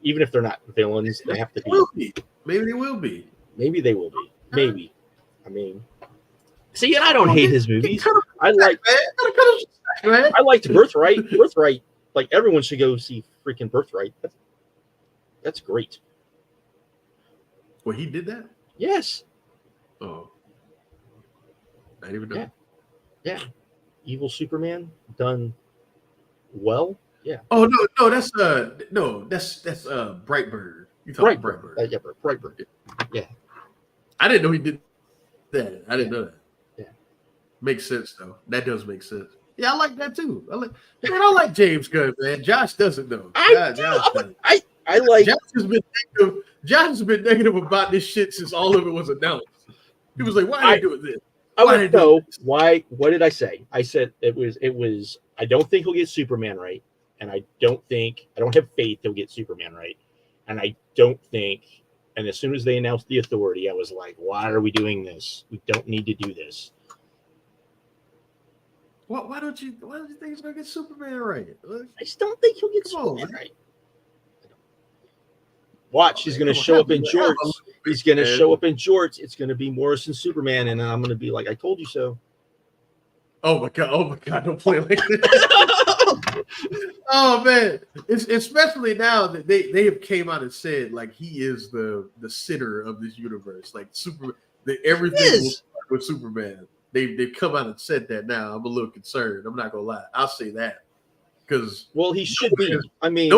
even if they're not villains, they have to be. Maybe they will be. Maybe they will be. Maybe. I mean, see, and I don't hate his movies. I liked Birthright. Birthright, like everyone should go see freaking Birthright. That's great. Well, he did that? Yes. Oh. I didn't even know. Yeah. Evil Superman done well. Yeah. Oh no, that's Brightbird. You talking Brightbird? Yeah, Brightbird. Yeah. I didn't know he did that. I didn't know that. Yeah. Makes sense though. That does make sense. Yeah, I like that too. I like James Gunn, man. Josh doesn't though. I like. Josh has been negative about this shit since all of it was announced. He was like, "Why are they doing this?" I want to know why. What did I say? I said it was. I don't think he'll get Superman right, and I don't have faith he'll get Superman right, and I don't think. And as soon as they announced the Authority, I was like, "Why are we doing this? We don't need to do this." Why don't you think he's gonna get Superman right? I just don't think he'll get Superman right. Watch, he's going to show up in jorts. He's going to show up in jorts. It's going to be Morrison Superman, and I'm going to be like, I told you so. Oh my god! Don't play like that. Oh man, it's especially now that they have came out and said like he is the center of this universe. Like everything will start with Superman. They've come out and said that now. I'm a little concerned. I'm not gonna lie. I'll say that because he should be. I mean,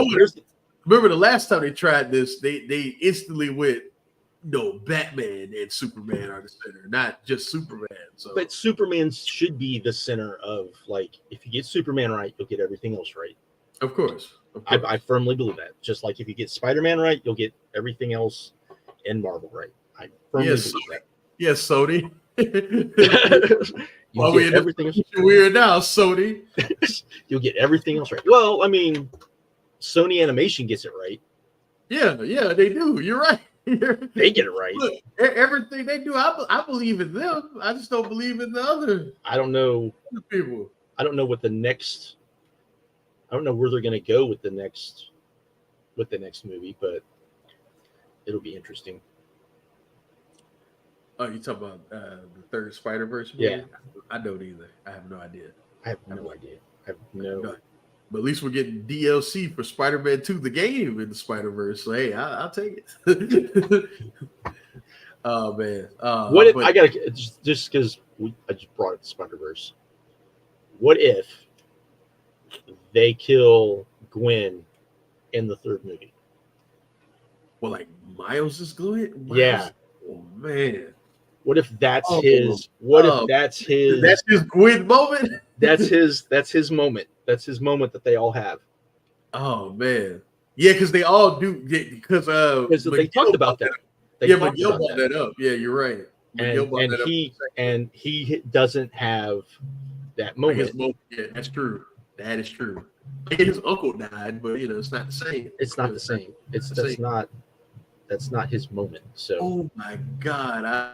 remember the last time they tried this, they instantly went, no, Batman and Superman are the center, not just Superman. So, but Superman should be the center of, like, if you get Superman right, you'll get everything else right. Of course. I firmly believe that. Just like if you get Spider-Man right, you'll get everything else in Marvel right. I firmly believe that. Yes, Sony. You'll get everything else right. Weird now, Sony. You'll get everything else right. Well, I mean, Sony Animation gets it right. Yeah, they do. You're right. They get it right. Look, everything they do, I believe in them. I just don't believe in the other. I don't know people. I don't know what the next. I don't know where they're going to go with the next movie, but it'll be interesting. Oh, you talking about the third Spider-Verse movie? Yeah, I don't either. I have no idea. I have no idea. But at least we're getting DLC for Spider-Man 2, the game in the Spider-Verse. So hey, I'll take it. Oh man! What if I gotta just because I just brought up the Spider-Verse? What if they kill Gwen in the third movie? Well, like Miles is Gwen? Yeah. Oh man! What if that's his? What if that's his? That's his Gwen moment. That's his moment. That's his moment that they all have. Oh man, yeah, because they all do. Because they talked about that. Miguel brought that up. Yeah, you're right. And he doesn't have that moment. Yeah, that's true. That is true. His uncle died, but it's not the same. It's not the same. That's not his moment. So. Oh my God, I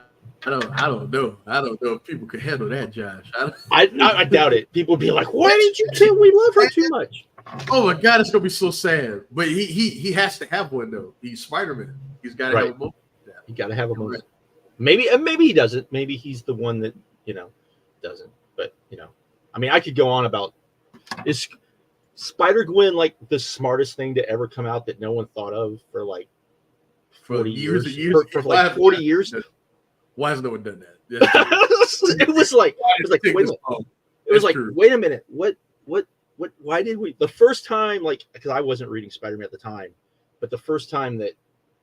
don't know. I don't know if people can handle that, Josh. I doubt it. People would be like, "Why did you say we love her too much?" Oh my God, it's gonna be so sad. But he has to have one though. He's Spider-Man. He's got to have a moment. You got to have a moment. Maybe he doesn't. Maybe he's the one that doesn't. But I mean, I could go on about is Spider-Gwen like the smartest thing to ever come out that no one thought of for like 40 years. For like 40 years. Why has no one done that? It was like wait a minute. What? Why did we? The first time, like, because I wasn't reading Spider-Man at the time, but the first time that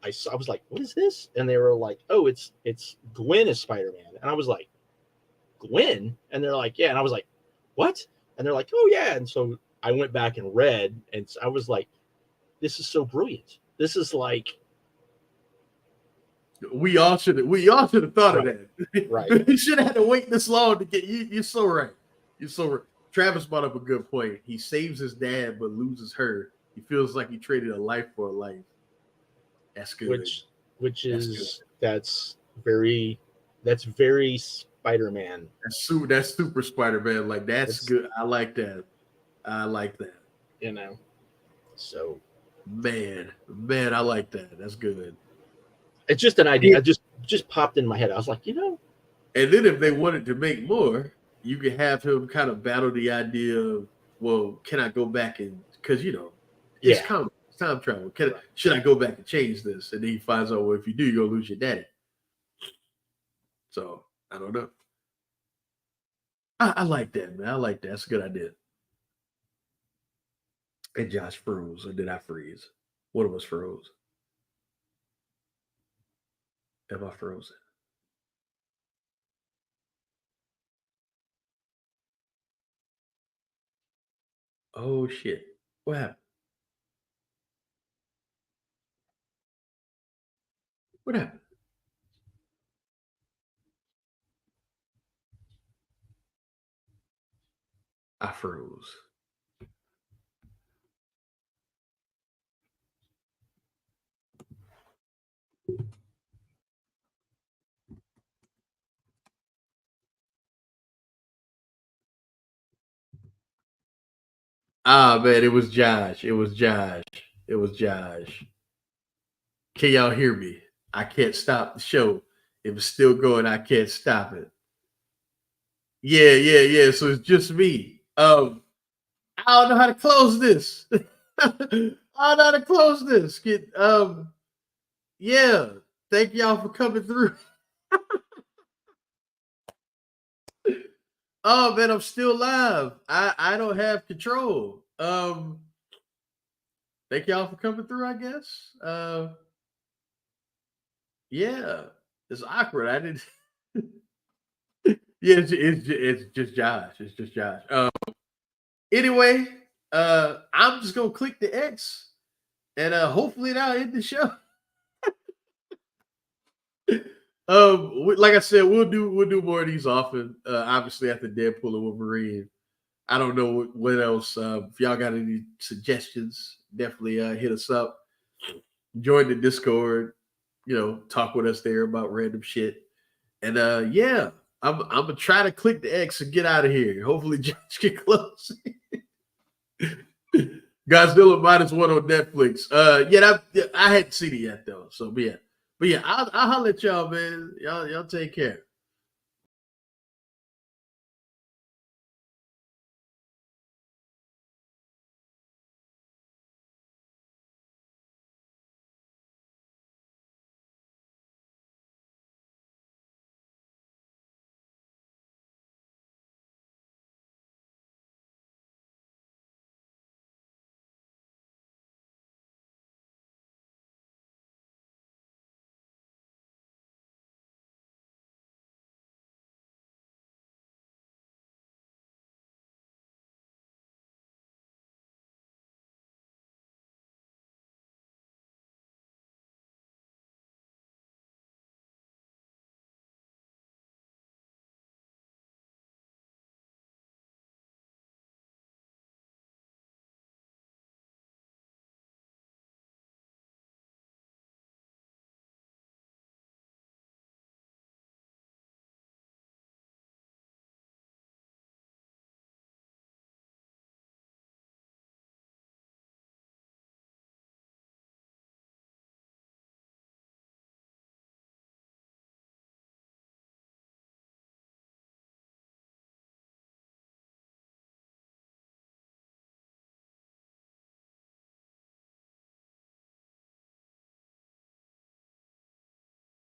I was like, what is this? And they were like, oh, it's Gwen as Spider-Man. And I was like, Gwen? And they're like, yeah. And I was like, what? And they're like, oh, yeah. And so I went back and read, and I was like, this is so brilliant. This is like, We all should have thought of that. Right. We should have had to wait this long to get you. You're so right. You're so right. Travis brought up a good point. He saves his dad but loses her. He feels like he traded a life for a life. That's good. That's very Spider-Man. That's super Spider-Man. Like that's good. I like that. You know. So man, I like that. That's good. It's just an idea. It just popped in my head. I was like, And then if they wanted to make more, you could have him kind of battle the idea of, well, can I go back and because it's time travel. Should I go back and change this? And then he finds out, well, if you do, you're gonna lose your daddy. So I don't know. I like that, man. I like that. That's a good idea. And Josh froze, or did I freeze? One of us froze. Am I frozen? Oh shit! What happened? What happened? I froze. Ah, man, it was Josh. It was Josh. Can y'all hear me? I can't stop the show. If it's still going, I can't stop it. Yeah. So it's just me. I don't know how to close this. I don't know how to close this. Yeah. Thank y'all for coming through. Oh man, I'm still live. I don't have control. Thank y'all for coming through, I guess. Yeah. It's awkward. I didn't Yeah, it's just Josh. It's just Josh. Anyway, I'm just gonna click the X and hopefully that'll end the show. Like I said, we'll do more of these often. Obviously after Deadpool and Wolverine. I don't know what else. If y'all got any suggestions, definitely hit us up. Join the Discord. Talk with us there about random shit. And yeah, I'm gonna try to click the X and get out of here. Hopefully, Josh can close. Godzilla -1 on Netflix. I hadn't seen it yet though. So yeah, I'll holler at y'all, man. Y'all take care.